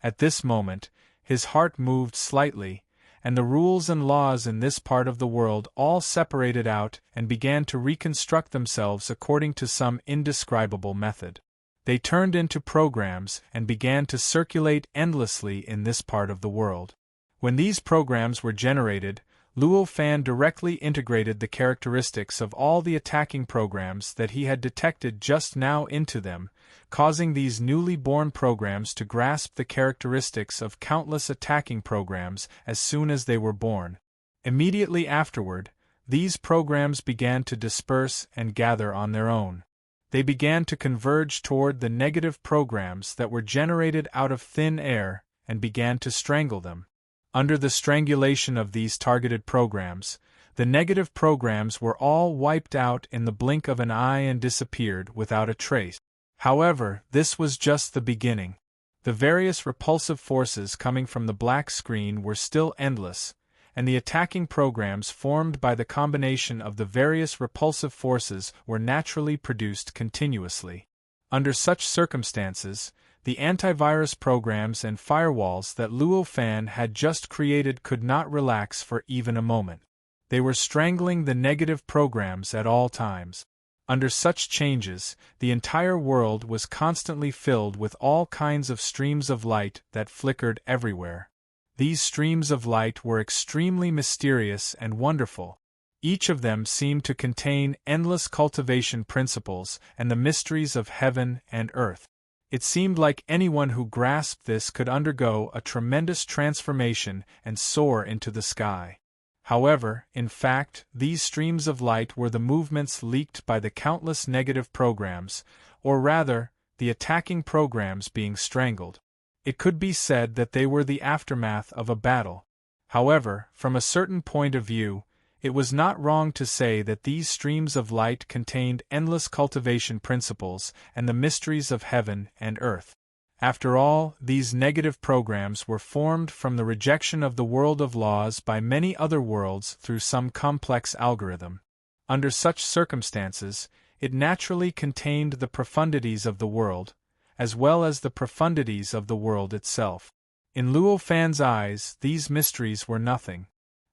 At this moment, his heart moved slightly, and the rules and laws in this part of the world all separated out and began to reconstruct themselves according to some indescribable method. They turned into programs and began to circulate endlessly in this part of the world. When these programs were generated, Luo Fan directly integrated the characteristics of all the attacking programs that he had detected just now into them, causing these newly born programs to grasp the characteristics of countless attacking programs as soon as they were born. Immediately afterward, these programs began to disperse and gather on their own. They began to converge toward the negative programs that were generated out of thin air and began to strangle them. Under the strangulation of these targeted programs, the negative programs were all wiped out in the blink of an eye and disappeared without a trace. However, this was just the beginning. The various repulsive forces coming from the black screen were still endless, and the attacking programs formed by the combination of the various repulsive forces were naturally produced continuously. Under such circumstances, the antivirus programs and firewalls that Luo Fan had just created could not relax for even a moment. They were strangling the negative programs at all times. Under such changes, the entire world was constantly filled with all kinds of streams of light that flickered everywhere. These streams of light were extremely mysterious and wonderful. Each of them seemed to contain endless cultivation principles and the mysteries of heaven and earth. It seemed like anyone who grasped this could undergo a tremendous transformation and soar into the sky. However, in fact, these streams of light were the movements leaked by the countless negative programs, or rather, the attacking programs being strangled. It could be said that they were the aftermath of a battle. However, from a certain point of view, it was not wrong to say that these streams of light contained endless cultivation principles and the mysteries of heaven and earth. After all, these negative programs were formed from the rejection of the world of laws by many other worlds through some complex algorithm. Under such circumstances, it naturally contained the profundities of the world, as well as the profundities of the world itself. In Luo Fan's eyes, these mysteries were nothing.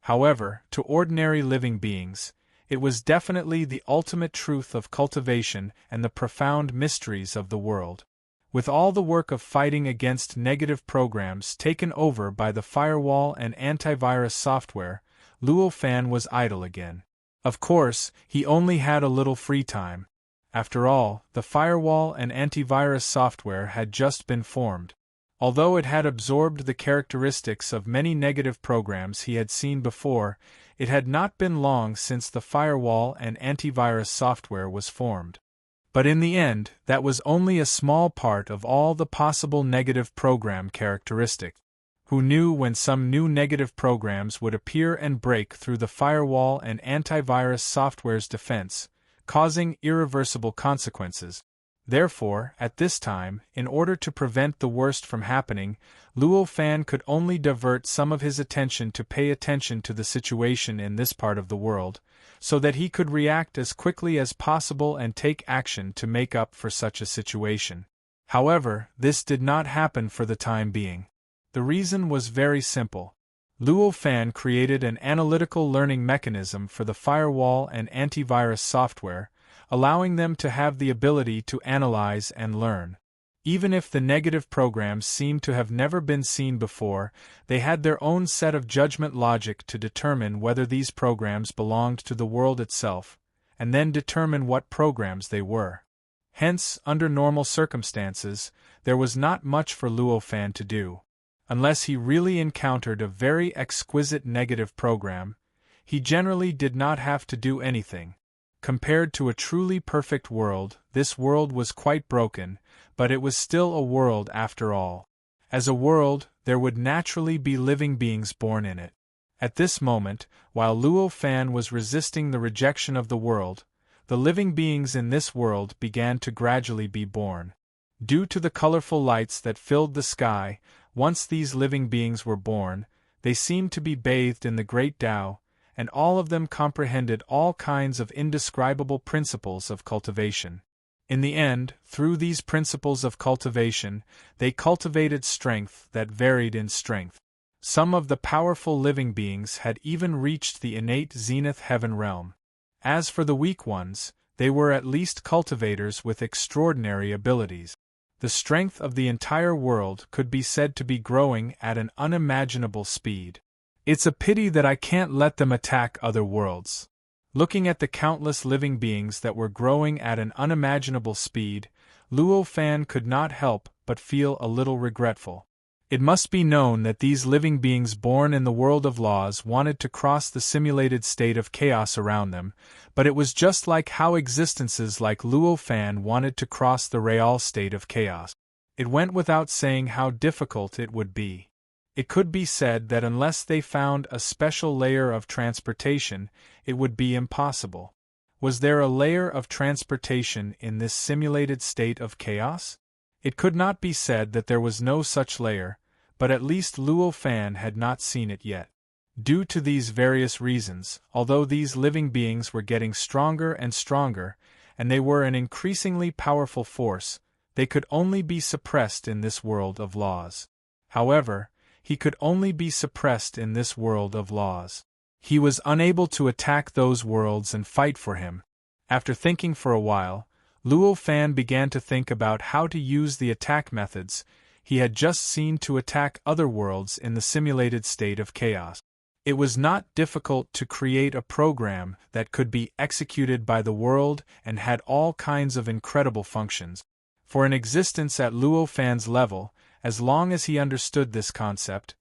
However, to ordinary living beings, it was definitely the ultimate truth of cultivation and the profound mysteries of the world. With all the work of fighting against negative programs taken over by the firewall and antivirus software, Luo Fan was idle again. Of course, he only had a little free time. After all, the firewall and antivirus software had just been formed. Although it had absorbed the characteristics of many negative programs he had seen before, it had not been long since the firewall and antivirus software was formed. But in the end, that was only a small part of all the possible negative program characteristics. Who knew when some new negative programs would appear and break through the firewall and antivirus software's defense, causing irreversible consequences? Therefore, at this time, in order to prevent the worst from happening, Luo Fan could only divert some of his attention to pay attention to the situation in this part of the world, so that he could react as quickly as possible and take action to make up for such a situation. However, this did not happen for the time being. The reason was very simple. Luo Fan created an analytical learning mechanism for the firewall and antivirus software, allowing them to have the ability to analyze and learn. Even if the negative programs seemed to have never been seen before, they had their own set of judgment logic to determine whether these programs belonged to the world itself, and then determine what programs they were. Hence, under normal circumstances, there was not much for Luo Fan to do. Unless he really encountered a very exquisite negative program, he generally did not have to do anything. Compared to a truly perfect world, this world was quite broken, but it was still a world after all. As a world, there would naturally be living beings born in it. At this moment, while Luo Fan was resisting the rejection of the world, the living beings in this world began to gradually be born. Due to the colorful lights that filled the sky, once these living beings were born, they seemed to be bathed in the great Tao, and all of them comprehended all kinds of indescribable principles of cultivation. In the end, through these principles of cultivation, they cultivated strength that varied in strength. Some of the powerful living beings had even reached the innate zenith heaven realm. As for the weak ones, they were at least cultivators with extraordinary abilities. The strength of the entire world could be said to be growing at an unimaginable speed. It's a pity that I can't let them attack other worlds. Looking at the countless living beings that were growing at an unimaginable speed, Luo Fan could not help but feel a little regretful. It must be known that these living beings born in the world of laws wanted to cross the simulated state of chaos around them, but it was just like how existences like Luo Fan wanted to cross the real state of chaos. It went without saying how difficult it would be. It could be said that unless they found a special layer of transportation, it would be impossible. Was there a layer of transportation in this simulated state of chaos? It could not be said that there was no such layer, but at least Luo Fan had not seen it yet. Due to these various reasons, although these living beings were getting stronger and stronger, and they were an increasingly powerful force, they could only be suppressed in this world of laws. However, he could only be suppressed in this world of laws. He was unable to attack those worlds and fight for him. After thinking for a while, Luo Fan began to think about how to use the attack methods he had just seen to attack other worlds in the simulated state of chaos. It was not difficult to create a program that could be executed by the world and had all kinds of incredible functions. For an existence at Luo Fan's level, as long as he understood this concept,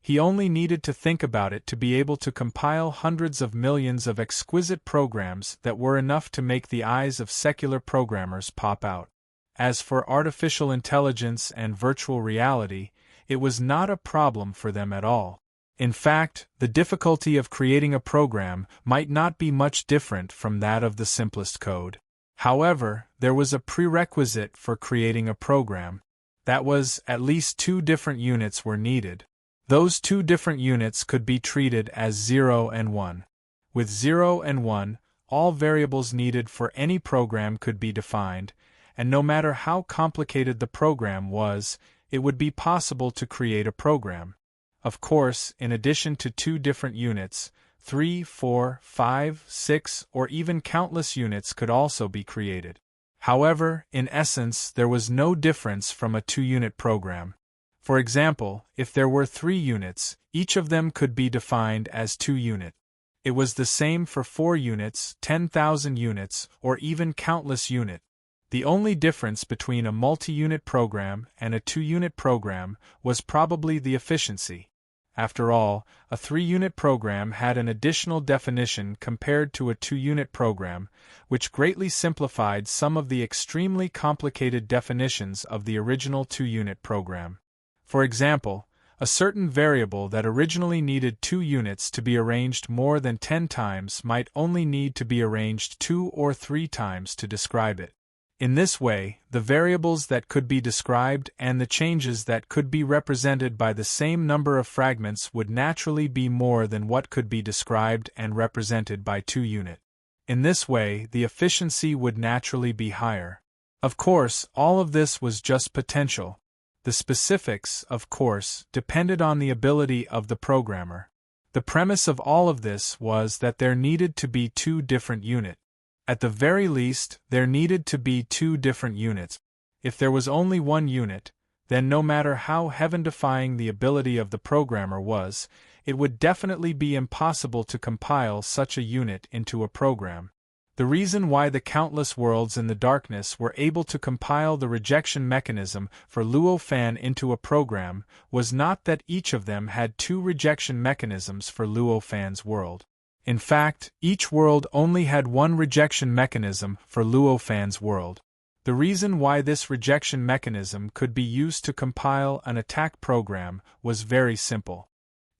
he only needed to think about it to be able to compile hundreds of millions of exquisite programs that were enough to make the eyes of secular programmers pop out. As for artificial intelligence and virtual reality, it was not a problem for them at all. In fact, the difficulty of creating a program might not be much different from that of the simplest code. However, there was a prerequisite for creating a program. That was, at least 2 different units were needed. Those 2 different units could be treated as 0 and 1. With 0 and 1, all variables needed for any program could be defined, and no matter how complicated the program was, it would be possible to create a program. Of course, in addition to 2 different units, 3, 4, 5, 6, or even countless units could also be created. However, in essence, there was no difference from a 2-unit program. For example, if there were 3 units, each of them could be defined as 2 units. It was the same for 4 units, 10,000 units, or even countless units. The only difference between a multi-unit program and a 2-unit program was probably the efficiency. After all, a 3-unit program had an additional definition compared to a 2-unit program, which greatly simplified some of the extremely complicated definitions of the original 2-unit program. For example, a certain variable that originally needed 2 units to be arranged more than 10 times might only need to be arranged 2 or 3 times to describe it. In this way, the variables that could be described and the changes that could be represented by the same number of fragments would naturally be more than what could be described and represented by 2-unit. In this way, the efficiency would naturally be higher. Of course, all of this was just potential. The specifics, of course, depended on the ability of the programmer. The premise of all of this was that there needed to be 2 different units. At the very least, there needed to be 2 different units. If there was only 1 unit, then no matter how heaven-defying the ability of the programmer was, it would definitely be impossible to compile such a unit into a program. The reason why the countless worlds in the darkness were able to compile the rejection mechanism for Luo Fan into a program was not that each of them had 2 rejection mechanisms for Luo Fan's world. In fact, each world only had 1 rejection mechanism for Luo Fan's world. The reason why this rejection mechanism could be used to compile an attack program was very simple.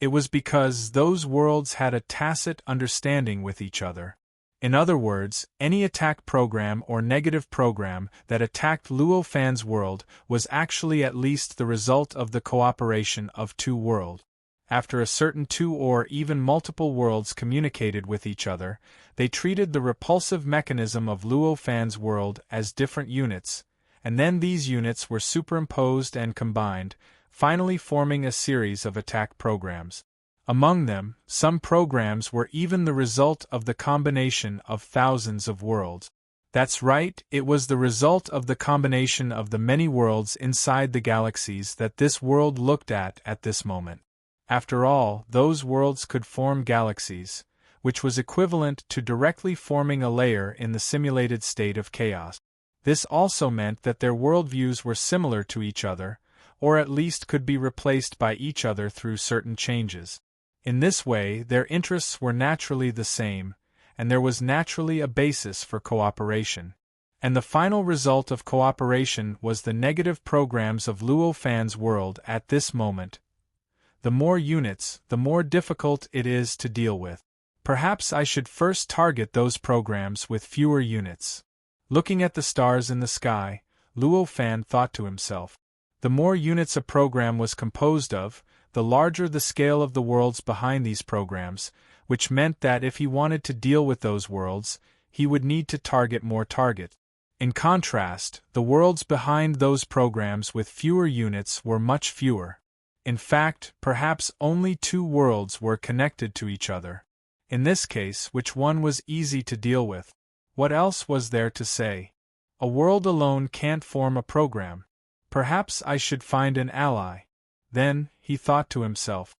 It was because those worlds had a tacit understanding with each other. In other words, any attack program or negative program that attacked Luo Fan's world was actually at least the result of the cooperation of 2 worlds. After a certain 2 or even multiple worlds communicated with each other, they treated the repulsive mechanism of Luo Fan's world as different units, and then these units were superimposed and combined, finally forming a series of attack programs. Among them, some programs were even the result of the combination of thousands of worlds. That's right, it was the result of the combination of the many worlds inside the galaxies that this world looked at this moment. After all, those worlds could form galaxies, which was equivalent to directly forming a layer in the simulated state of chaos. This also meant that their worldviews were similar to each other, or at least could be replaced by each other through certain changes. In this way, their interests were naturally the same, and there was naturally a basis for cooperation. And the final result of cooperation was the negative programs of Luo Fan's world at this moment. The more units, the more difficult it is to deal with. Perhaps I should first target those programs with fewer units. Looking at the stars in the sky, Luo Fan thought to himself. The more units a program was composed of, the larger the scale of the worlds behind these programs, which meant that if he wanted to deal with those worlds, he would need to target more targets. In contrast, the worlds behind those programs with fewer units were much fewer. In fact, perhaps only 2 worlds were connected to each other. In this case, which one was easy to deal with? What else was there to say? A world alone can't form a program. Perhaps I should find an ally. Then, he thought to himself.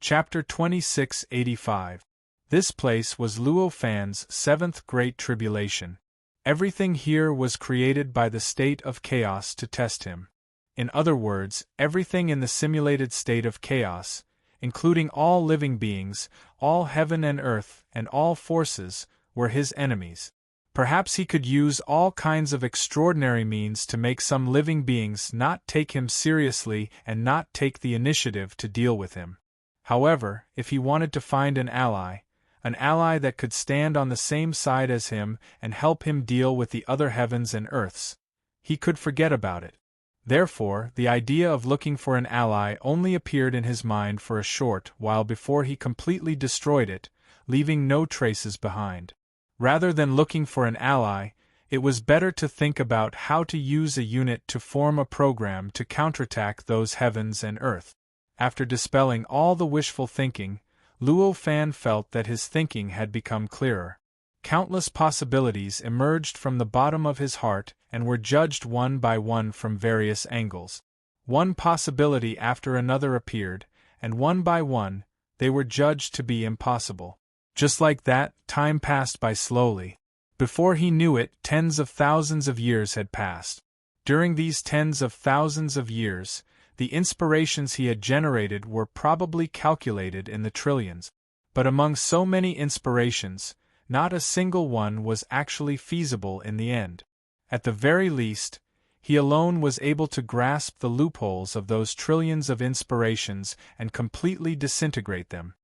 Chapter 2685. This place was Luo Fan's 7th Great Tribulation. Everything here was created by the state of chaos to test him. In other words, everything in the simulated state of chaos, including all living beings, all heaven and earth, and all forces, were his enemies. Perhaps he could use all kinds of extraordinary means to make some living beings not take him seriously and not take the initiative to deal with him. However, if he wanted to find an ally that could stand on the same side as him and help him deal with the other heavens and earths, he could forget about it. Therefore, the idea of looking for an ally only appeared in his mind for a short while before he completely destroyed it, leaving no traces behind. Rather than looking for an ally, it was better to think about how to use a unit to form a program to counterattack those heavens and earth. After dispelling all the wishful thinking, Luo Fan felt that his thinking had become clearer. Countless possibilities emerged from the bottom of his heart and were judged one by one from various angles. One possibility after another appeared, and one by one, they were judged to be impossible. Just like that, time passed by slowly. Before he knew it, tens of thousands of years had passed. During these tens of thousands of years, the inspirations he had generated were probably calculated in the trillions. But among so many inspirations, not a single one was actually feasible in the end. At the very least, he alone was able to grasp the loopholes of those trillions of inspirations and completely disintegrate them.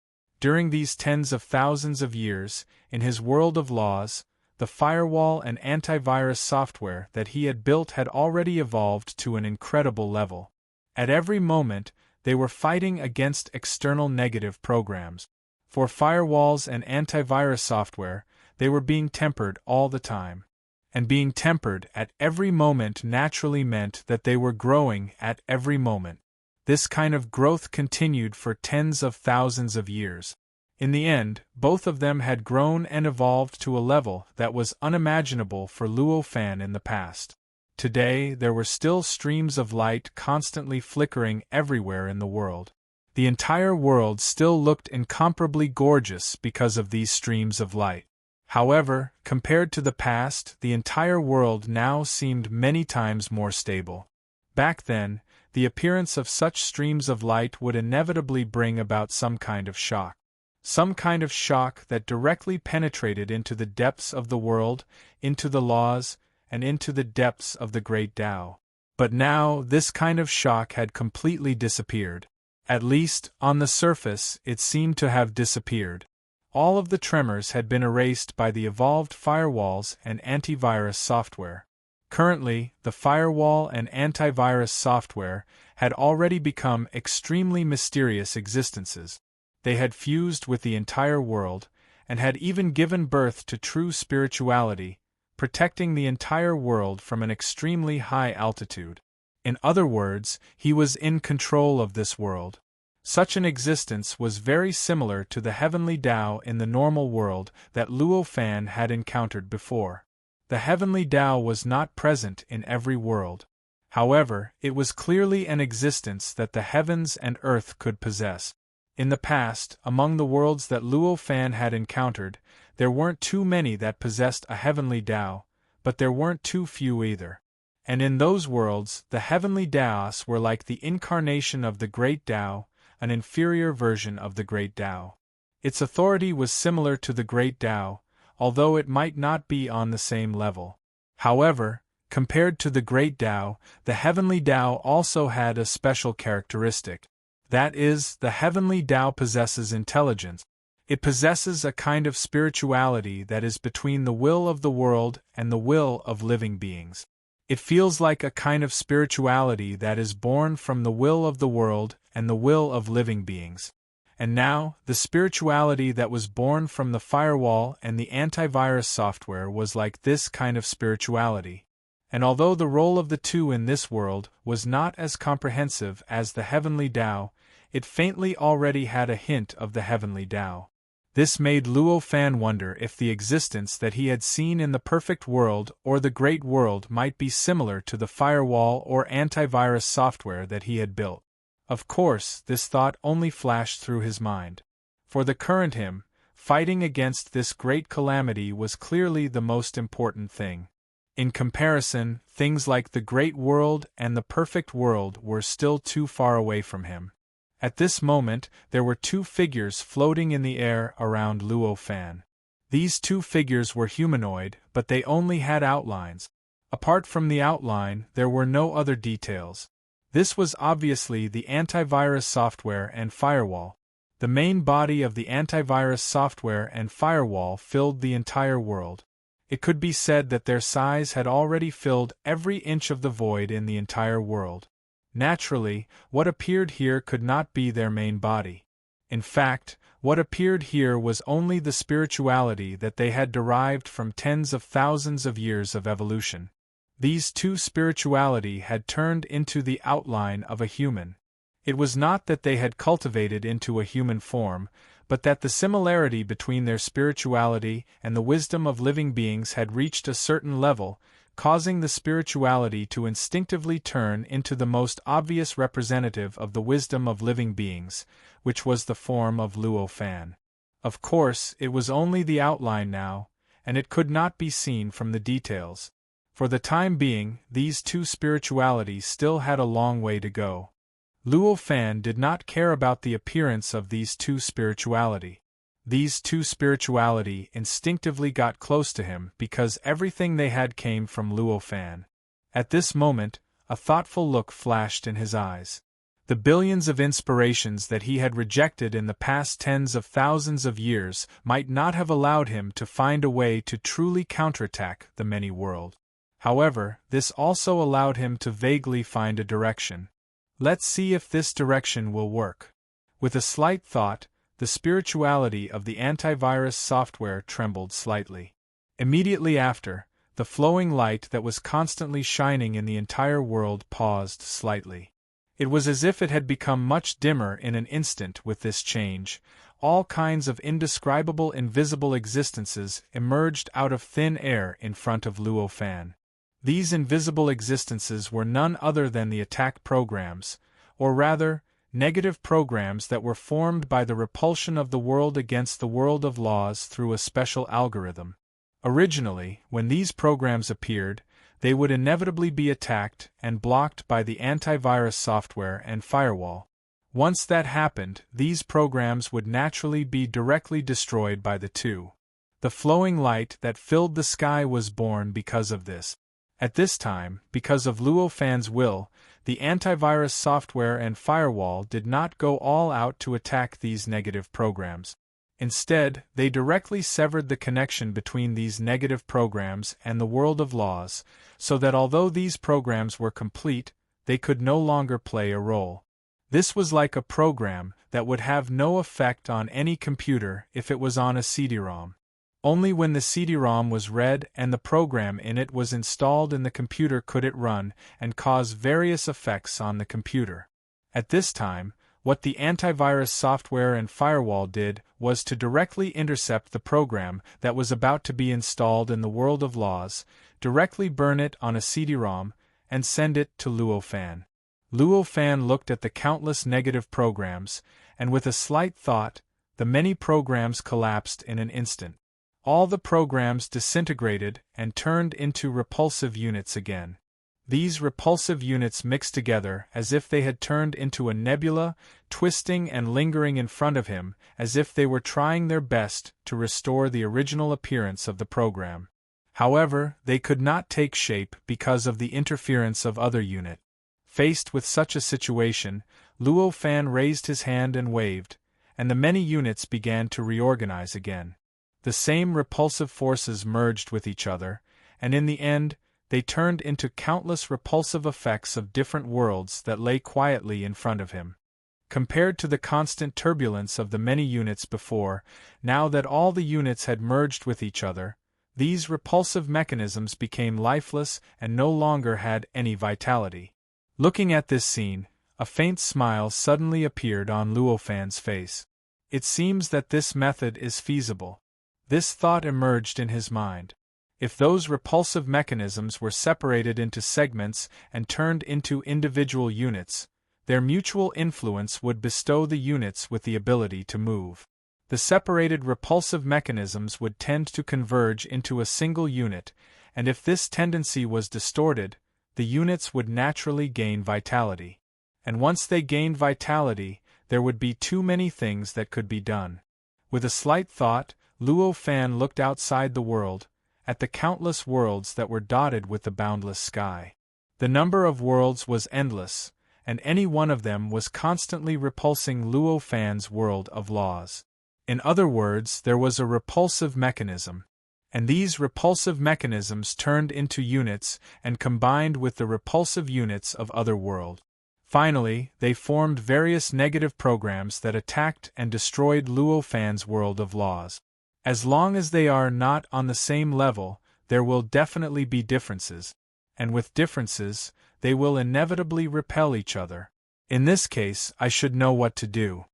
During these tens of thousands of years, in his world of laws, the firewall and antivirus software that he had built had already evolved to an incredible level. At every moment, they were fighting against external negative programs. For firewalls and antivirus software, they were being tempered all the time. And being tempered at every moment naturally meant that they were growing at every moment. This kind of growth continued for tens of thousands of years. In the end, both of them had grown and evolved to a level that was unimaginable for Luo Fan in the past. Today, there were still streams of light constantly flickering everywhere in the world. The entire world still looked incomparably gorgeous because of these streams of light. However, compared to the past, the entire world now seemed many times more stable. Back then, the appearance of such streams of light would inevitably bring about some kind of shock. Some kind of shock that directly penetrated into the depths of the world, into the laws, and into the depths of the great Tao. But now, this kind of shock had completely disappeared. At least, on the surface, it seemed to have disappeared. All of the tremors had been erased by the evolved firewalls and antivirus software. Currently, the firewall and antivirus software had already become extremely mysterious existences. They had fused with the entire world, and had even given birth to true spirituality, protecting the entire world from an extremely high altitude. In other words, he was in control of this world. Such an existence was very similar to the heavenly Tao in the normal world that Luo Fan had encountered before. The heavenly Tao was not present in every world. However, it was clearly an existence that the heavens and earth could possess. In the past, among the worlds that Luo Fan had encountered, there weren't too many that possessed a heavenly Tao, but there weren't too few either. And in those worlds, the heavenly Taos were like the incarnation of the great Tao, an inferior version of the great Tao. Its authority was similar to the great Tao, although it might not be on the same level. However, compared to the great Tao, the heavenly Tao also had a special characteristic. That is, the heavenly Tao possesses intelligence. It possesses a kind of spirituality that is between the will of the world and the will of living beings. It feels like a kind of spirituality that is born from the will of the world and the will of living beings. And now, the spirituality that was born from the firewall and the antivirus software was like this kind of spirituality. And although the role of the two in this world was not as comprehensive as the heavenly Tao, it faintly already had a hint of the heavenly Tao. This made Luo Fan wonder if the existence that he had seen in the perfect world or the great world might be similar to the firewall or antivirus software that he had built. Of course, this thought only flashed through his mind. For the current him, fighting against this great calamity was clearly the most important thing. In comparison, things like the great world and the perfect world were still too far away from him. At this moment, there were two figures floating in the air around Luo Fan. These two figures were humanoid, but they only had outlines. Apart from the outline, there were no other details. This was obviously the antivirus software and firewall. The main body of the antivirus software and firewall filled the entire world. It could be said that their size had already filled every inch of the void in the entire world. Naturally, what appeared here could not be their main body. In fact, what appeared here was only the spirituality that they had derived from tens of thousands of years of evolution. These two spirituality had turned into the outline of a human. It was not that they had cultivated into a human form, but that the similarity between their spirituality and the wisdom of living beings had reached a certain level, causing the spirituality to instinctively turn into the most obvious representative of the wisdom of living beings, which was the form of Luo Fan. Of course, it was only the outline now, and it could not be seen from the details. For the time being, these two spiritualities still had a long way to go. Luo Fan did not care about the appearance of these two spirituality. These two spirituality instinctively got close to him because everything they had came from Luo Fan. At this moment, a thoughtful look flashed in his eyes. The billions of inspirations that he had rejected in the past tens of thousands of years might not have allowed him to find a way to truly counterattack the many world. However, this also allowed him to vaguely find a direction. Let's see if this direction will work. With a slight thought, the spirituality of the antivirus software trembled slightly. Immediately after, the flowing light that was constantly shining in the entire world paused slightly. It was as if it had become much dimmer in an instant. With this change, all kinds of indescribable invisible existences emerged out of thin air in front of Luo Fan. These invisible existences were none other than the attack programs, or rather, negative programs that were formed by the repulsion of the world against the world of laws through a special algorithm. Originally, when these programs appeared, they would inevitably be attacked and blocked by the antivirus software and firewall. Once that happened, these programs would naturally be directly destroyed by the two. The flowing light that filled the sky was born because of this. At this time, because of Luo Fan's will, the antivirus software and firewall did not go all out to attack these negative programs. Instead, they directly severed the connection between these negative programs and the world of laws, so that although these programs were complete, they could no longer play a role. This was like a program that would have no effect on any computer if it was on a CD-ROM. Only when the CD-ROM was read and the program in it was installed in the computer could it run and cause various effects on the computer. At this time, what the antivirus software and firewall did was to directly intercept the program that was about to be installed in the world of laws, directly burn it on a CD-ROM, and send it to Luo Fan. Luo Fan looked at the countless negative programs, and with a slight thought, the many programs collapsed in an instant. All the programs disintegrated and turned into repulsive units again. These repulsive units mixed together as if they had turned into a nebula, twisting and lingering in front of him as if they were trying their best to restore the original appearance of the program. However, they could not take shape because of the interference of other units. Faced with such a situation, Luo Fan raised his hand and waved, and the many units began to reorganize again. The same repulsive forces merged with each other, and in the end, they turned into countless repulsive effects of different worlds that lay quietly in front of him. Compared to the constant turbulence of the many units before, now that all the units had merged with each other, these repulsive mechanisms became lifeless and no longer had any vitality. Looking at this scene, a faint smile suddenly appeared on Luo Fan's face. It seems that this method is feasible. This thought emerged in his mind. If those repulsive mechanisms were separated into segments and turned into individual units, their mutual influence would bestow the units with the ability to move. The separated repulsive mechanisms would tend to converge into a single unit, and if this tendency was distorted, the units would naturally gain vitality. And once they gained vitality, there would be too many things that could be done. With a slight thought, Luo Fan looked outside the world, at the countless worlds that were dotted with the boundless sky. The number of worlds was endless, and any one of them was constantly repulsing Luo Fan's world of laws. In other words, there was a repulsive mechanism, and these repulsive mechanisms turned into units and combined with the repulsive units of other worlds. Finally, they formed various negative programs that attacked and destroyed Luo Fan's world of laws. As long as they are not on the same level, there will definitely be differences, and with differences, they will inevitably repel each other. In this case, I should know what to do.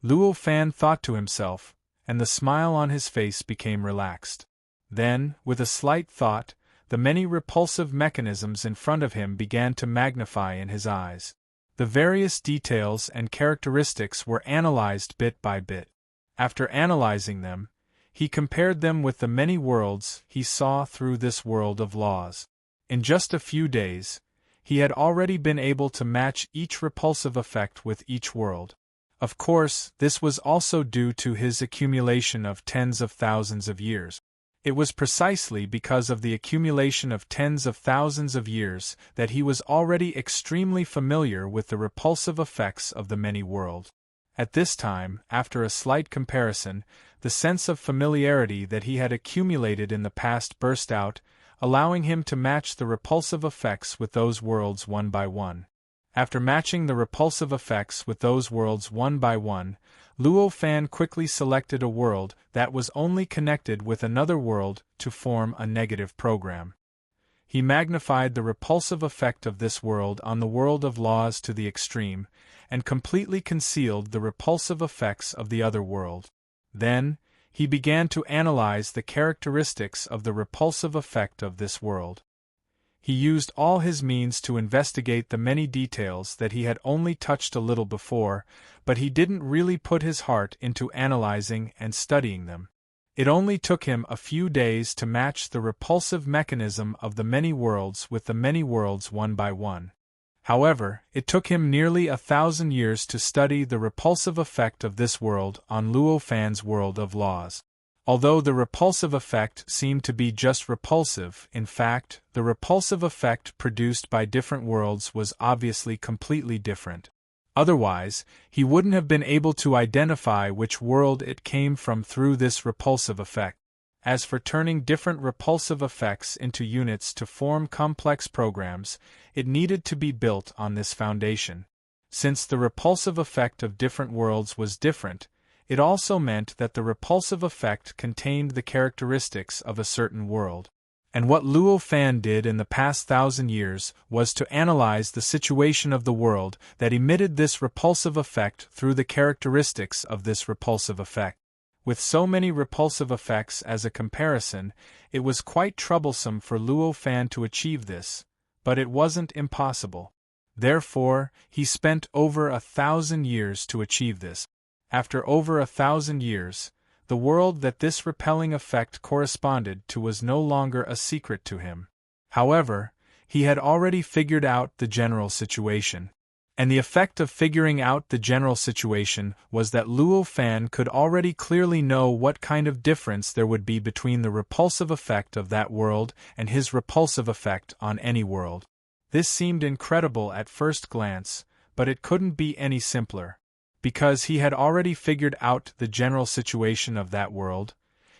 Luo Fan thought to himself, and the smile on his face became relaxed. Then, with a slight thought, the many repulsive mechanisms in front of him began to magnify in his eyes. The various details and characteristics were analyzed bit by bit. After analyzing them, he compared them with the many worlds he saw through this world of laws. In just a few days, he had already been able to match each repulsive effect with each world. Of course, this was also due to his accumulation of tens of thousands of years. It was precisely because of the accumulation of tens of thousands of years that he was already extremely familiar with the repulsive effects of the many worlds. At this time, after a slight comparison, the sense of familiarity that he had accumulated in the past burst out, allowing him to match the repulsive effects with those worlds one by one. After matching the repulsive effects with those worlds one by one, Luo Fan quickly selected a world that was only connected with another world to form a negative program. He magnified the repulsive effect of this world on the world of laws to the extreme, and completely concealed the repulsive effects of the other world. Then, he began to analyze the characteristics of the repulsive effect of this world. He used all his means to investigate the many details that he had only touched a little before, but he didn't really put his heart into analyzing and studying them. It only took him a few days to match the repulsive mechanism of the many worlds with the many worlds one by one. However, it took him nearly 1,000 years to study the repulsive effect of this world on Luo Fan's world of laws. Although the repulsive effect seemed to be just repulsive, in fact, the repulsive effect produced by different worlds was obviously completely different. Otherwise, he wouldn't have been able to identify which world it came from through this repulsive effect. As for turning different repulsive effects into units to form complex programs, it needed to be built on this foundation. Since the repulsive effect of different worlds was different, it also meant that the repulsive effect contained the characteristics of a certain world. And what Luo Fan did in the past 1,000 years was to analyze the situation of the world that emitted this repulsive effect through the characteristics of this repulsive effect. With so many repulsive effects as a comparison, it was quite troublesome for Luo Fan to achieve this, but it wasn't impossible. Therefore, he spent over 1,000 years to achieve this. After over 1,000 years, the world that this repelling effect corresponded to was no longer a secret to him. However, he had already figured out the general situation. And the effect of figuring out the general situation was that Luo Fan could already clearly know what kind of difference there would be between the repulsive effect of that world and his repulsive effect on any world. This seemed incredible at first glance, but it couldn't be any simpler. Because he had already figured out the general situation of that world,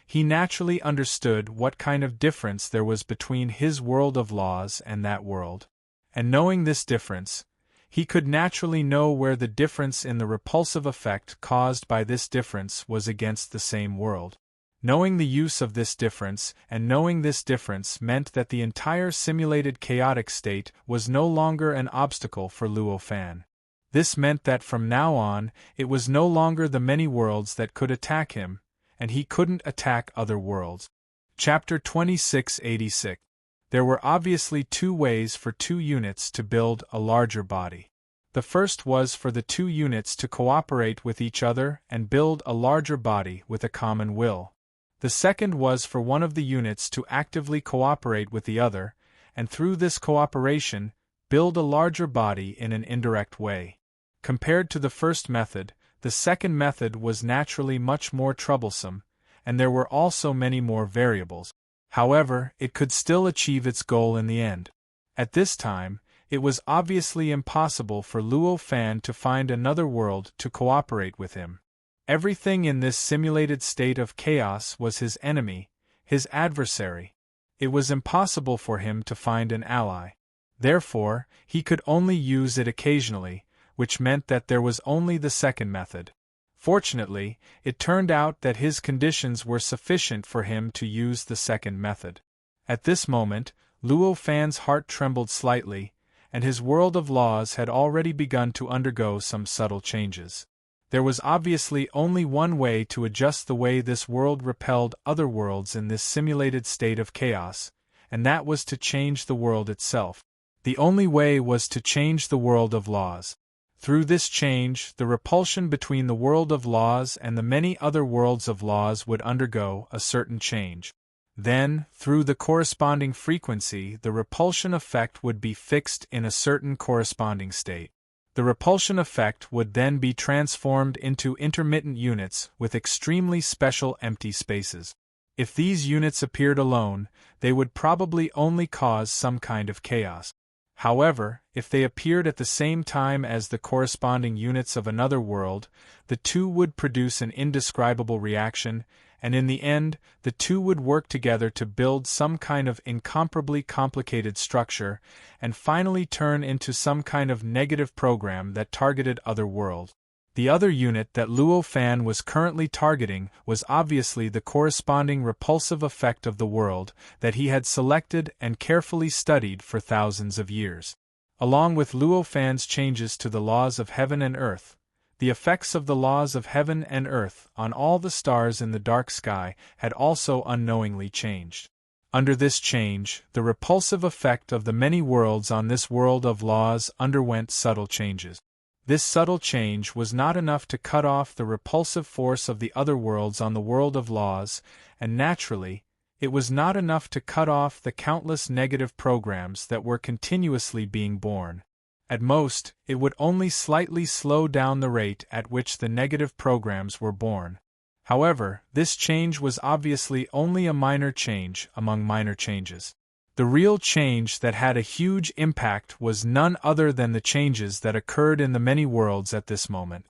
he naturally understood what kind of difference there was between his world of laws and that world. And knowing this difference, he could naturally know where the difference in the repulsive effect caused by this difference was against the same world. Knowing the use of this difference and knowing this difference meant that the entire simulated chaotic state was no longer an obstacle for Luo Fan. This meant that from now on, it was no longer the many worlds that could attack him, and he couldn't attack other worlds. Chapter 2686. There were obviously two ways for two units to build a larger body. The first was for the two units to cooperate with each other and build a larger body with a common will. The second was for one of the units to actively cooperate with the other, and through this cooperation, build a larger body in an indirect way. Compared to the first method, the second method was naturally much more troublesome, and there were also many more variables. However, it could still achieve its goal in the end. At this time, it was obviously impossible for Luo Fan to find another world to cooperate with him. Everything in this simulated state of chaos was his enemy, his adversary. It was impossible for him to find an ally. Therefore, he could only use it occasionally, which meant that there was only the second method. Fortunately, it turned out that his conditions were sufficient for him to use the second method. At this moment, Luo Fan's heart trembled slightly, and his world of laws had already begun to undergo some subtle changes. There was obviously only one way to adjust the way this world repelled other worlds in this simulated state of chaos, and that was to change the world itself. The only way was to change the world of laws. Through this change, the repulsion between the world of laws and the many other worlds of laws would undergo a certain change. Then, through the corresponding frequency, the repulsion effect would be fixed in a certain corresponding state. The repulsion effect would then be transformed into intermittent units with extremely special empty spaces. If these units appeared alone, they would probably only cause some kind of chaos. However, if they appeared at the same time as the corresponding units of another world, the two would produce an indescribable reaction, and in the end, the two would work together to build some kind of incomparably complicated structure, and finally turn into some kind of negative program that targeted other worlds. The other unit that Luo Fan was currently targeting was obviously the corresponding repulsive effect of the world that he had selected and carefully studied for thousands of years. Along with Luo Fan's changes to the laws of heaven and earth, the effects of the laws of heaven and earth on all the stars in the dark sky had also unknowingly changed. Under this change, the repulsive effect of the many worlds on this world of laws underwent subtle changes. This subtle change was not enough to cut off the repulsive force of the other worlds on the world of laws, and naturally, it was not enough to cut off the countless negative programs that were continuously being born. At most, it would only slightly slow down the rate at which the negative programs were born. However, this change was obviously only a minor change among minor changes. The real change that had a huge impact was none other than the changes that occurred in the many worlds at this moment.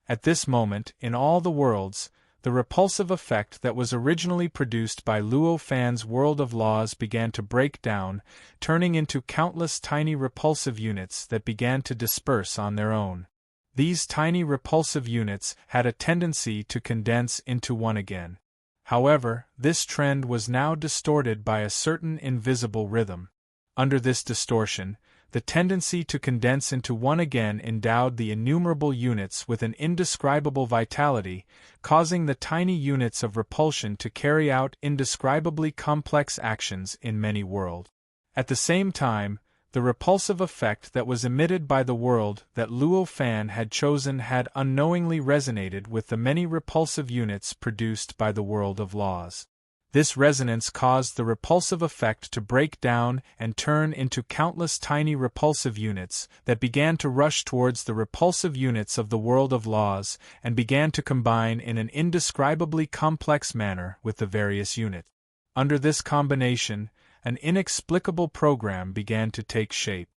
At this moment, in all the worlds, the repulsive effect that was originally produced by Luo Fan's world of laws began to break down, turning into countless tiny repulsive units that began to disperse on their own. These tiny repulsive units had a tendency to condense into one again. However, this trend was now distorted by a certain invisible rhythm. Under this distortion, the tendency to condense into one again endowed the innumerable units with an indescribable vitality, causing the tiny units of repulsion to carry out indescribably complex actions in many worlds. At the same time, the repulsive effect that was emitted by the world that Luo Fan had chosen had unknowingly resonated with the many repulsive units produced by the world of laws. This resonance caused the repulsive effect to break down and turn into countless tiny repulsive units that began to rush towards the repulsive units of the world of laws and began to combine in an indescribably complex manner with the various units. Under this combination, an inexplicable program began to take shape.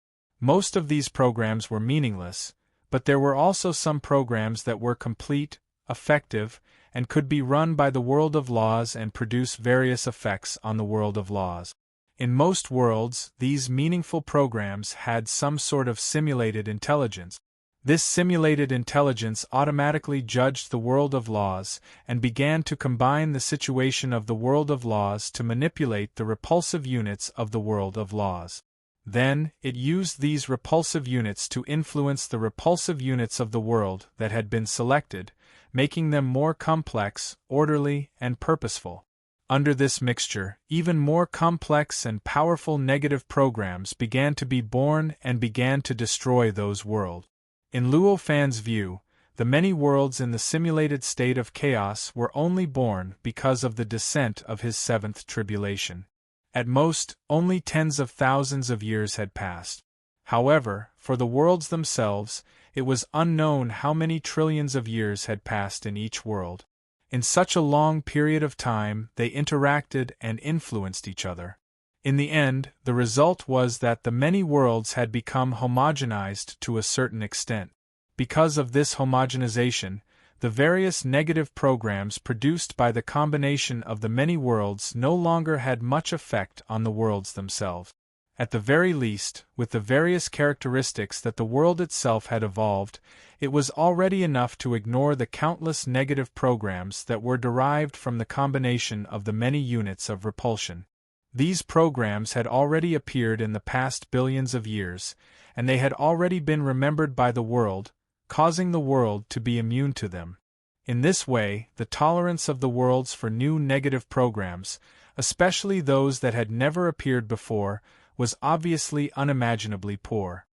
Most of these programs were meaningless, but there were also some programs that were complete, effective, and could be run by the world of laws and produce various effects on the world of laws. In most worlds, these meaningful programs had some sort of simulated intelligence. This simulated intelligence automatically judged the world of laws and began to combine the situation of the world of laws to manipulate the repulsive units of the world of laws. Then, it used these repulsive units to influence the repulsive units of the world that had been selected, making them more complex, orderly, and purposeful. Under this mixture, even more complex and powerful negative programs began to be born and began to destroy those worlds. In Luo Fan's view, the many worlds in the simulated state of chaos were only born because of the descent of his seventh tribulation. At most, only tens of thousands of years had passed. However, for the worlds themselves, it was unknown how many trillions of years had passed in each world. In such a long period of time, they interacted and influenced each other. In the end, the result was that the many worlds had become homogenized to a certain extent. Because of this homogenization, the various negative programs produced by the combination of the many worlds no longer had much effect on the worlds themselves. At the very least, with the various characteristics that the world itself had evolved, it was already enough to ignore the countless negative programs that were derived from the combination of the many units of repulsion. These programs had already appeared in the past billions of years, and they had already been remembered by the world, causing the world to be immune to them. In this way, the tolerance of the worlds for new negative programs, especially those that had never appeared before, was obviously unimaginably poor.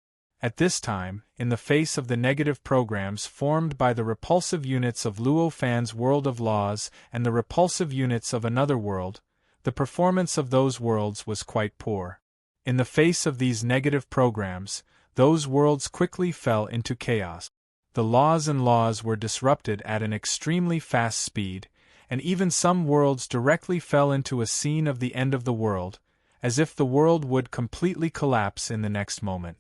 At this time, in the face of the negative programs formed by the repulsive units of Luo Fan's world of laws and the repulsive units of another world, the performance of those worlds was quite poor. In the face of these negative programs, those worlds quickly fell into chaos. The laws were disrupted at an extremely fast speed, and even some worlds directly fell into a scene of the end of the world, as if the world would completely collapse in the next moment.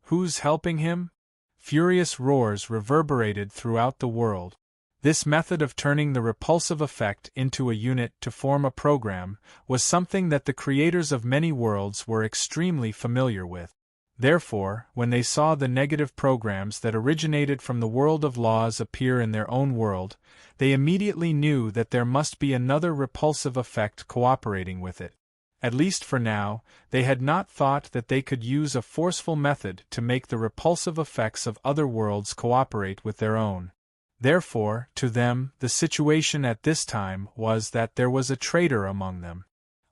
Who's helping him? Furious roars reverberated throughout the world. This method of turning the repulsive effect into a unit to form a program was something that the creators of many worlds were extremely familiar with. Therefore, when they saw the negative programs that originated from the world of laws appear in their own world, they immediately knew that there must be another repulsive effect cooperating with it. At least for now, they had not thought that they could use a forceful method to make the repulsive effects of other worlds cooperate with their own. Therefore, to them, the situation at this time was that there was a traitor among them.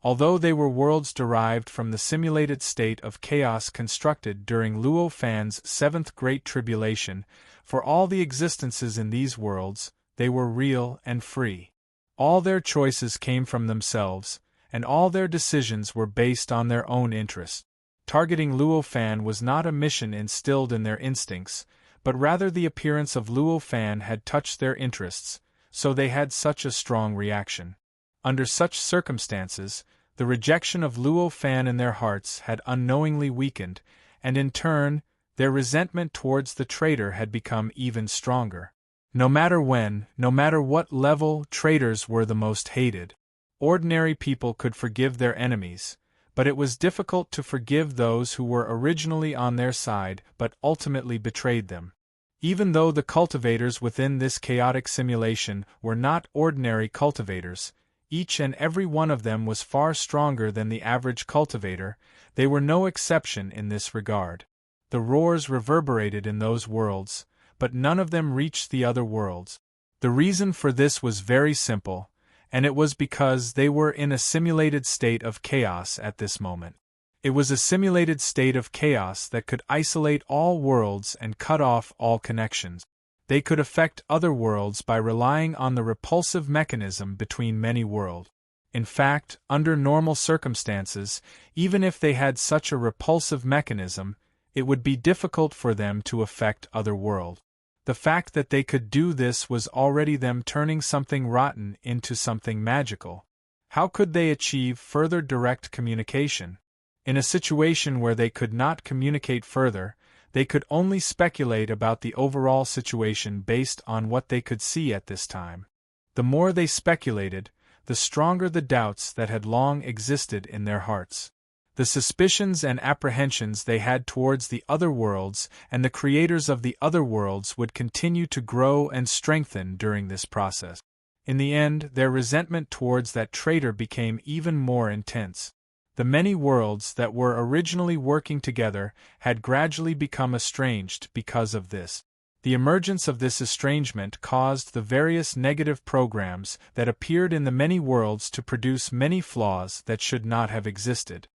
Although they were worlds derived from the simulated state of chaos constructed during Luo Fan's seventh Great Tribulation, for all the existences in these worlds, they were real and free. All their choices came from themselves, and all their decisions were based on their own interests. Targeting Luo Fan was not a mission instilled in their instincts, but rather the appearance of Luo Fan had touched their interests, so they had such a strong reaction. Under such circumstances, the rejection of Luo Fan in their hearts had unknowingly weakened, and in turn, their resentment towards the traitor had become even stronger. No matter when, no matter what level, traitors were the most hated. Ordinary people could forgive their enemies, but it was difficult to forgive those who were originally on their side but ultimately betrayed them. Even though the cultivators within this chaotic simulation were not ordinary cultivators, each and every one of them was far stronger than the average cultivator, they were no exception in this regard. The roars reverberated in those worlds, but none of them reached the other worlds. The reason for this was very simple, and it was because they were in a simulated state of chaos at this moment. It was a simulated state of chaos that could isolate all worlds and cut off all connections. They could affect other worlds by relying on the repulsive mechanism between many worlds. In fact, under normal circumstances, even if they had such a repulsive mechanism, it would be difficult for them to affect other worlds. The fact that they could do this was already them turning something rotten into something magical. How could they achieve further direct communication? In a situation where they could not communicate further, they could only speculate about the overall situation based on what they could see at this time. The more they speculated, the stronger the doubts that had long existed in their hearts. The suspicions and apprehensions they had towards the other worlds and the creators of the other worlds would continue to grow and strengthen during this process. In the end, their resentment towards that traitor became even more intense. The many worlds that were originally working together had gradually become estranged because of this. The emergence of this estrangement caused the various negative programs that appeared in the many worlds to produce many flaws that should not have existed.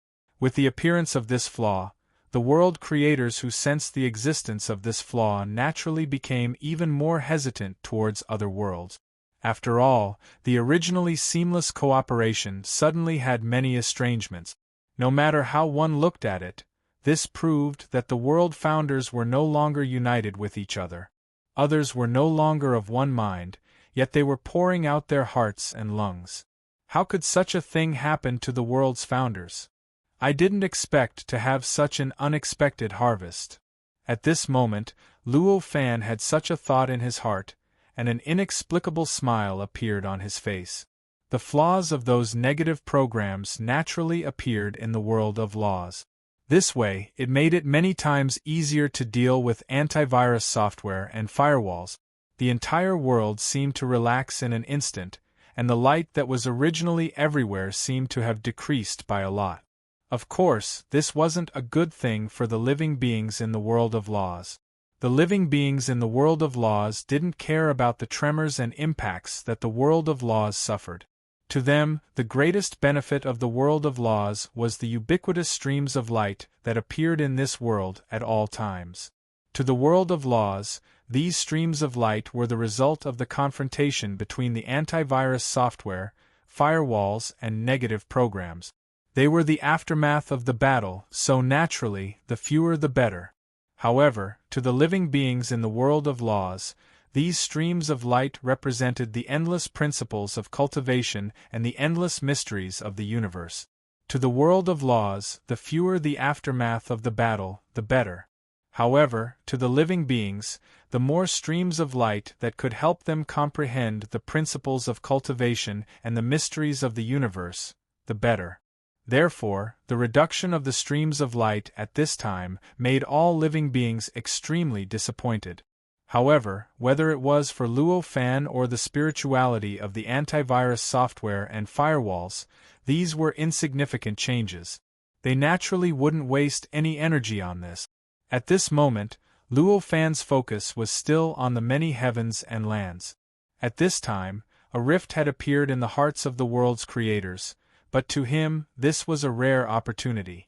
With the appearance of this flaw, the world creators who sensed the existence of this flaw naturally became even more hesitant towards other worlds. After all, the originally seamless cooperation suddenly had many estrangements. No matter how one looked at it, this proved that the world founders were no longer united with each other. Others were no longer of one mind, yet they were pouring out their hearts and lungs. How could such a thing happen to the world's founders? I didn't expect to have such an unexpected harvest. At this moment, Luo Fan had such a thought in his heart, and an inexplicable smile appeared on his face. The flaws of those negative programs naturally appeared in the world of laws. This way, it made it many times easier to deal with antivirus software and firewalls. The entire world seemed to relax in an instant, and the light that was originally everywhere seemed to have decreased by a lot. Of course, this wasn't a good thing for the living beings in the world of laws. The living beings in the world of laws didn't care about the tremors and impacts that the world of laws suffered. To them, the greatest benefit of the world of laws was the ubiquitous streams of light that appeared in this world at all times. To the world of laws, these streams of light were the result of the confrontation between the antivirus software, firewalls, and negative programs. They were the aftermath of the battle, so naturally, the fewer the better. However, to the living beings in the world of laws, these streams of light represented the endless principles of cultivation and the endless mysteries of the universe. To the world of laws, the fewer the aftermath of the battle, the better. However, to the living beings, the more streams of light that could help them comprehend the principles of cultivation and the mysteries of the universe, the better. Therefore, the reduction of the streams of light at this time made all living beings extremely disappointed. However, whether it was for Luo Fan or the spirituality of the antivirus software and firewalls, these were insignificant changes. They naturally wouldn't waste any energy on this. At this moment, Luo Fan's focus was still on the many heavens and lands. At this time, a rift had appeared in the hearts of the world's creators, but to him, this was a rare opportunity.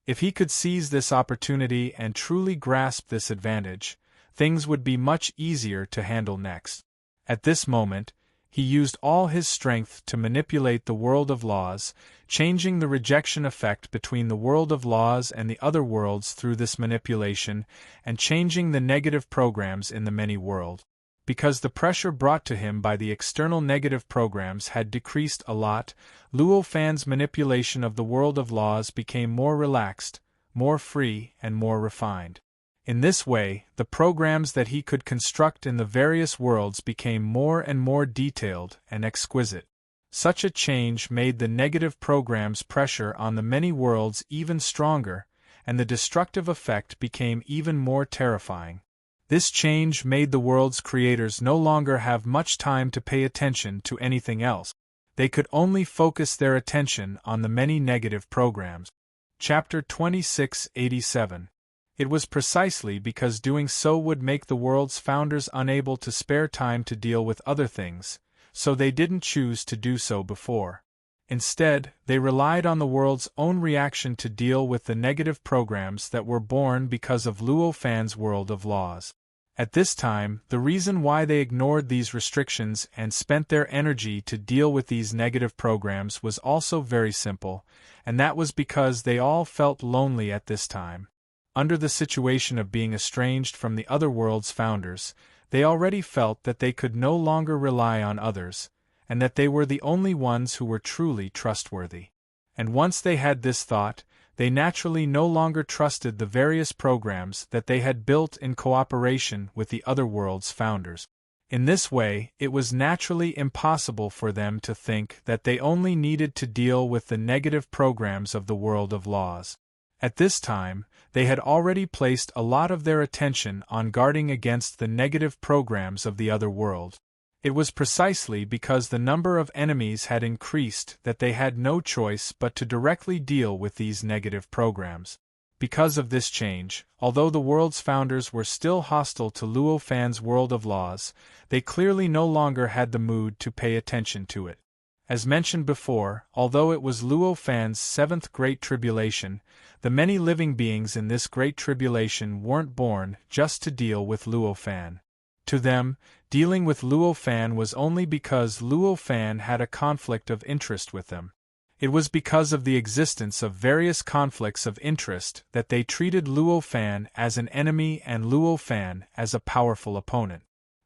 If he could seize this opportunity and truly grasp this advantage, things would be much easier to handle next. At this moment, he used all his strength to manipulate the world of laws, changing the rejection effect between the world of laws and the other worlds through this manipulation, and changing the negative programs in the many world. Because the pressure brought to him by the external negative programs had decreased a lot, Luo Fan's manipulation of the world of laws became more relaxed, more free, and more refined. In this way, the programs that he could construct in the various worlds became more and more detailed and exquisite. Such a change made the negative program's pressure on the many worlds even stronger, and the destructive effect became even more terrifying. This change made the world's creators no longer have much time to pay attention to anything else. They could only focus their attention on the many negative programs. Chapter 2687. It was precisely because doing so would make the world's founders unable to spare time to deal with other things, so they didn't choose to do so before. Instead, they relied on the world's own reaction to deal with the negative programs that were born because of Luo Fan's world of laws. At this time, the reason why they ignored these restrictions and spent their energy to deal with these negative programs was also very simple, and that was because they all felt lonely at this time. Under the situation of being estranged from the other world's founders, they already felt that they could no longer rely on others, and that they were the only ones who were truly trustworthy. And once they had this thought, they naturally no longer trusted the various programs that they had built in cooperation with the other world's founders. In this way, it was naturally impossible for them to think that they only needed to deal with the negative programs of the world of laws. At this time, they had already placed a lot of their attention on guarding against the negative programs of the other world. It was precisely because the number of enemies had increased that they had no choice but to directly deal with these negative programs. Because of this change, although the world's founders were still hostile to Luo Fan's world of laws, they clearly no longer had the mood to pay attention to it. As mentioned before, although it was Luo Fan's seventh Great Tribulation, the many living beings in this Great Tribulation weren't born just to deal with Luo Fan. To them, dealing with Luo Fan was only because Luo Fan had a conflict of interest with them. It was because of the existence of various conflicts of interest that they treated Luo Fan as an enemy and Luo Fan as a powerful opponent.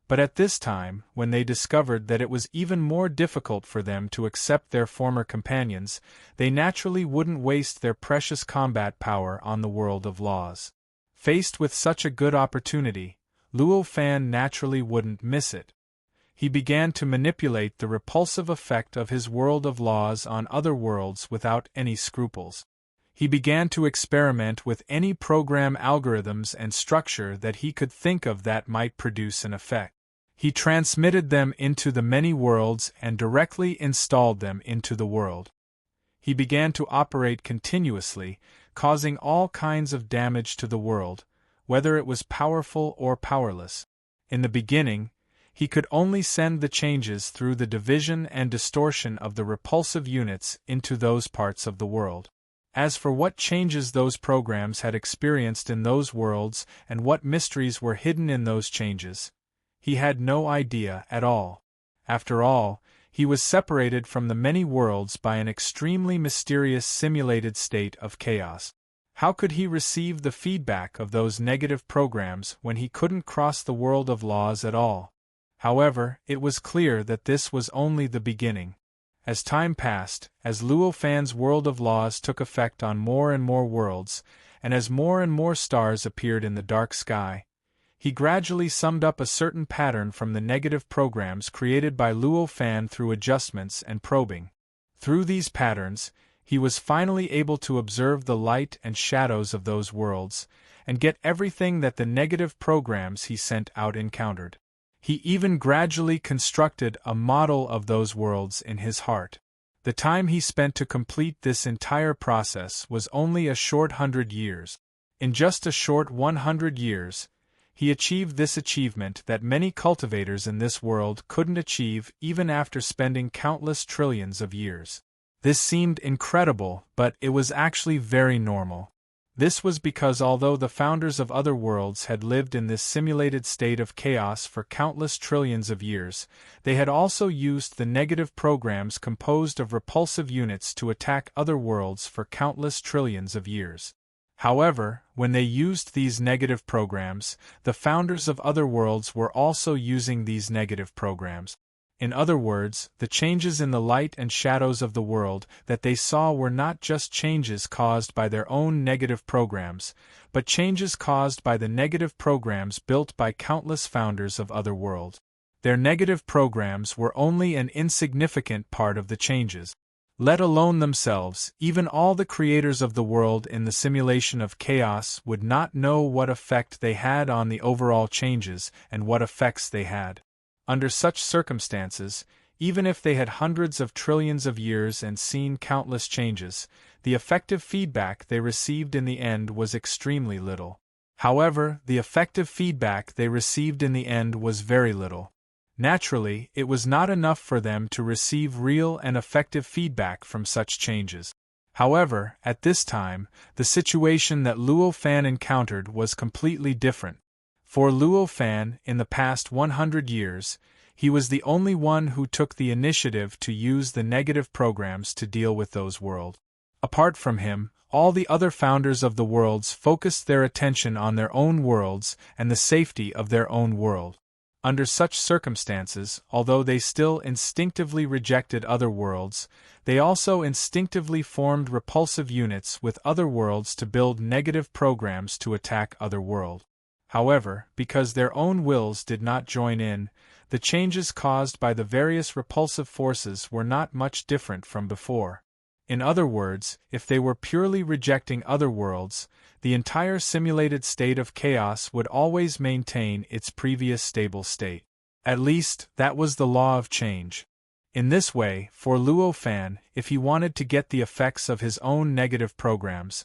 But at this time, when they discovered that it was even more difficult for them to accept their former companions, they naturally wouldn't waste their precious combat power on the world of laws. Faced with such a good opportunity, Luo Fan naturally wouldn't miss it. He began to manipulate the repulsive effect of his world of laws on other worlds without any scruples. He began to experiment with any program algorithms and structure that he could think of that might produce an effect. He transmitted them into the many worlds and directly installed them into the world. He began to operate continuously, causing all kinds of damage to the world, whether it was powerful or powerless. In the beginning, he could only send the changes through the division and distortion of the repulsive units into those parts of the world. As for what changes those programs had experienced in those worlds and what mysteries were hidden in those changes, he had no idea at all. After all, he was separated from the many worlds by an extremely mysterious simulated state of chaos. How could he receive the feedback of those negative programs when he couldn't cross the world of laws at all? However, it was clear that this was only the beginning. As time passed, as Luo Fan's world of laws took effect on more and more worlds, and as more and more stars appeared in the dark sky, he gradually summed up a certain pattern from the negative programs created by Luo Fan through adjustments and probing. Through these patterns, he was finally able to observe the light and shadows of those worlds, and get everything that the negative programs he sent out encountered. He even gradually constructed a model of those worlds in his heart. The time he spent to complete this entire process was only a short 100 years. In just a short 100 years, he achieved this achievement that many cultivators in this world couldn't achieve even after spending countless trillions of years. This seemed incredible, but it was actually very normal. This was because although the founders of other worlds had lived in this simulated state of chaos for countless trillions of years, they had also used the negative programs composed of repulsive units to attack other worlds for countless trillions of years. However, when they used these negative programs, the founders of other worlds were also using these negative programs. In other words, the changes in the light and shadows of the world that they saw were not just changes caused by their own negative programs, but changes caused by the negative programs built by countless founders of other worlds. Their negative programs were only an insignificant part of the changes. Let alone themselves, even all the creators of the world in the simulation of chaos would not know what effect they had on the overall changes and what effects they had. Under such circumstances, even if they had hundreds of trillions of years and seen countless changes, the effective feedback they received in the end was extremely little. However, the effective feedback they received in the end was very little. Naturally, it was not enough for them to receive real and effective feedback from such changes. However, at this time, the situation that Luo Fan encountered was completely different. For Luo Fan, in the past 100 years, he was the only one who took the initiative to use the negative programs to deal with those worlds. Apart from him, all the other founders of the worlds focused their attention on their own worlds and the safety of their own world. Under such circumstances, although they still instinctively rejected other worlds, they also instinctively formed repulsive units with other worlds to build negative programs to attack other worlds. However, because their own wills did not join in, the changes caused by the various repulsive forces were not much different from before. In other words, if they were purely rejecting other worlds, the entire simulated state of chaos would always maintain its previous stable state. At least, that was the law of change. In this way, for Luo Fan, if he wanted to get the effects of his own negative programs,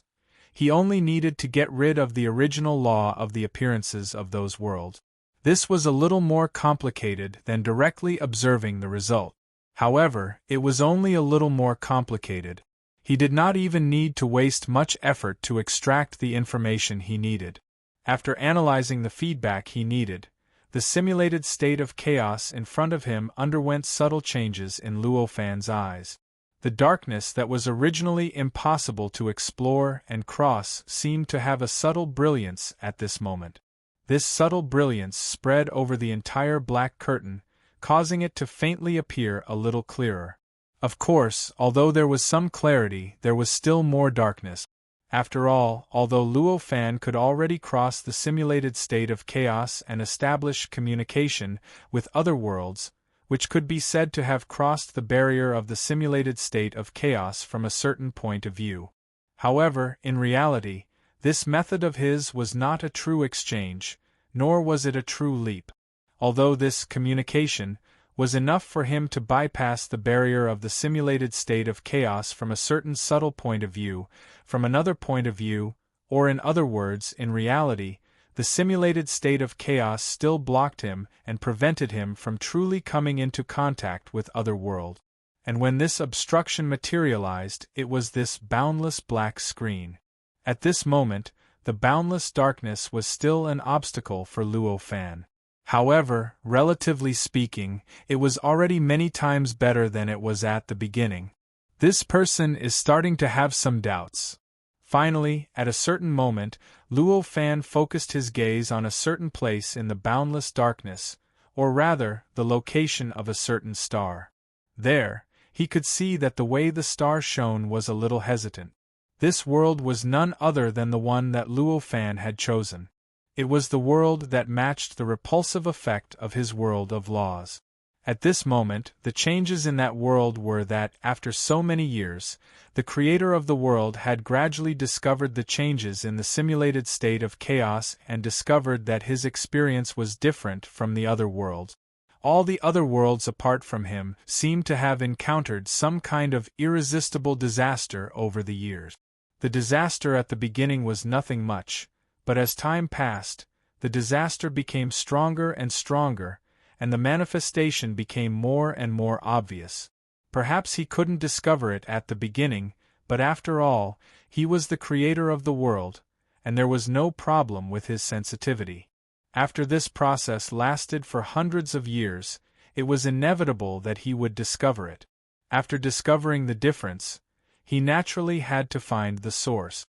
he only needed to get rid of the original law of the appearances of those worlds. This was a little more complicated than directly observing the result. However, it was only a little more complicated. He did not even need to waste much effort to extract the information he needed. After analyzing the feedback he needed, the simulated state of chaos in front of him underwent subtle changes in Luo Fan's eyes. The darkness that was originally impossible to explore and cross seemed to have a subtle brilliance at this moment. This subtle brilliance spread over the entire black curtain, causing it to faintly appear a little clearer. Of course, although there was some clarity, there was still more darkness. After all, although Luo Fan could already cross the simulated state of chaos and establish communication with other worlds, which could be said to have crossed the barrier of the simulated state of chaos from a certain point of view. However, in reality, this method of his was not a true exchange, nor was it a true leap. Although this communication was enough for him to bypass the barrier of the simulated state of chaos from a certain subtle point of view, from another point of view, or in other words, in reality, the simulated state of chaos still blocked him and prevented him from truly coming into contact with other worlds. And when this obstruction materialized, it was this boundless black screen. At this moment, the boundless darkness was still an obstacle for Luo Fan. However, relatively speaking, it was already many times better than it was at the beginning. This person is starting to have some doubts. Finally, at a certain moment, Luo Fan focused his gaze on a certain place in the boundless darkness, or rather, the location of a certain star. There, he could see that the way the star shone was a little hesitant. This world was none other than the one that Luo Fan had chosen. It was the world that matched the repulsive effect of his world of laws. At this moment, the changes in that world were that, after so many years, the creator of the world had gradually discovered the changes in the simulated state of chaos and discovered that his experience was different from the other worlds. All the other worlds apart from him seemed to have encountered some kind of irresistible disaster over the years. The disaster at the beginning was nothing much, but as time passed, the disaster became stronger and stronger, and the manifestation became more and more obvious. Perhaps he couldn't discover it at the beginning, but after all, he was the creator of the world, and there was no problem with his sensitivity. After this process lasted for hundreds of years, it was inevitable that he would discover it. After discovering the difference, he naturally had to find the source.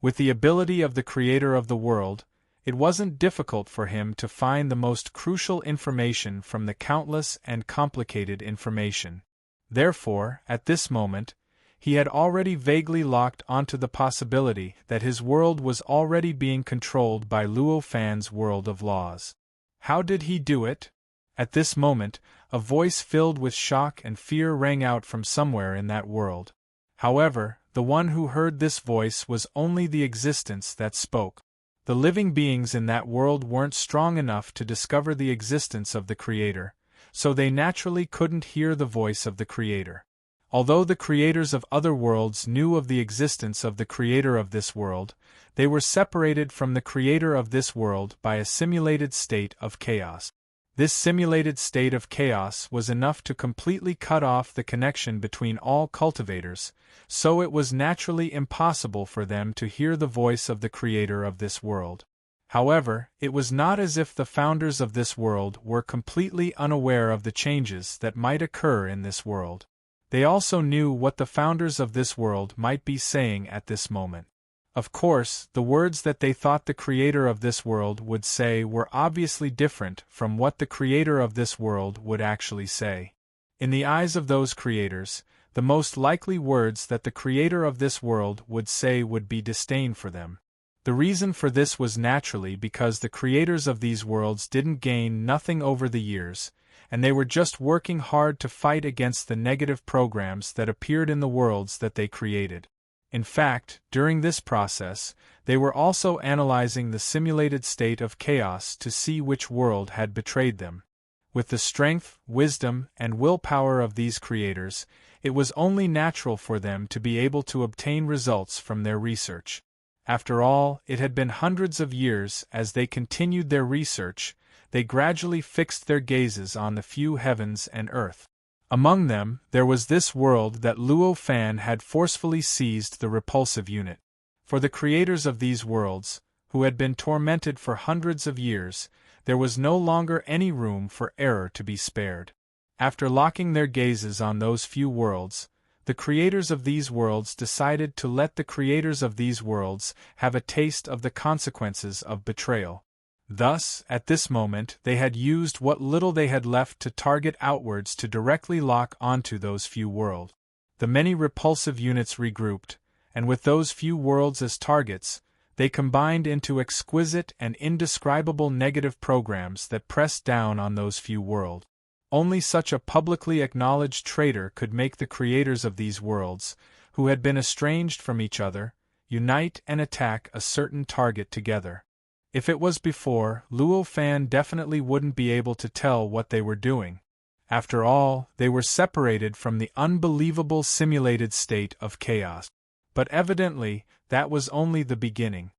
With the ability of the creator of the world, it wasn't difficult for him to find the most crucial information from the countless and complicated information. Therefore, at this moment, he had already vaguely locked onto the possibility that his world was already being controlled by Luo Fan's world of laws. How did he do it? At this moment, a voice filled with shock and fear rang out from somewhere in that world. However, the one who heard this voice was only the existence that spoke. The living beings in that world weren't strong enough to discover the existence of the Creator, so they naturally couldn't hear the voice of the Creator. Although the creators of other worlds knew of the existence of the Creator of this world, they were separated from the Creator of this world by a simulated state of chaos. This simulated state of chaos was enough to completely cut off the connection between all cultivators, so it was naturally impossible for them to hear the voice of the Creator of this world. However, it was not as if the founders of this world were completely unaware of the changes that might occur in this world. They also knew what the founders of this world might be saying at this moment. Of course, the words that they thought the creator of this world would say were obviously different from what the creator of this world would actually say. In the eyes of those creators, the most likely words that the creator of this world would say would be disdain for them. The reason for this was naturally because the creators of these worlds didn't gain nothing over the years, and they were just working hard to fight against the negative programs that appeared in the worlds that they created. In fact, during this process, they were also analyzing the simulated state of chaos to see which world had betrayed them. With the strength, wisdom, and willpower of these creators, it was only natural for them to be able to obtain results from their research. After all, it had been hundreds of years. As they continued their research, they gradually fixed their gazes on the few heavens and earth. Among them, there was this world that Luo Fan had forcefully seized the repulsive unit. For the creators of these worlds, who had been tormented for hundreds of years, there was no longer any room for error to be spared. After locking their gazes on those few worlds, the creators of these worlds decided to let the creators of these worlds have a taste of the consequences of betrayal. Thus, at this moment, they had used what little they had left to target outwards to directly lock onto those few worlds. The many repulsive units regrouped, and with those few worlds as targets, they combined into exquisite and indescribable negative programs that pressed down on those few worlds. Only such a publicly acknowledged traitor could make the creators of these worlds, who had been estranged from each other, unite and attack a certain target together. If it was before, Luo Fan definitely wouldn't be able to tell what they were doing. After all, they were separated from the unbelievable simulated state of chaos. But evidently, that was only the beginning.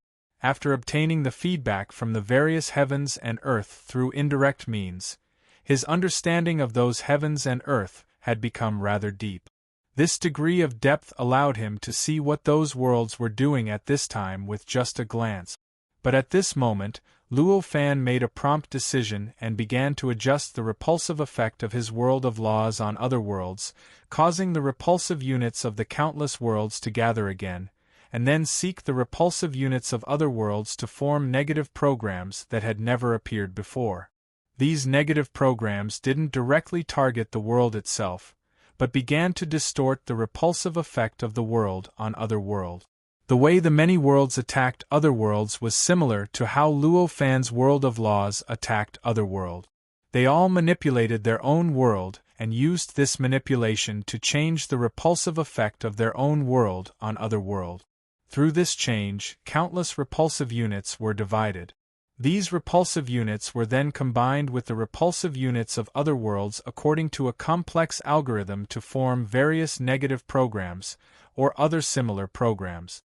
After obtaining the feedback from the various heavens and earth through indirect means, his understanding of those heavens and earth had become rather deep. This degree of depth allowed him to see what those worlds were doing at this time with just a glance. But at this moment, Luo Fan made a prompt decision and began to adjust the repulsive effect of his world of laws on other worlds, causing the repulsive units of the countless worlds to gather again, and then seek the repulsive units of other worlds to form negative programs that had never appeared before. These negative programs didn't directly target the world itself, but began to distort the repulsive effect of the world on other worlds. The way the many worlds attacked other worlds was similar to how Luo Fan's world of laws attacked other worlds. They all manipulated their own world and used this manipulation to change the repulsive effect of their own world on other worlds. Through this change, countless repulsive units were divided. These repulsive units were then combined with the repulsive units of other worlds according to a complex algorithm to form various negative programs, or other similar programs.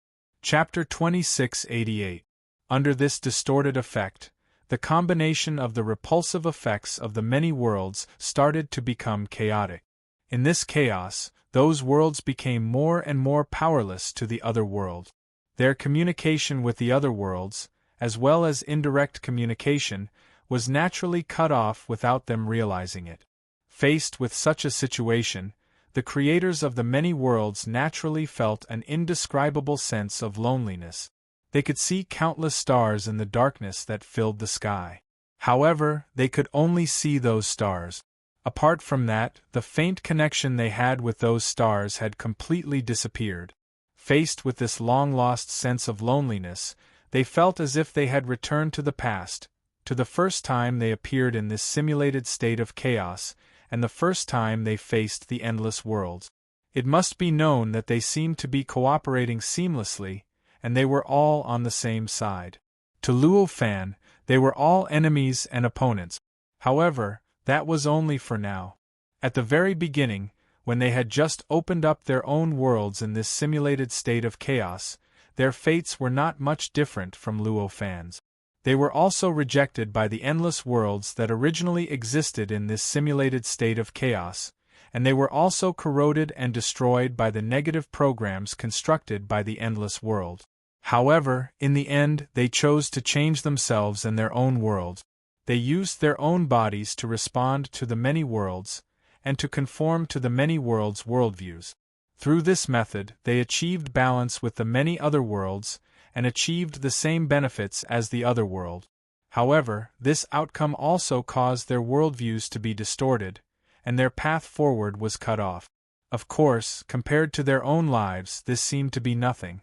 Chapter 2688. Under this distorted effect, the combination of the repulsive effects of the many worlds started to become chaotic. In this chaos, those worlds became more and more powerless to the other world. Their communication with the other worlds, as well as indirect communication, was naturally cut off without them realizing it. Faced with such a situation, the creators of the many worlds naturally felt an indescribable sense of loneliness. They could see countless stars in the darkness that filled the sky. However, they could only see those stars. Apart from that, the faint connection they had with those stars had completely disappeared. Faced with this long-lost sense of loneliness, they felt as if they had returned to the past, to the first time they appeared in this simulated state of chaos, and the first time they faced the endless worlds. It must be known that they seemed to be cooperating seamlessly, and they were all on the same side. To Luo Fan, they were all enemies and opponents. However, that was only for now. At the very beginning, when they had just opened up their own worlds in this simulated state of chaos, their fates were not much different from Luo Fan's. They were also rejected by the endless worlds that originally existed in this simulated state of chaos, and they were also corroded and destroyed by the negative programs constructed by the endless world. However, in the end, they chose to change themselves and their own world. They used their own bodies to respond to the many worlds, and to conform to the many worlds' worldviews. Through this method, they achieved balance with the many other worlds, and achieved the same benefits as the other world. However, this outcome also caused their worldviews to be distorted, and their path forward was cut off. Of course, compared to their own lives, this seemed to be nothing.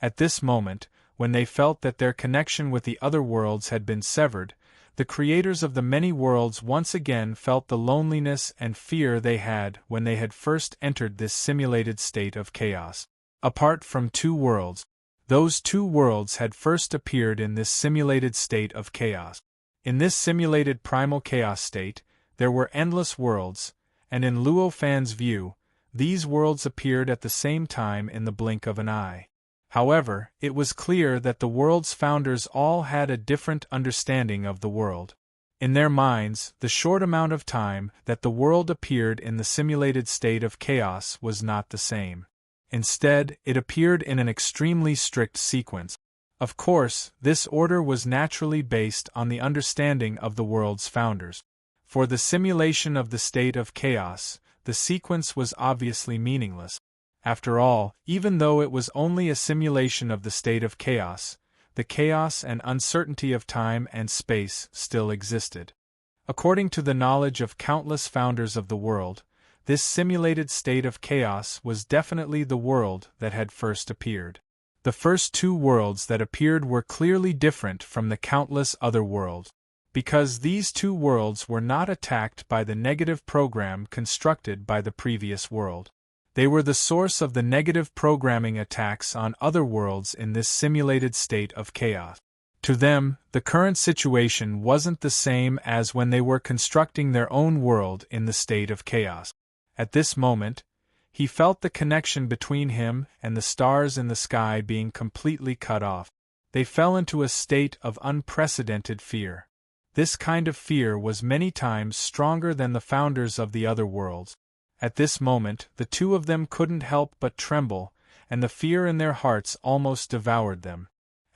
At this moment, when they felt that their connection with the other worlds had been severed, the creators of the many worlds once again felt the loneliness and fear they had when they had first entered this simulated state of chaos. Apart from two worlds, those two worlds had first appeared in this simulated state of chaos. In this simulated primal chaos state, there were endless worlds, and in Luo Fan's view, these worlds appeared at the same time in the blink of an eye. However, it was clear that the world's founders all had a different understanding of the world. In their minds, the short amount of time that the world appeared in the simulated state of chaos was not the same. Instead, it appeared in an extremely strict sequence. Of course, this order was naturally based on the understanding of the world's founders. For the simulation of the state of chaos, the sequence was obviously meaningless. After all, even though it was only a simulation of the state of chaos, the chaos and uncertainty of time and space still existed. According to the knowledge of countless founders of the world, this simulated state of chaos was definitely the world that had first appeared. The first two worlds that appeared were clearly different from the countless other worlds, because these two worlds were not attacked by the negative program constructed by the previous world. They were the source of the negative programming attacks on other worlds in this simulated state of chaos. To them, the current situation wasn't the same as when they were constructing their own world in the state of chaos. At this moment, he felt the connection between him and the stars in the sky being completely cut off. They fell into a state of unprecedented fear. This kind of fear was many times stronger than the founders of the other worlds. At this moment, the two of them couldn't help but tremble, and the fear in their hearts almost devoured them.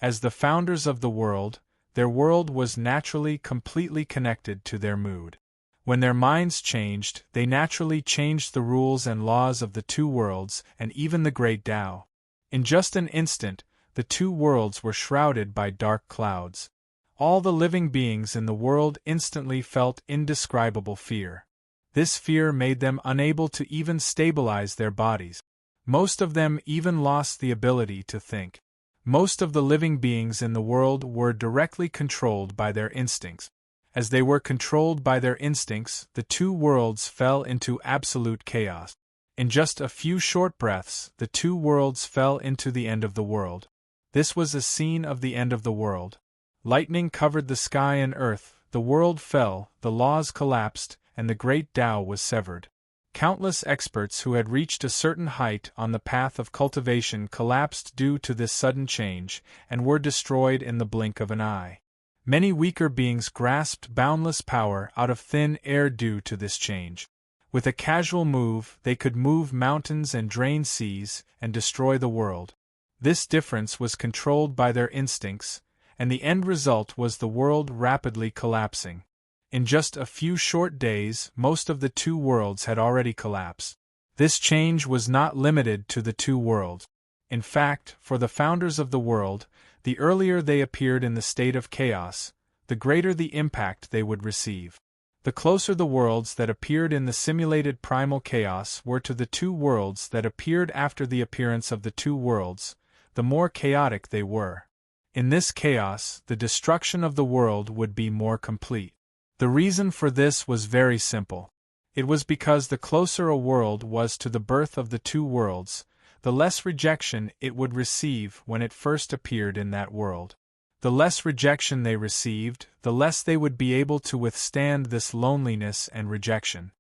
As the founders of the world, their world was naturally completely connected to their mood. When their minds changed, they naturally changed the rules and laws of the two worlds and even the great Tao. In just an instant, the two worlds were shrouded by dark clouds. All the living beings in the world instantly felt indescribable fear. This fear made them unable to even stabilize their bodies. Most of them even lost the ability to think. Most of the living beings in the world were directly controlled by their instincts. As they were controlled by their instincts, the two worlds fell into absolute chaos. In just a few short breaths, the two worlds fell into the end of the world. This was a scene of the end of the world. Lightning covered the sky and earth, the world fell, the laws collapsed, and the great Tao was severed. Countless experts who had reached a certain height on the path of cultivation collapsed due to this sudden change, and were destroyed in the blink of an eye. Many weaker beings grasped boundless power out of thin air due to this change. With a casual move, they could move mountains and drain seas, and destroy the world. This difference was controlled by their instincts, and the end result was the world rapidly collapsing. In just a few short days, most of the two worlds had already collapsed. This change was not limited to the two worlds. In fact, for the founders of the world, the earlier they appeared in the state of chaos, the greater the impact they would receive. The closer the worlds that appeared in the simulated primal chaos were to the two worlds that appeared after the appearance of the two worlds, the more chaotic they were. In this chaos, the destruction of the world would be more complete. The reason for this was very simple. It was because the closer a world was to the birth of the two worlds, the less rejection it would receive when it first appeared in that world. The less rejection they received, the less they would be able to withstand this loneliness and rejection.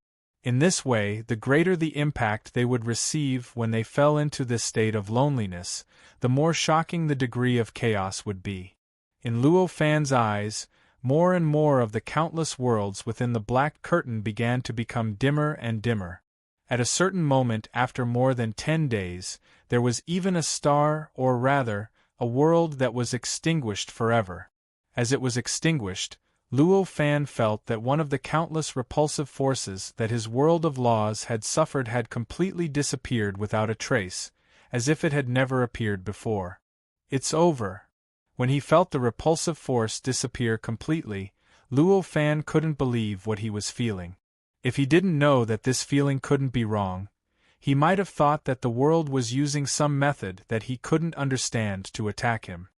In this way, the greater the impact they would receive when they fell into this state of loneliness, the more shocking the degree of chaos would be. In Luo Fan's eyes, more and more of the countless worlds within the black curtain began to become dimmer and dimmer. At a certain moment after more than 10 days, there was even a star, or rather, a world that was extinguished forever. As it was extinguished, Luo Fan felt that one of the countless repulsive forces that his world of laws had suffered had completely disappeared without a trace, as if it had never appeared before. It's over. When he felt the repulsive force disappear completely, Luo Fan couldn't believe what he was feeling. If he didn't know that this feeling couldn't be wrong, he might have thought that the world was using some method that he couldn't understand to attack him.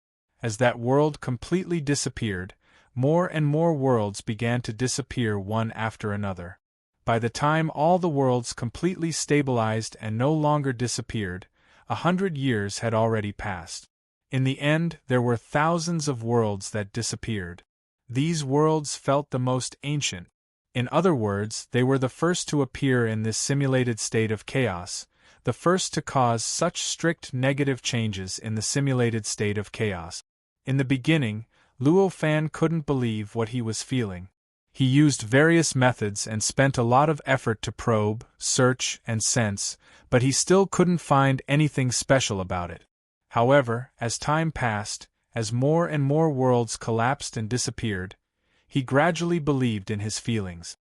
As that world completely disappeared, more and more worlds began to disappear one after another. By the time all the worlds completely stabilized and no longer disappeared, 100 years had already passed. In the end, there were thousands of worlds that disappeared. These worlds felt the most ancient. In other words, they were the first to appear in this simulated state of chaos, the first to cause such strict negative changes in the simulated state of chaos. In the beginning, Luo Fan couldn't believe what he was feeling. He used various methods and spent a lot of effort to probe, search, and sense, but he still couldn't find anything special about it. However, as time passed, as more and more worlds collapsed and disappeared, he gradually believed in his feelings.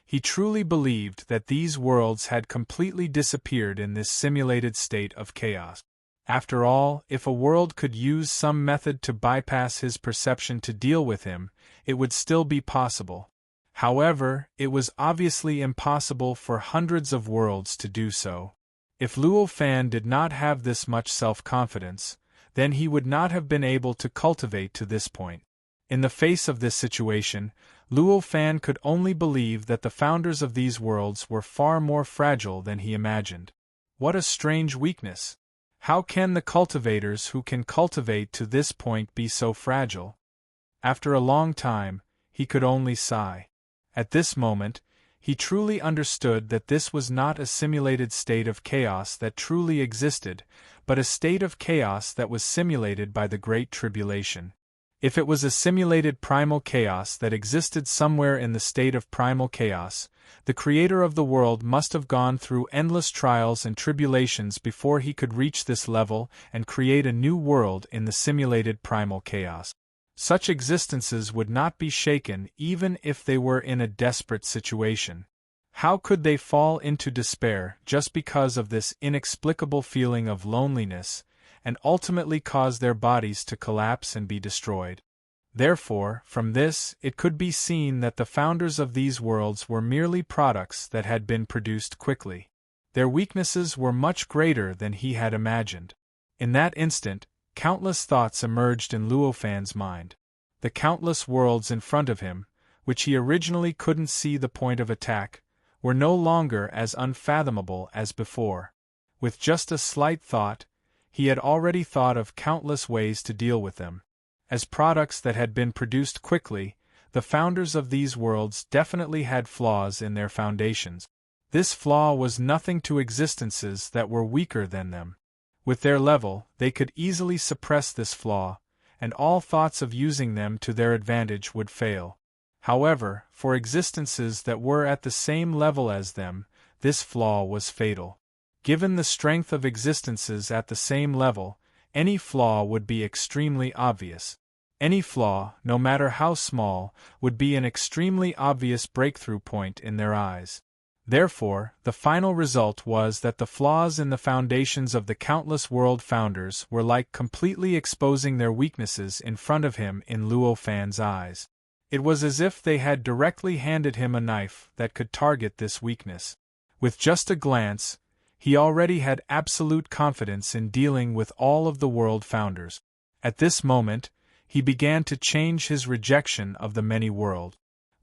He truly believed that these worlds had completely disappeared in this simulated state of chaos. After all, if a world could use some method to bypass his perception to deal with him, it would still be possible. However, it was obviously impossible for hundreds of worlds to do so. If Luo Fan did not have this much self-confidence, then he would not have been able to cultivate to this point. In the face of this situation, Luo Fan could only believe that the founders of these worlds were far more fragile than he imagined. What a strange weakness! How can the cultivators who can cultivate to this point be so fragile? After a long time, he could only sigh. At this moment, he truly understood that this was not a simulated state of chaos that truly existed, but a state of chaos that was simulated by the Great Tribulation. If it was a simulated primal chaos that existed somewhere in the state of primal chaos, the creator of the world must have gone through endless trials and tribulations before he could reach this level and create a new world in the simulated primal chaos. Such existences would not be shaken even if they were in a desperate situation. How could they fall into despair just because of this inexplicable feeling of loneliness, and ultimately cause their bodies to collapse and be destroyed? Therefore, from this, it could be seen that the founders of these worlds were merely products that had been produced quickly. Their weaknesses were much greater than he had imagined. In that instant, countless thoughts emerged in Luo Fan's mind. The countless worlds in front of him, which he originally couldn't see the point of attack, were no longer as unfathomable as before. With just a slight thought, he had already thought of countless ways to deal with them. As products that had been produced quickly, the founders of these worlds definitely had flaws in their foundations. This flaw was nothing to existences that were weaker than them. With their level, they could easily suppress this flaw, and all thoughts of using them to their advantage would fail. However, for existences that were at the same level as them, this flaw was fatal. Given the strength of existences at the same level, any flaw would be extremely obvious. Any flaw, no matter how small, would be an extremely obvious breakthrough point in their eyes. Therefore, the final result was that the flaws in the foundations of the countless world founders were like completely exposing their weaknesses in front of him in Luo Fan's eyes. It was as if they had directly handed him a knife that could target this weakness. With just a glance, he already had absolute confidence in dealing with all of the world founders. At this moment, he began to change his rejection of the many world.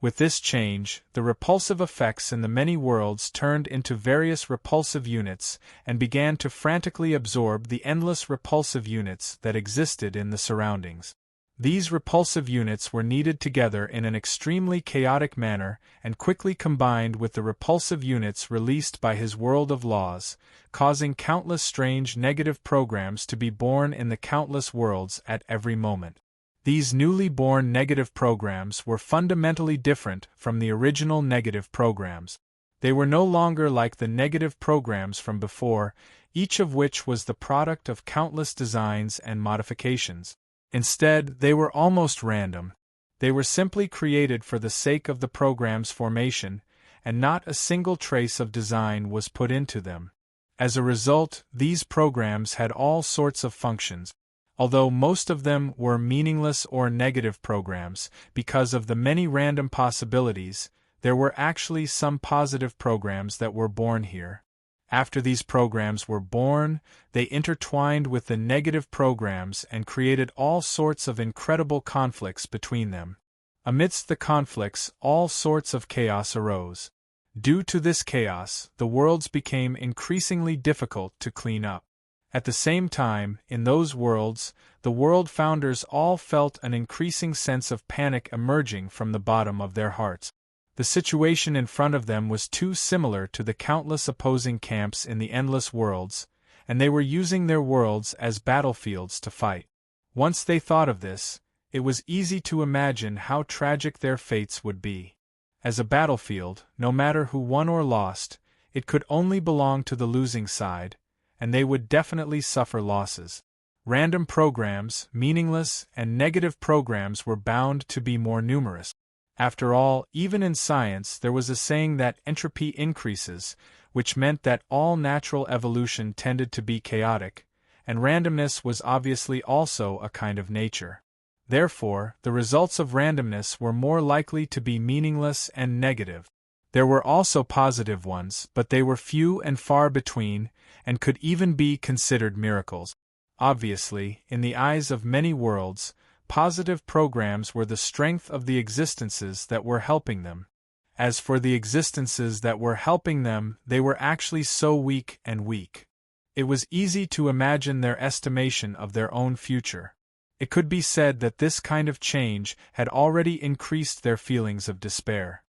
With this change, the repulsive effects in the many worlds turned into various repulsive units and began to frantically absorb the endless repulsive units that existed in the surroundings. These repulsive units were kneaded together in an extremely chaotic manner and quickly combined with the repulsive units released by his world of laws, causing countless strange negative programs to be born in the countless worlds at every moment. These newly born negative programs were fundamentally different from the original negative programs. They were no longer like the negative programs from before, each of which was the product of countless designs and modifications. Instead, they were almost random. They were simply created for the sake of the program's formation, and not a single trace of design was put into them. As a result, these programs had all sorts of functions. Although most of them were meaningless or negative programs, because of the many random possibilities, there were actually some positive programs that were born here. After these programs were born, they intertwined with the negative programs and created all sorts of incredible conflicts between them. Amidst the conflicts, all sorts of chaos arose. Due to this chaos, the worlds became increasingly difficult to clean up. At the same time, in those worlds, the world founders all felt an increasing sense of panic emerging from the bottom of their hearts. The situation in front of them was too similar to the countless opposing camps in the endless worlds, and they were using their worlds as battlefields to fight. Once they thought of this, it was easy to imagine how tragic their fates would be. As a battlefield, no matter who won or lost, it could only belong to the losing side, and they would definitely suffer losses. Random programs, meaningless, and negative programs were bound to be more numerous. After all, even in science there was a saying that entropy increases, which meant that all natural evolution tended to be chaotic, and randomness was obviously also a kind of nature. Therefore, the results of randomness were more likely to be meaningless and negative. There were also positive ones, but they were few and far between, and could even be considered miracles. Obviously, in the eyes of many worlds, positive programs were the strength of the existences that were helping them. As for the existences that were helping them, they were actually so weak and weak. It was easy to imagine their estimation of their own future. It could be said that this kind of change had already increased their feelings of despair.